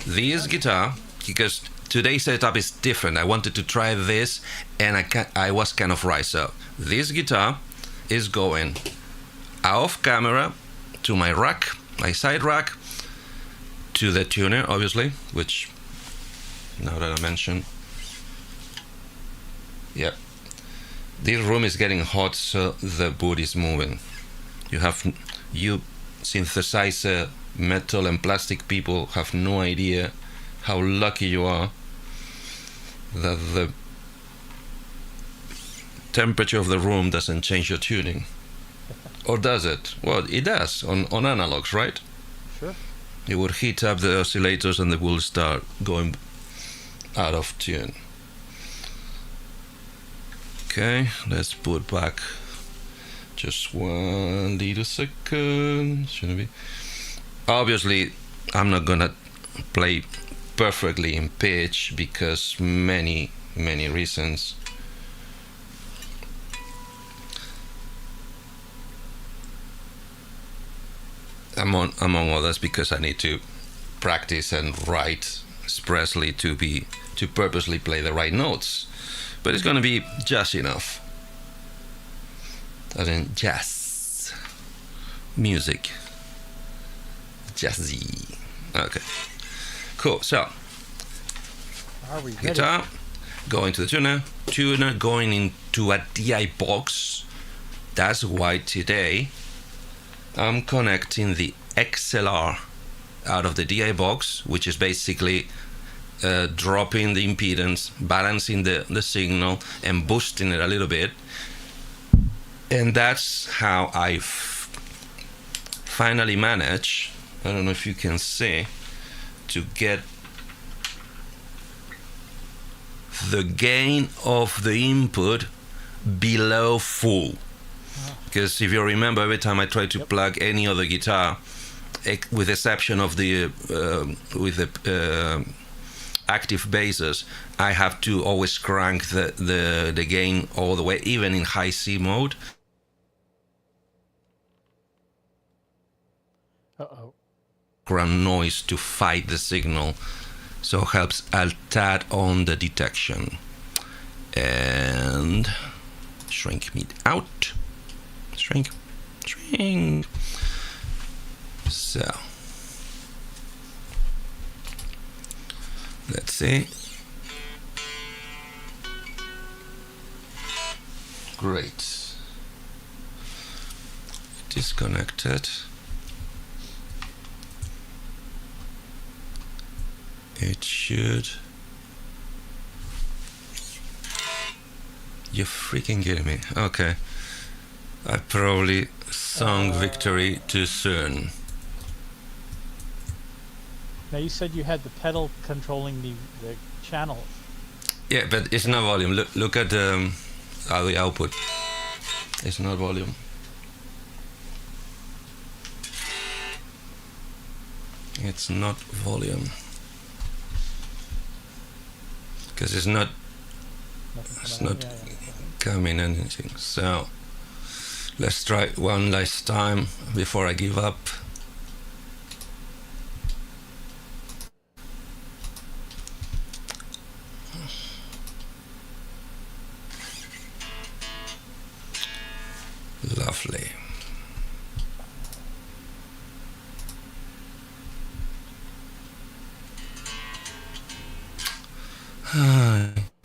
this guitar, because today's setup is different. I wanted to try this, and I was kind of right. So this guitar is going off camera to my rack, my side rack, to the tuner, obviously, which now that I mention, yeah, this room is getting hot, so the board is moving. You synthesizer, metal and plastic people have no idea how lucky you are that the temperature of the room doesn't change your tuning. Or does it? Well, it does on analogs, right? Sure. It would heat up the oscillators and they will start going out of tune. Okay, let's put back just 1 little second. Shouldn't be. Obviously, I'm not gonna play perfectly in pitch because many reasons. Among others, because I need to practice and write expressly to purposely play the right notes. But it's gonna be just enough. As in jazz music. Jazzy. Okay. Cool. So Are we ready? guitar going to the tuner going into a DI box. That's why today I'm connecting the XLR out of the DI box, which is basically dropping the impedance, balancing the signal, and boosting it a little bit. And that's how I finally managed, I don't know if you can see, to get the gain of the input below full. Because if you remember, every time I try to plug any other guitar, with exception of the active basses, I have to always crank the gain all the way, even in high C mode. Uh-oh. Background noise to fight the signal, so helps a tad on the detection. And shrink me out. Shrink. So let's see. Great. Disconnected. It should. You're freaking kidding me. Okay. I probably sung victory too soon. Now you said you had the pedal controlling the channel. Yeah, but it's not volume. Look at the output. It's not volume. It's not volume. Because it's not coming anything. So let's try one last time before I give up. Lovely.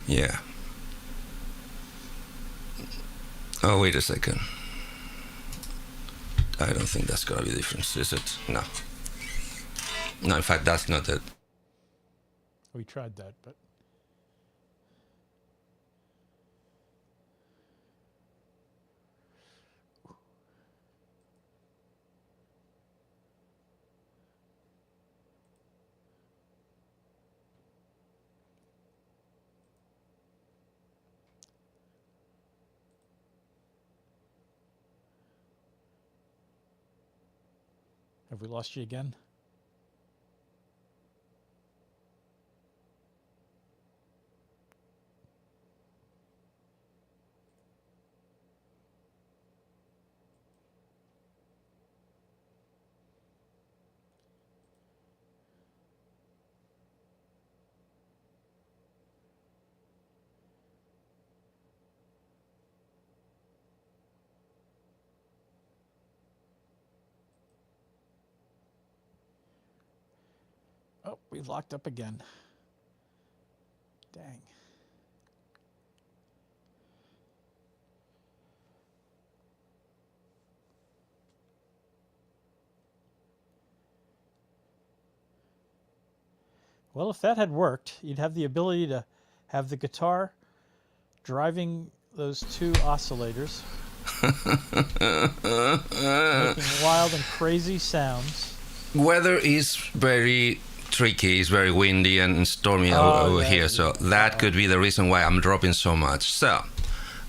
Yeah. Oh, wait a second. I don't think that's gonna be the difference, is it? No. No, in fact, that's not it. We tried that, but have we lost you again? Oh, we've locked up again. Dang. Well, if that had worked, you'd have the ability to have the guitar driving those two oscillators, making wild and crazy sounds. Weather is very tricky. It's very windy and stormy over here, so that could be the reason why I'm dropping so much. So,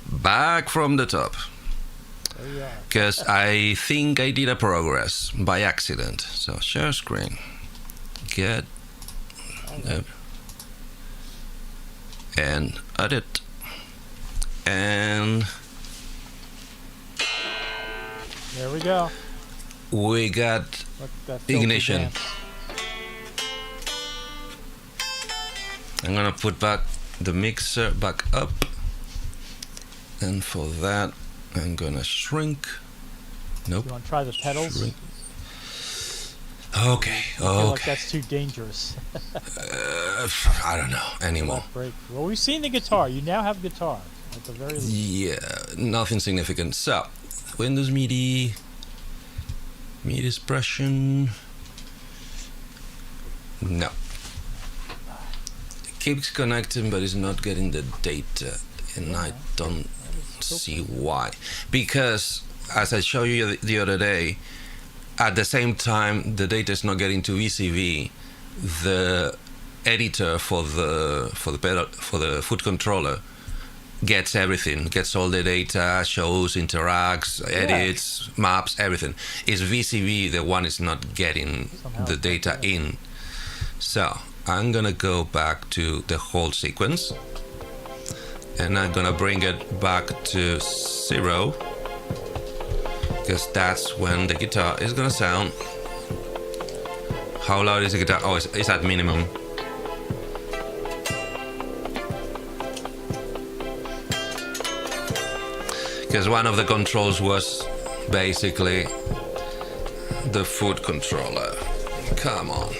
back from the top. There you are. Because I think I did a progress by accident. So, share screen. Get Right. and edit. And There we go. we got Look at that filthy ignition. dance. I'm gonna put back the mixer back up, and for that I'm gonna shrink. Nope. You want to try the pedals? Shrink. Okay. I feel like Okay. that's too dangerous. I don't know anymore. Break. Well, we've seen the guitar. You now have guitar at the very least. Yeah, nothing significant. So, Windows MIDI expression. No. It keeps connecting, but it's not getting the data, and I don't see why. Because, as I showed you the other day, at the same time the data is not getting to VCV, the editor for the foot controller gets everything, gets all the data, shows, interacts, edits, maps, everything. It's VCV the one is not getting Somehow the data in. So I'm gonna go back to the whole sequence, and I'm gonna bring it back to 0, because that's when the guitar is gonna sound. How loud is the guitar? Oh, it's at minimum. Because one of the controls was basically the foot controller. Come on.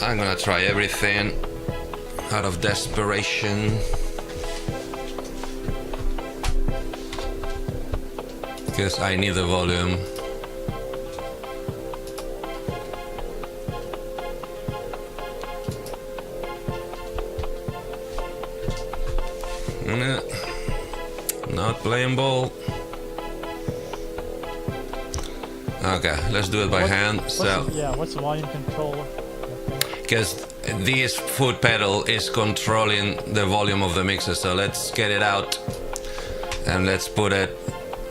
I'm gonna try everything out of desperation. Because I need the volume. Not playing ball. Okay, let's do it by hand. What's the volume controller? Because this foot pedal is controlling the volume of the mixer, so let's get it out and let's put it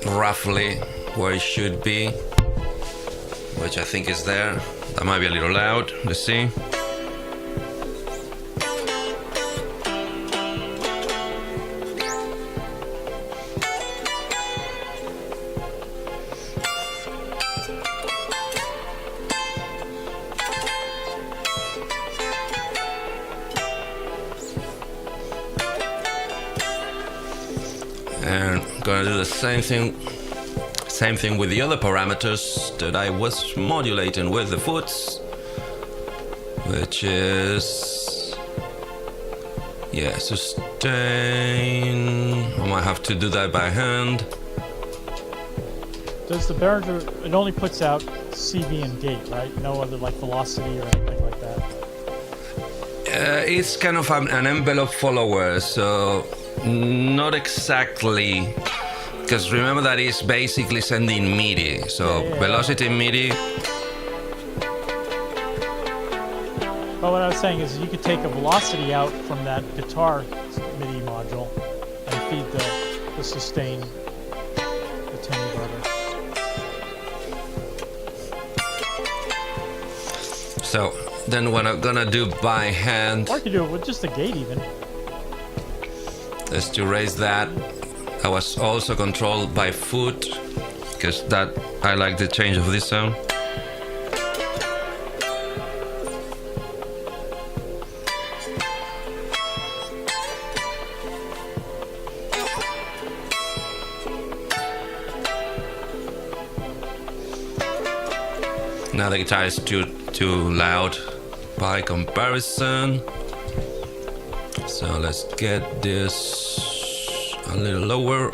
roughly where it should be, which I think is there. That might be a little loud. Let's see. And gonna do the same thing with the other parameters that I was modulating with the foots, which is sustain. I might have to do that by hand. Does the Behringer, it only puts out CV and gate, right? No other like velocity or anything like that? It's kind of an envelope follower, so not exactly, because remember that it's basically sending MIDI, so velocity MIDI. But what I was saying is you could take a velocity out from that guitar MIDI module and feed the sustain, the tuning brother. So then what I'm gonna do by hand Or you could do it with just a gate even. is to raise that. I was also controlled by foot, because that I like the change of this sound. Now the guitar is too loud by comparison. So let's get this a little lower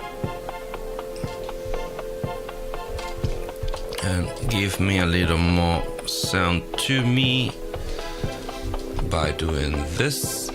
and give me a little more sound to me by doing this.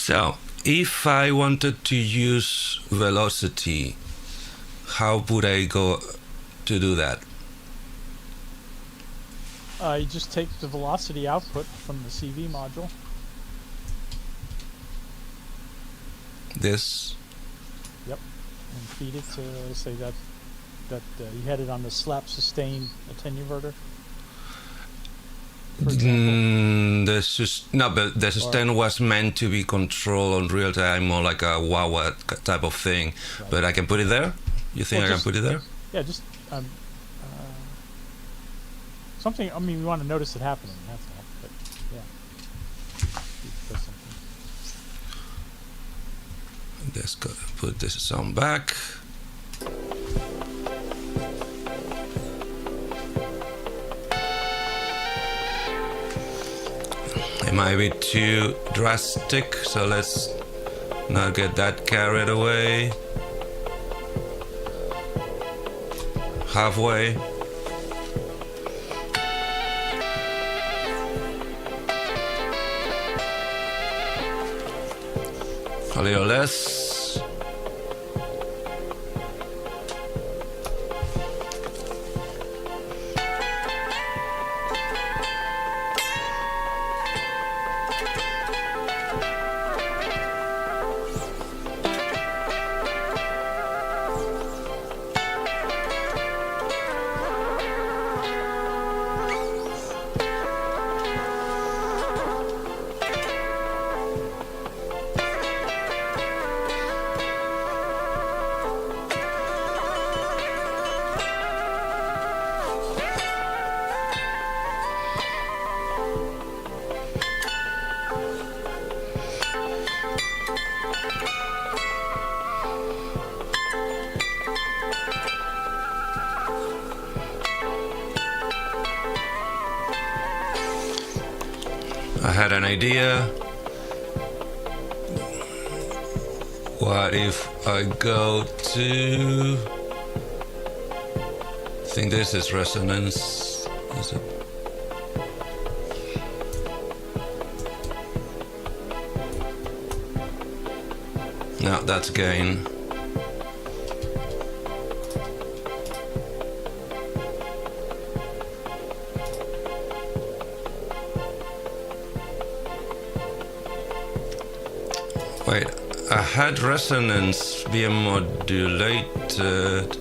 So, if I wanted to use velocity, how would I go to do that? You just take the velocity output from the CV module. This? Yep. And feed it to, say that you had it on the slap sustain attenuverter. For example. But the sustain was meant to be controlled on real time, more like a wah-wah type of thing. Right. But I can put it there? You think I can put it there? Yeah, just something. I mean, we want to notice it happening. That's all. But yeah, let's go put this sound back. It might be too drastic, so let's not get that carried away. Halfway. A little less. I had an idea. What if I go to... I think this is resonance. Is it? No, that's gain. Wait, I had resonance being modulated.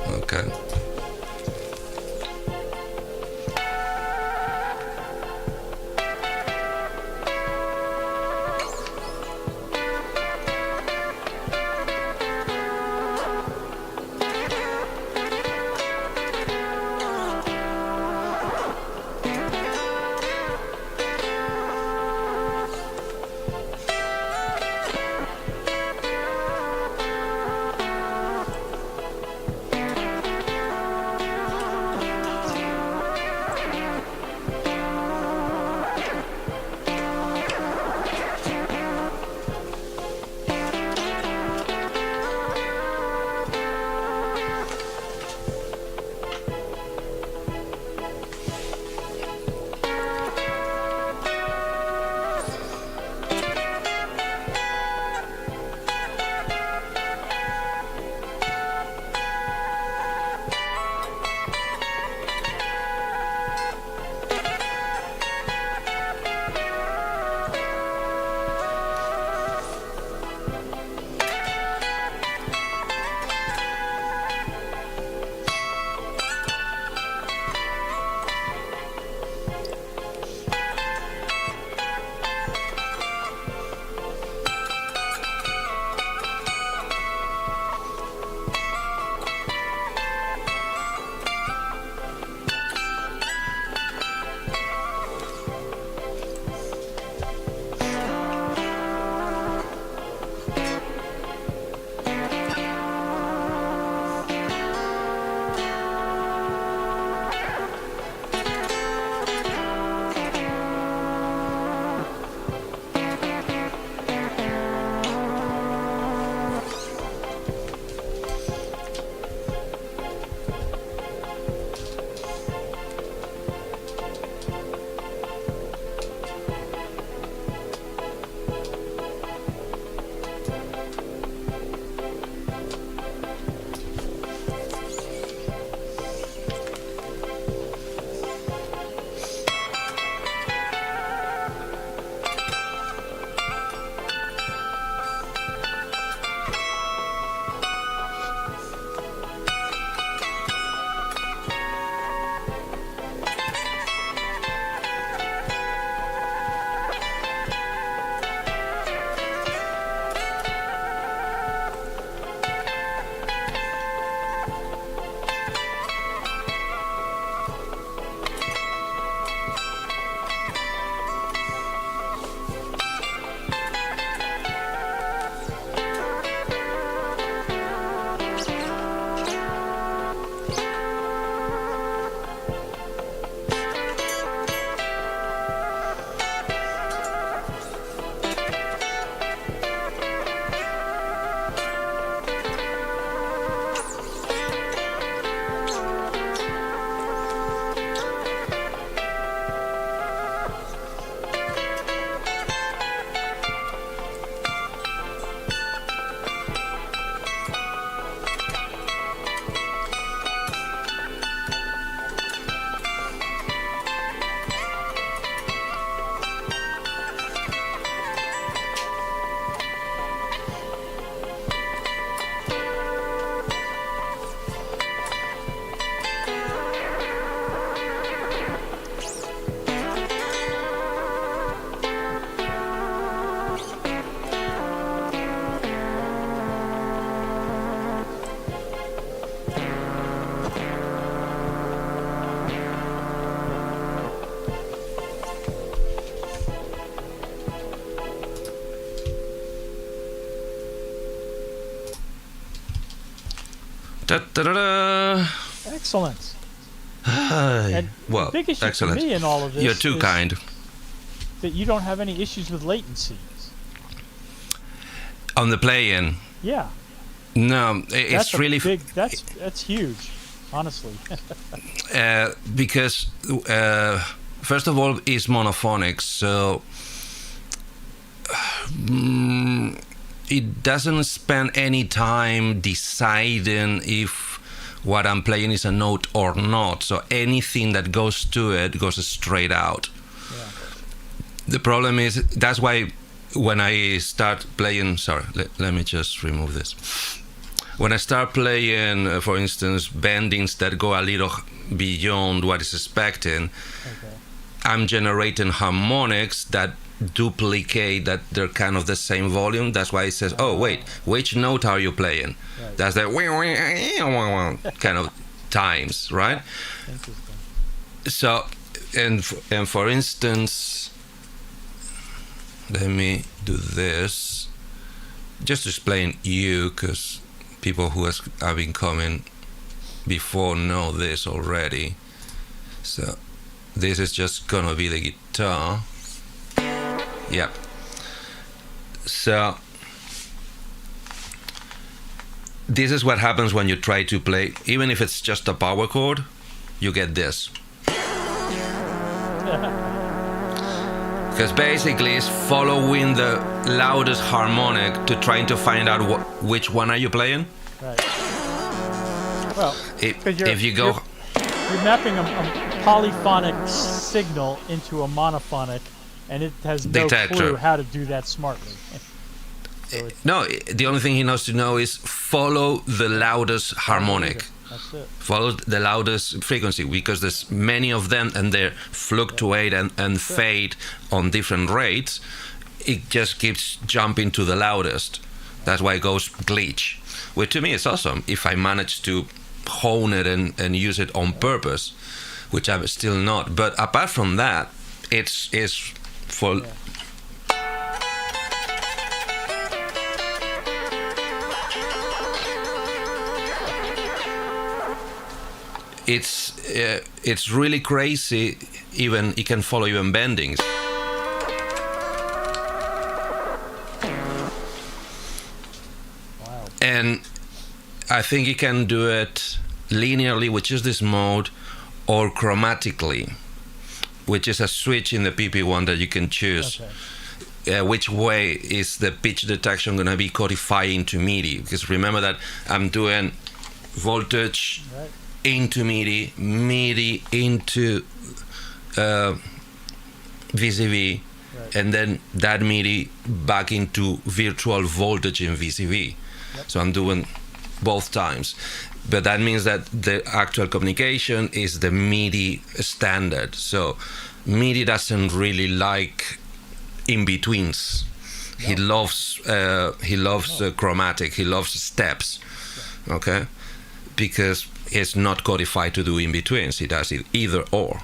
Okay. Da-da-da-da. Excellent. And, well, the big issue excellent. for me in all of this You're too is kind. that you don't have any issues with latency. On the play-in, Yeah. no, it's That's a really big. That's huge, honestly. because first of all, it's monophonic, so it doesn't spend any time deciding if what I'm playing is a note or not. So anything that goes to it goes straight out. Yeah. The problem is that's why when I start playing, sorry, let me just remove this. When I start playing, for instance, bendings that go a little beyond what is expected, Okay. I'm generating harmonics that duplicate that they're kind of the same volume. That's why it says, oh, wait, which note are you playing? Right. That's the kind of times, right? Interesting. So, and for instance, let me do this just to explain you, because people who have been coming before know this already. So this is just gonna be the guitar. Yep. So this is what happens when you try to play, even if it's just a power chord, you get this. Because basically it's following the loudest harmonic to trying to find out which one are you playing. Right. Well, If you go, you're mapping a polyphonic signal into a monophonic, and it has no Detector. clue how to do that smartly. So no, the only thing he knows to know is follow the loudest harmonic. that's it. Follow the loudest frequency, because there's many of them and they fluctuate and fade on different rates. It just keeps jumping to the loudest. That's why it goes glitch, which to me is awesome if I manage to hone it and use it on purpose, which I'm still not. But apart from that, it's for it's really crazy. Even it can follow even bendings. Wow. And I think it can do it linearly, which is this mode, or chromatically, which is a switch in the PP-1 that you can choose. Okay. Which way is the pitch detection going to be codified into MIDI? Because remember that I'm doing voltage Right. into MIDI, MIDI into VCV, Right. and then that MIDI back into virtual voltage in VCV. Yep. So I'm doing both times. But that means that the actual communication is the MIDI standard. So MIDI doesn't really like in-betweens. No. He loves chromatic, he loves steps, okay? Because it's not codified to do in-betweens. He does it either or.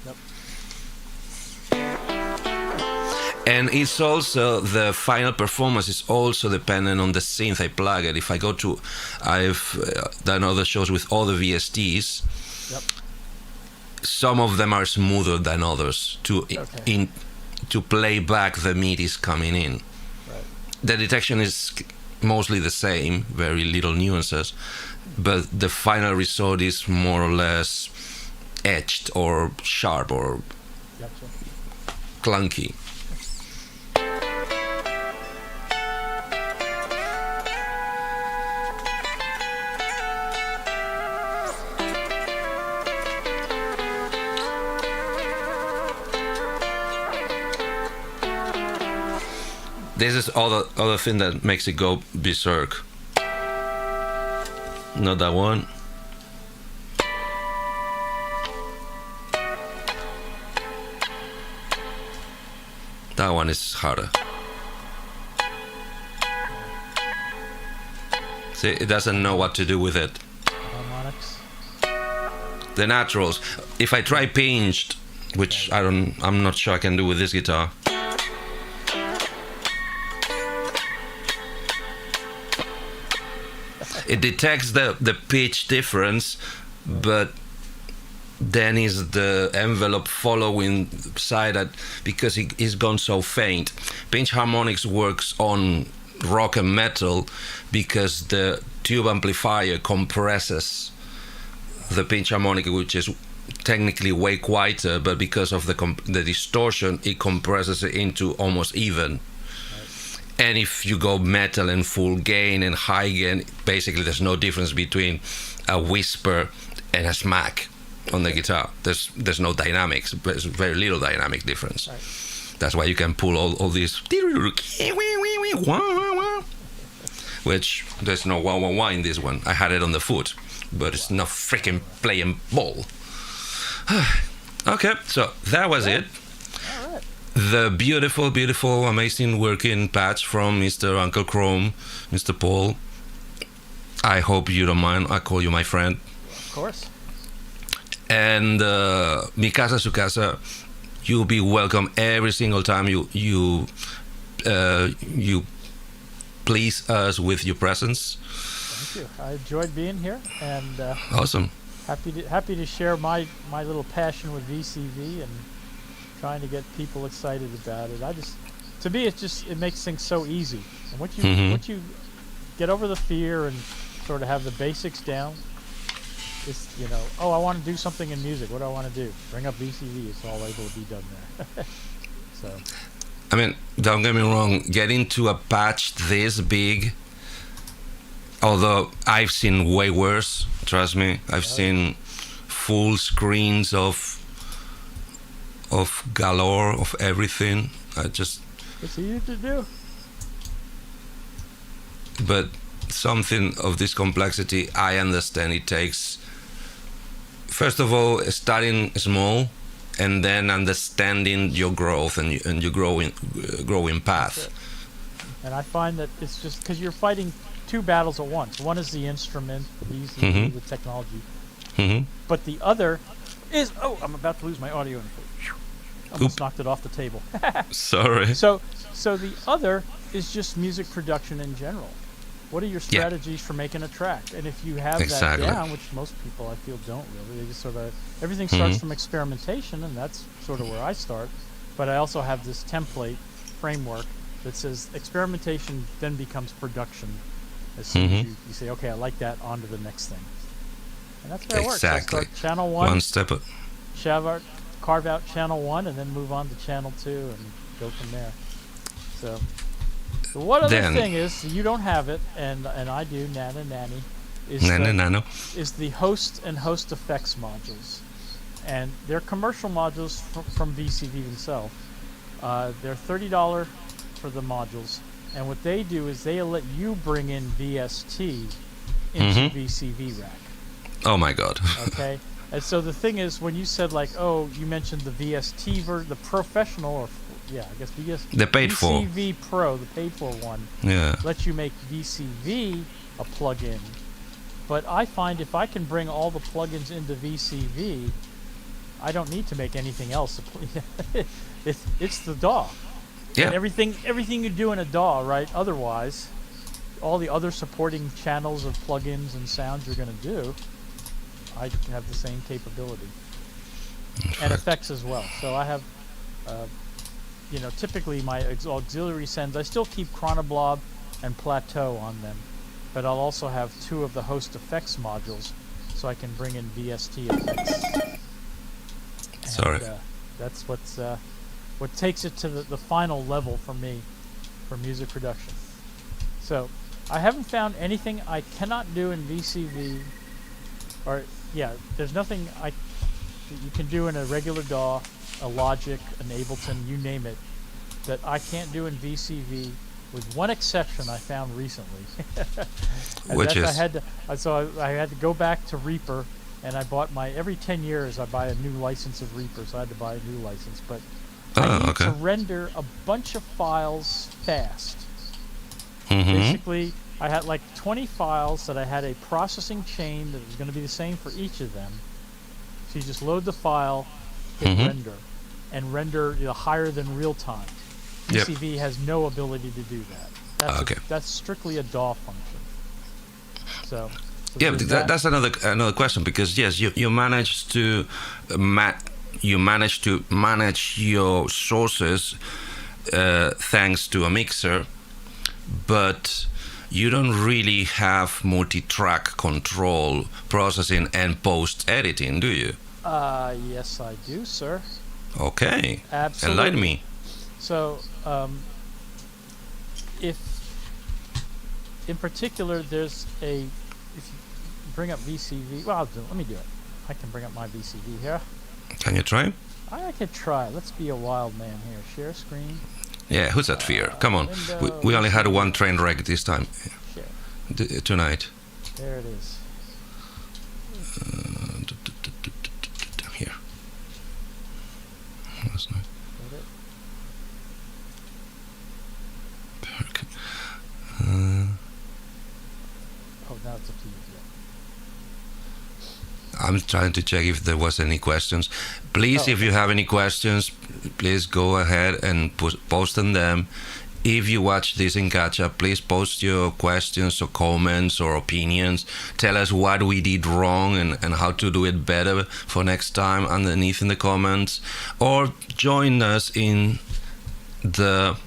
Yep. And it's also, the final performance is also dependent on the synth I plug it. If I go to, I've done other shows with other VSTs. Yep. Some of them are smoother than others to play back the MIDIs coming in. Right. The detection is mostly the same, very little nuances, but the final result is more or less etched or sharp or Gotcha. clunky. This is other thing that makes it go berserk. Not that one. That one is harder. See, it doesn't know what to do with it. Harmonics. The naturals. If I try pinched, which I'm not sure I can do with this guitar. it detects the pitch difference, but then is the envelope following side that because it's gone so faint. Pinch harmonics works on rock and metal because the tube amplifier compresses the pinch harmonic, which is technically way quieter, but because of the distortion, it compresses it into almost even. And if you go metal and full gain and high gain, basically there's no difference between a whisper and a smack on the guitar. There's no dynamics. There's very little dynamic difference. Right. That's why you can pull all these, which there's no wah wah wah in this one. I had it on the foot, but it's not freaking playing ball. Okay, so that was it. All right. The beautiful, beautiful, amazing working patch from Mr. Uncle Chrome, Mr. Paul. I hope you don't mind. I call you my friend. Of course. And mi casa su casa, you'll be welcome every single time you please us with your presence. Thank you. I enjoyed being here, and Awesome. happy to share my little passion with VCV and trying to get people excited about it. To me, it makes things so easy. And once you get over the fear and sort of have the basics down, it's, I want to do something in music. What do I want to do? Bring up VCV. It's all able to be done there. So. I mean, don't get me wrong, getting to a patch this big, although I've seen way worse, trust me. I've seen full screens of galore, of everything. It's easy to do. But something of this complexity, I understand it takes, first of all, starting small, and then understanding your growth and your growing path. And I find that it's just because you're fighting two battles at once. One is the instrument, the technology, but the other is I'm about to lose my audio. Almost knocked it off the table. Sorry. So the other is just music production in general. What are your strategies for making a track? And if you have that down, which most people I feel don't really, they just sort of, everything starts from experimentation, and that's sort of where I start. But I also have this template framework that says experimentation then becomes production. As soon as you say, okay, I like that, on to the next thing. And that's where it works. I start channel one step at carve out channel 1 and then move on to channel 2 and go from there. So the one other thing is, you don't have it, and I do, Nanny, is the host and host effects modules. And they're commercial modules from VCV themselves. They're $30 for the modules. And what they do is they let you bring in VST into VCV Rack. Oh my God. Okay? And so the thing is, when you said you mentioned the VST the professional, the paid for VCV Pro, the paid for one, lets you make VCV a plugin. But I find if I can bring all the plugins into VCV, I don't need to make anything else. It's the DAW. Yeah. And everything you do in a DAW, right? Otherwise, all the other supporting channels of plugins and sounds you're going to do, I have the same capability. And effects as well. So I have, typically my auxiliary sends, I still keep Chronoblob and Plateau on them, but I'll also have 2 of the host effects modules, so I can bring in VST effects. Sorry. And, that's what takes it to the final level for me for music production. So I haven't found anything I cannot do in VCV, there's nothing that you can do in a regular DAW, a Logic, an Ableton, you name it, that I can't do in VCV, with one exception I found recently. Which is? I had to go back to Reaper, and I bought every 10 years I buy a new license of Reaper, so I had to buy a new license. But I need to render a bunch of files fast. Basically, I had 20 files that I had a processing chain that was going to be the same for each of them. So you just load the file, hit render, and render higher than real time. VCV has no ability to do that. That's strictly a DAW function. Yeah, there's but that's another question, because yes, you manage to manage your sources thanks to a mixer, but you don't really have multi-track control, processing, and post-editing, do you? Yes, I do, sir. Okay. Absolutely. Enlighten me. So, if in particular there's if you bring up VCV, well, let me do it. I can bring up my VCV here. Can you try? I could try. Let's be a wild man here. Share screen. Yeah, who's that fear? Come on. We only had one train wreck this time. Share. Tonight. There it is. Here. That's nice. Got it? Oh, now it's up to you. Yeah. I'm trying to check if there was any questions. Please, if you have any questions, please go ahead and post them. If you watch this in catch-up, please post your questions or comments or opinions. Tell us what we did wrong and how to do it better for next time underneath in the comments. Or join us in the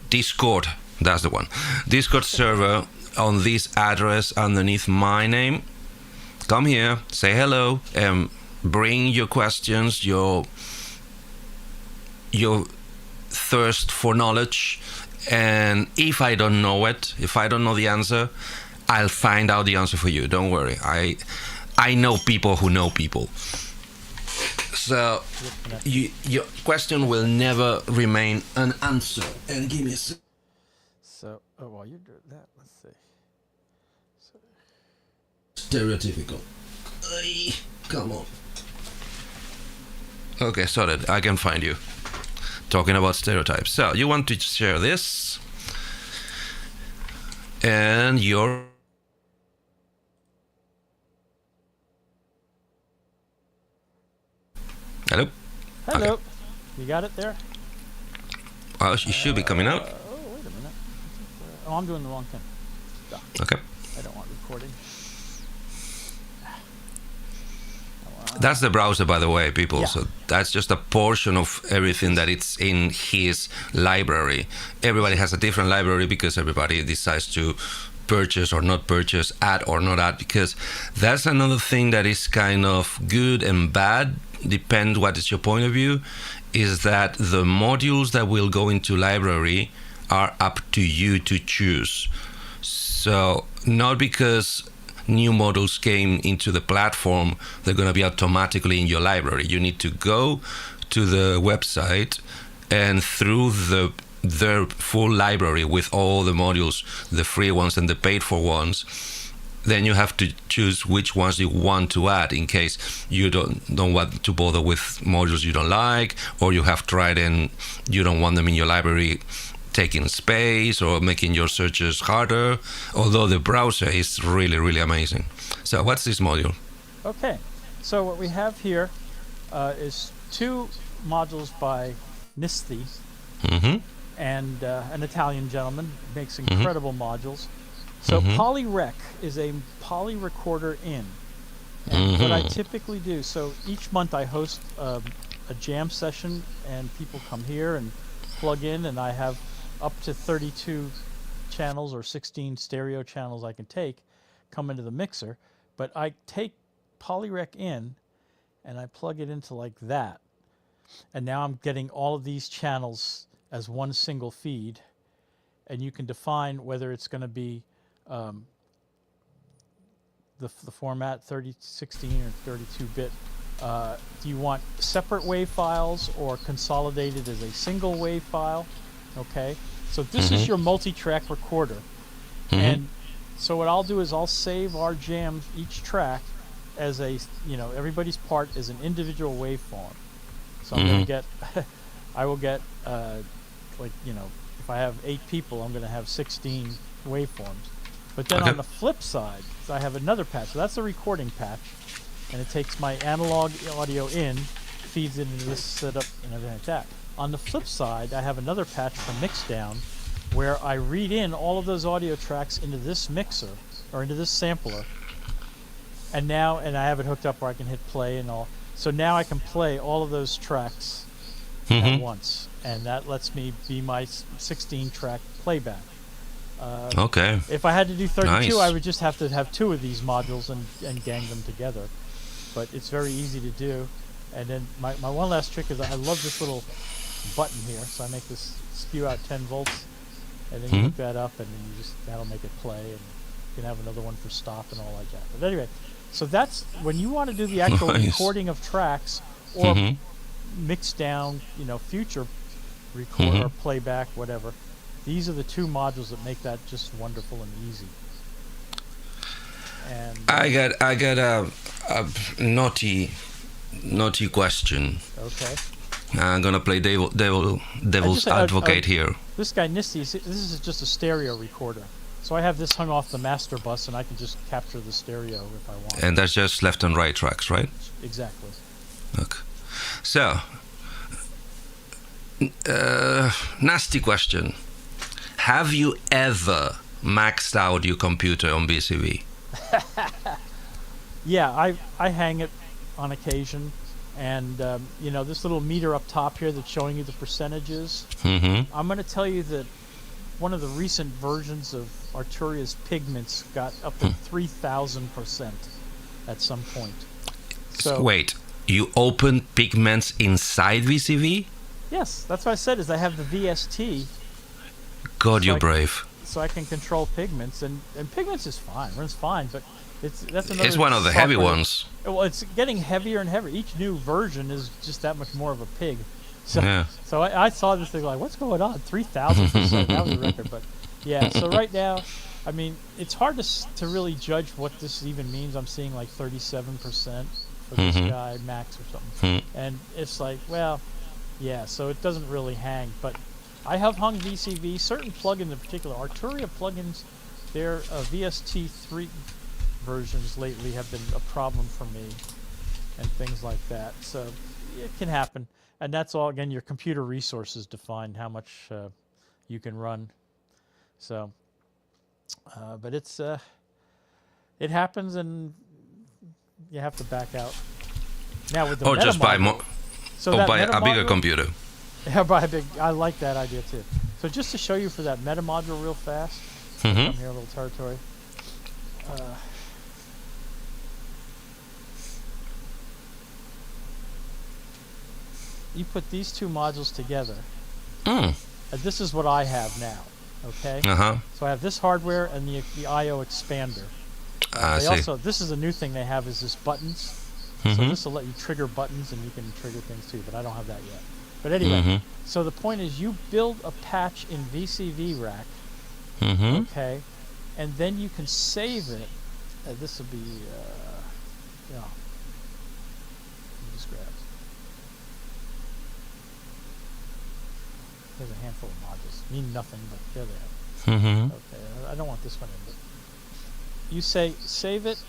Discord. That's the one. Discord server on this address underneath my name. Come here, say hello, and bring your questions, your thirst for knowledge. And if I don't know it, if I don't know the answer, I'll find out the answer for you. Don't worry. I know people who know people. So your question will never remain unanswered. And give me a second. So, while you're doing that, let's see. Stereotypical. Come on. Okay, sorry, I can find you. Talking about stereotypes. So, you want to share this. And your... Hello? Hello. Okay. You got it there? Oh, it should be coming out. Oh, wait a minute. Oh, I'm doing the wrong thing. Okay. I don't want recording. That's the browser, by the way, people. Yeah. So that's just a portion of everything that it's in his library. Everybody has a different library because everybody decides to purchase or not purchase, add or not add, because that's another thing that is kind of good and bad, depends what is your point of view, is that the modules that will go into library are up to you to choose. So not because new models came into the platform, they're going to be automatically in your library. You need to go to the website and through their full library with all the modules, the free ones and the paid for ones, then you have to choose which ones you want to add in case you don't want to bother with modules you don't like, or you have tried and you don't want them in your library taking space or making your searches harder, although the browser is really, really amazing. So what's this module? Okay, so what we have here is two modules by Nisti, and an Italian gentleman makes incredible modules. So PolyRec is a poly recorder in. And what I typically do, so each month I host a jam session and people come here and plug in, and I have up to 32 channels or 16 stereo channels I can come into the mixer. But I take PolyRec in and I plug it into like that. And now I'm getting all of these channels as one single feed. And you can define whether it's going to be the format 3016 or 32-bit. Do you want separate WAV files or consolidated as a single WAV file? Okay, so this is your multi-track recorder. And so what I'll do is I'll save our jam, each track, as a, everybody's part is an individual waveform. So I'm going to get, I will get, if I have 8 people, I'm going to have 16 waveforms. But then on the flip side, I have another patch. So that's the recording patch. And it takes my analog audio in, feeds it into this setup and everything like that. On the flip side, I have another patch for Mixdown where I read in all of those audio tracks into this mixer or into this sampler. And I have it hooked up where I can hit play and all. So now I can play all of those tracks at once. And that lets me be my 16-track playback. Okay. If I had to do 32, Nice. I would just have to have 2 of these modules and gang them together. But it's very easy to do. And then my one last trick is I love this little button here. So I make this spew out 10 volts. And then you hook that up and then that'll make it play. And you can have another one for stop and all like that. But anyway, so that's when you want to do the actual Nice. recording of tracks or mix down, future record or playback, whatever. These are the 2 modules that make that just wonderful and easy. And I got a naughty question. okay, I'm gonna play devil's advocate here. this guy Nisty, this is just a stereo recorder. So I have this hung off the master bus, and I can just capture the stereo if I want. And that's just left and right tracks, right? Exactly. Okay. So, nasty question. Have you ever maxed out your computer on VCV? Yeah, I hang it on occasion, and this little meter up top here that's showing you the percentages. I'm going to tell you that one of the recent versions of Arturia's Pigments got up to 3,000% at some point. So Wait, you opened Pigments inside VCV? yes, that's what I said. Is I have the VST, God, So you're I- brave. so I can control Pigments, and Pigments is fine, runs fine, but that's another. It's one of the heavy software- ones. Well, it's getting heavier and heavier. Each new version is just that much more of a pig. So, Yeah. so I saw this thing like, what's going on? 3,000%. That was a record. But yeah, so right now, I mean, it's hard to really judge what this even means. I'm seeing like 37% for this guy, max or something. And it's like, well, yeah, so it doesn't really hang. But I have hung VCV, certain plugins in particular. Arturia plugins, their VST3 versions lately have been a problem for me and things like that. So it can happen. And that's all, again, your computer resources define how much you can run. So, but it happens, and you have to back out. Now with the Or meta just buy module- more, so or that buy meta a bigger module- computer. Yeah, buy a big. I like that idea too. So just to show you for that meta module real fast, come here a little territory. You put these 2 modules together, and this is what I have now. Okay. So I have this hardware and the I/O expander. I They see. also, this is a new thing they have, is this buttons. So this will let you trigger buttons, and you can trigger things too, but I don't have that yet. But anyway, so the point is you build a patch in VCV Rack, okay, and then you can save it. This will be, let me just grab. There's a handful of modules. Mean nothing, but there they are. Okay, I don't want this one in, but you say save it,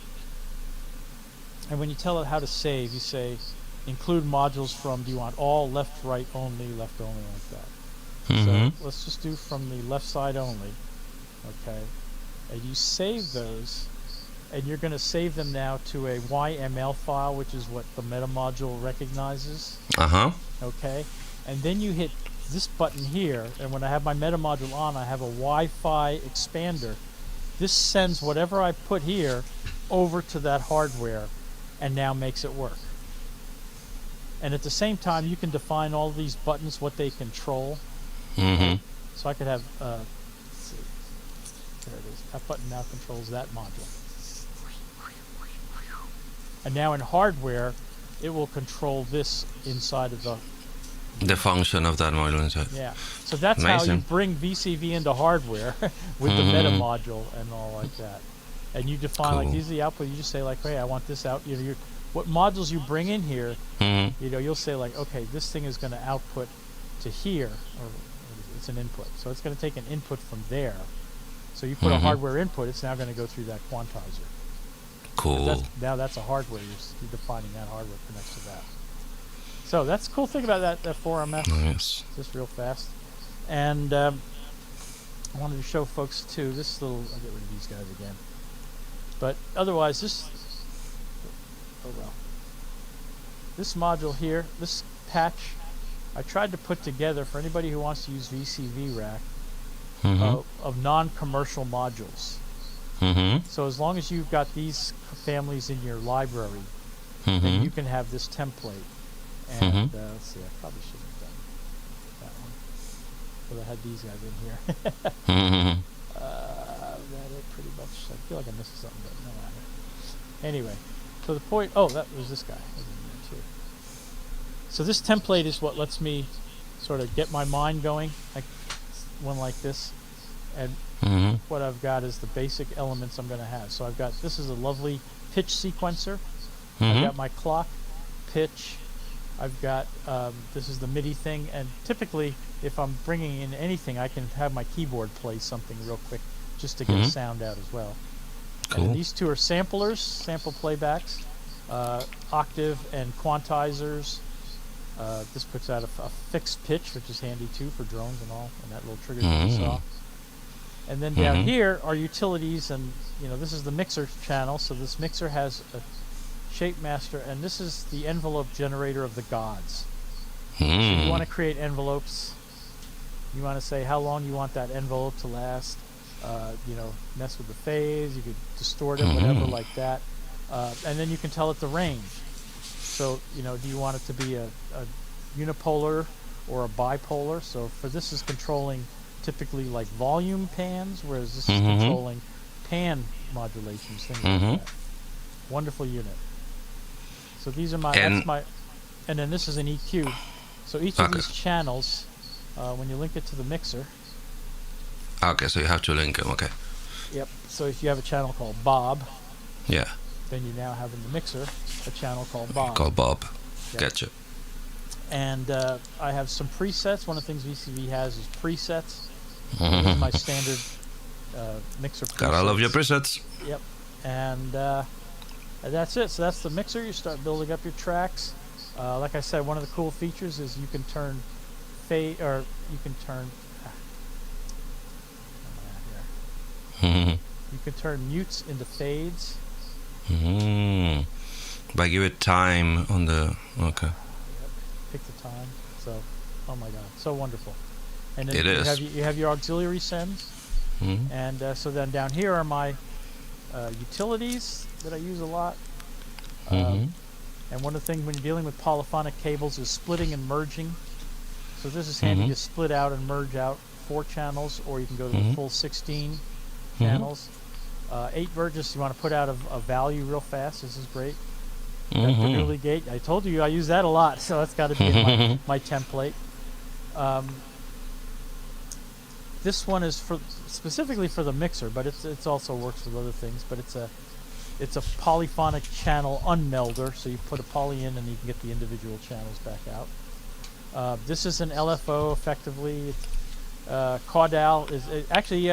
and when you tell it how to save, you say include modules from, do you want all, left, right only, left only, like that. So let's just do from the left side only, okay? And you save those, and you're going to save them now to a YML file, which is what the meta module recognizes, okay? And then you hit this button here, and when I have my meta module on, I have a Wi-Fi expander. This sends whatever I put here over to that hardware, and now makes it work. And at the same time, you can define all these buttons, what they control. So I could have, let's see, there it is. That button now controls that module. And now in hardware, it will control this inside of The function of that module inside. yeah. So that's how you Amazing. bring VCV into hardware with the meta module and all like that. And you define like Cool. these are the output. You just say like, hey, I want this out. You know, what modules you bring in here. You'll say like, okay, this thing is going to output to here, or it's an input. So it's going to take an input from there. So you put a hardware input. It's now going to go through that quantizer. Cool. Now that's a hardware. You're defining that hardware connects to that. So that's the cool thing about that 4MF. Nice. Just real fast. And I wanted to show folks too this little. I'll get rid of these guys again. But otherwise, oh well. This module here, this patch, I tried to put together for anybody who wants to use VCV Rack of non-commercial modules. So as long as you've got these families in your library, then you can have this template. And let's see, I probably should have done that one. But I had these guys in here. That it pretty much. I feel like I missed something, but no matter. Anyway, so the point. Oh, that was this guy. Was in there too. So this template is what lets me sort of get my mind going. Like one like this, and what I've got is the basic elements I'm going to have. So I've got, this is a lovely pitch sequencer. I've got my clock, pitch. I've got, this is the MIDI thing, and typically if I'm bringing in anything, I can have my keyboard play something real quick just to get a sound out as well. Cool. And these two are samplers, sample playbacks, octave and quantizers. This puts out a fixed pitch, which is handy too for drones and all, and that little trigger that you saw. And then down here are utilities, and this is the mixer channel. So this mixer has a shape master, and this is the envelope generator of the gods. So you want to create envelopes. You want to say how long you want that envelope to last. Mess with the phase. You could distort it, whatever like that. And then you can tell it the range. So do you want it to be a unipolar or a bipolar? So for this is controlling typically like volume pans, whereas this is controlling pan modulations, things like that. Wonderful unit. So these are and then this is an EQ. So each of these channels, when you link it to the mixer. Okay, so you have to link them. Okay. Yep. So if you have a channel called Bob. Yeah. Then you now have in the mixer a channel called Bob. Called Bob. Yep. Gotcha. And I have some presets. One of the things VCV has is presets. This is my standard mixer presets. Gotta love your presets. Yep. And that's it. So that's the mixer. You start building up your tracks. Like I said, one of the cool features is you can turn fade, or you can turn. You can turn mutes into fades. By give it time on the Yep. Pick the time. So, oh my God, so wonderful. And then you have your auxiliary sends. And so then down here are my utilities that I use a lot. And one of the things when you're dealing with polyphonic cables is splitting and merging. So this is handy to split out and merge out 4 channels, or you can go to the full 16 channels. 8 verges, you want to put out a value real fast. This is great. Bernoulli gate. I told you I use that a lot, so that's got to be in my template. This one is specifically for the mixer, but it's also works with other things. But it's a polyphonic channel unmelder, so you put a poly in and you can get the individual channels back out. This is an LFO, effectively. Caudal is actually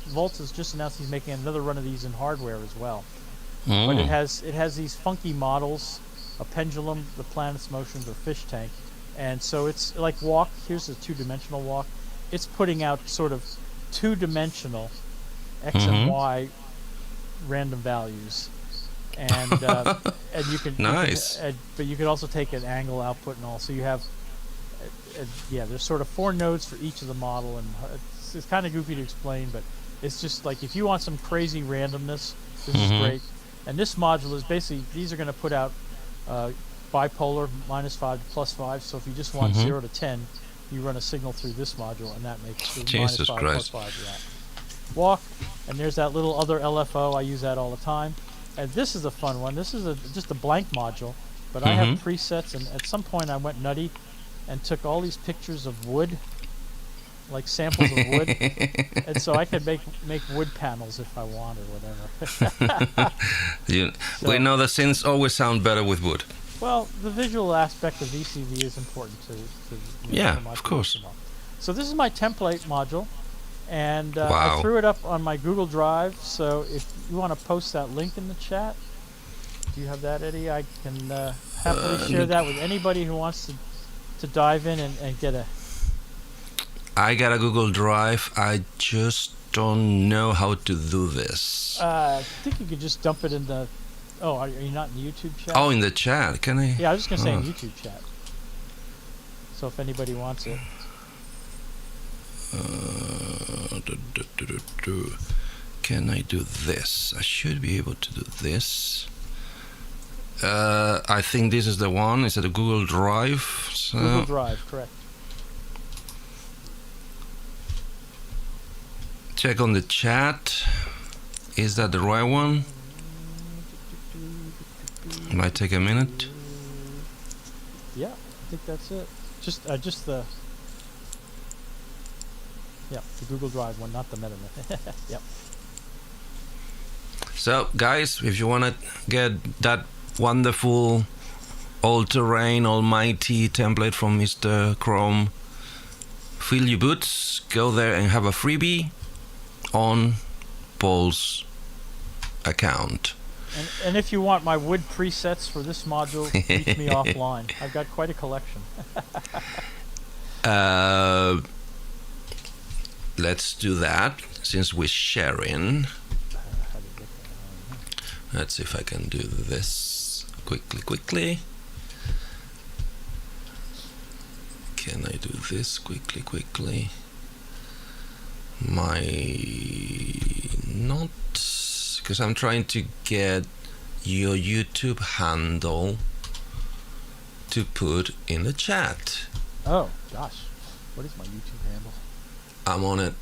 Volts has just announced he's making another run of these in hardware as well. But it has these funky models, a pendulum, the planet's motions, or fish tank, and so it's like walk. Here's a 2-dimensional walk. It's putting out sort of 2-dimensional X and Y random values, and and you can nice. But you can also take an angle output and all. So you have. There's sort of 4 nodes for each of the model, and it's kind of goofy to explain, but it's just like if you want some crazy randomness, this is great. And this module is basically, these are going to put out bipolar, -5 to +5, so if you just want 0 to 10, you run a signal through this module, and that makes the Jesus -5 Christ. +5 walk. And there's that little other LFO, I use that all the time. And this is a fun one. This is just a blank module, but I have presets, and at some point I went nutty and took all these pictures of wood, like samples of wood, and so I could make wood panels if I want or whatever. We know that synths always sound better with wood. Well, the visual aspect of VCV is important to of course. So this is my template module, and Wow. I threw it up on my Google Drive. So if you want to post that link in the chat, do you have that, Eddie? I can happily share that with anybody who wants to dive in and get a. I got a Google Drive. I just don't know how to do this. I think you could just dump it in the. Oh, are you not in the YouTube chat? Oh, in the chat, can I? Yeah, I was just gonna say in Oh. YouTube chat. So if anybody wants it, Can I do this? I should be able to do this. I think this is the one. Is it a Google Drive? So Google Drive, correct. check on the chat. Is that the right one? Might take a minute. Yeah, I think that's it. Just the. Yeah, the Google Drive one, not the MetaMask. Yep. So, guys, if you want to get that wonderful all-terrain, almighty template from Mr. Chrome, fill your boots, go there and have a freebie on Paul's account. And if you want my wood presets for this module, reach me offline. I've got quite a collection. Let's do that since we're sharing. Let's see if I can do this quickly. Can I do this quickly? Not, because I'm trying to get your YouTube handle to put in the chat. Oh gosh, what is my YouTube handle? I'm on it.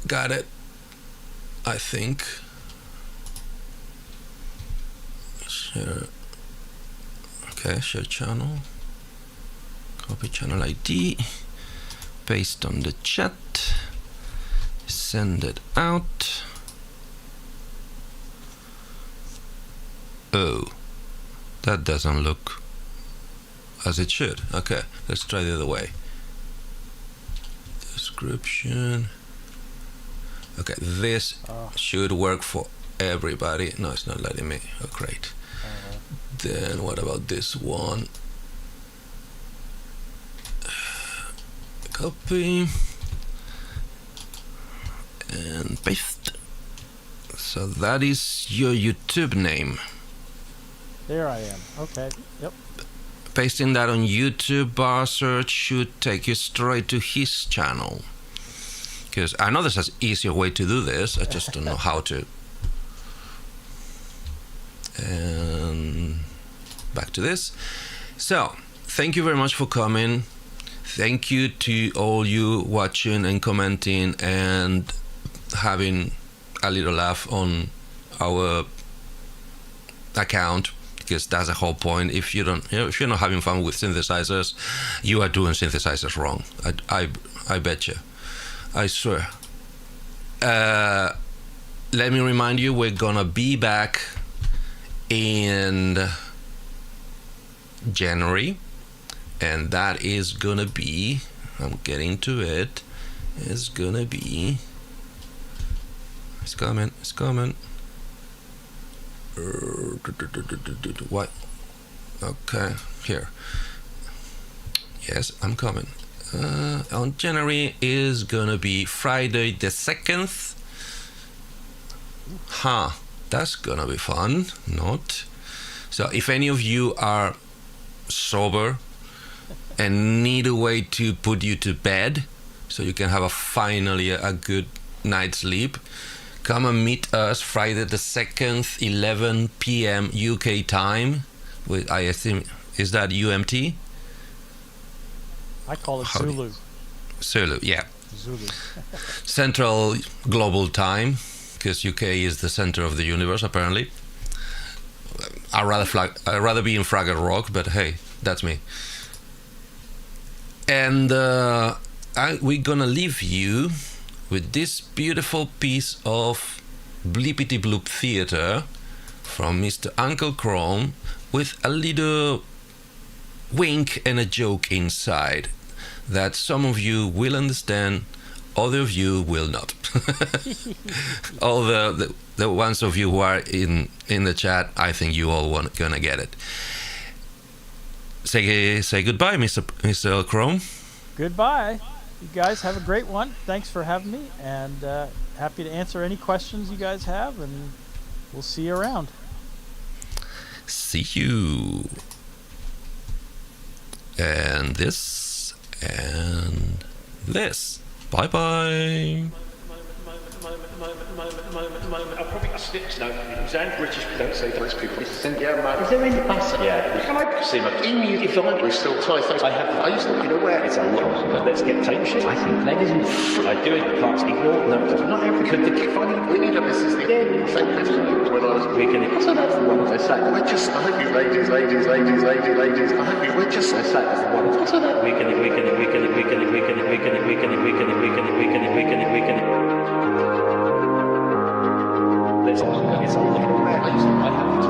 Got it. I think. Share. Okay, share channel. Copy channel ID. Paste on the chat. Send it out. Oh, that doesn't look as it should. Okay, let's try the other way. Description. Okay, this should work for everybody. No, it's not letting me. Oh, great. Then what about this one? Copy and paste. So that is your YouTube name. There I am. Okay. Yep. Pasting that on YouTube, bar search should take you straight to his channel. Because I know there's an easier way to do this, I just don't know how to. And back to this. So, thank you very much for coming. Thank you to all you watching and commenting and having a little laugh on our account, because that's the whole point. If you don't, if you're not having fun with synthesizers, you are doing synthesizers wrong. I bet you. I swear. Let me remind you, we're gonna be back in January, and that is gonna be, I'm getting to it, it's gonna be, it's coming. What? Okay, here. Yes, I'm coming. On January is gonna be Friday the 2nd. That's gonna be fun. Not. So if any of you are sober and need a way to put you to bed so you can have finally a good night's sleep, come and meet us Friday the 2nd, 11 p.m. UK time. With, I assume, is that UMT? I call it Zulu. Zulu, yeah. Zulu. Central Global Time, because UK is the center of the universe, apparently. I'd rather be in Fraggle Rock, but hey, that's me. And we're gonna leave you with this beautiful piece of Bleepity Bloop Theater from Mr. Uncle Chrome, with a little wink and a joke inside that some of you will understand, other of you will not. All the the ones of you who are in the chat, I think you all gonna get it. Say goodbye, Mr. Chrome. Goodbye. You guys have a great one. Thanks for having me, and happy to answer any questions you guys have, and we'll see you around. See you. And this and this. Bye bye. I'll probably get snips now. Sound British, but don't say those people. Yeah, man. Is there any bus? Yeah. Can I see my Emu, if we're still tight. I used to be aware it's a lot, but let's get time shit. I think ladies and I do it, can't ignore. No, not every could the funny. We need a Mrs. The same question when I was weekend. So that's the one I say. We're just, I hope you ladies. I hope you, we're just, I say that's the one. So that weekend. It's a lot. I have the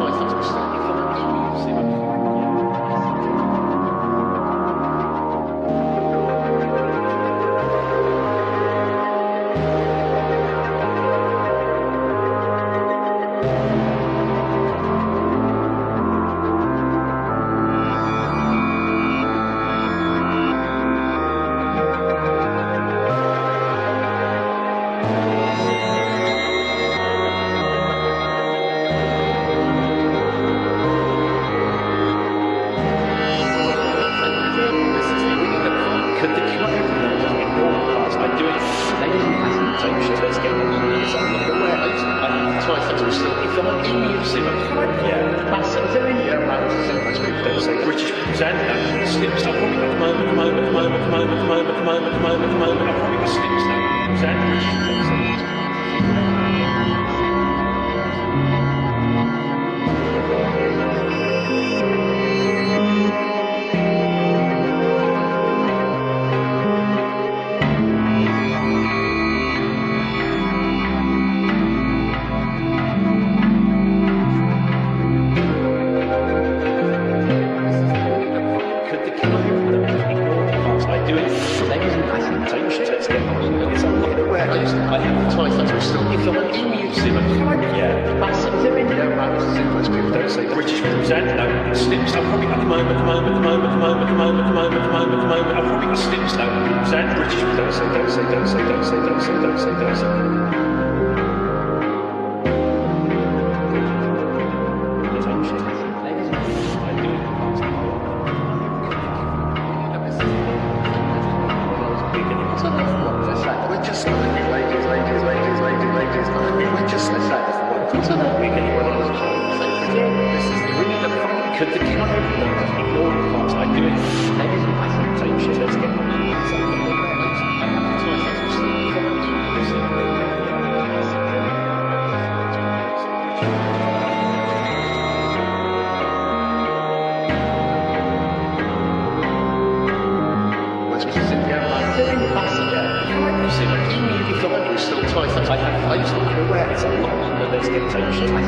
time to see my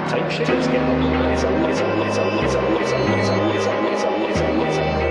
Type shit. Let's get on. It's a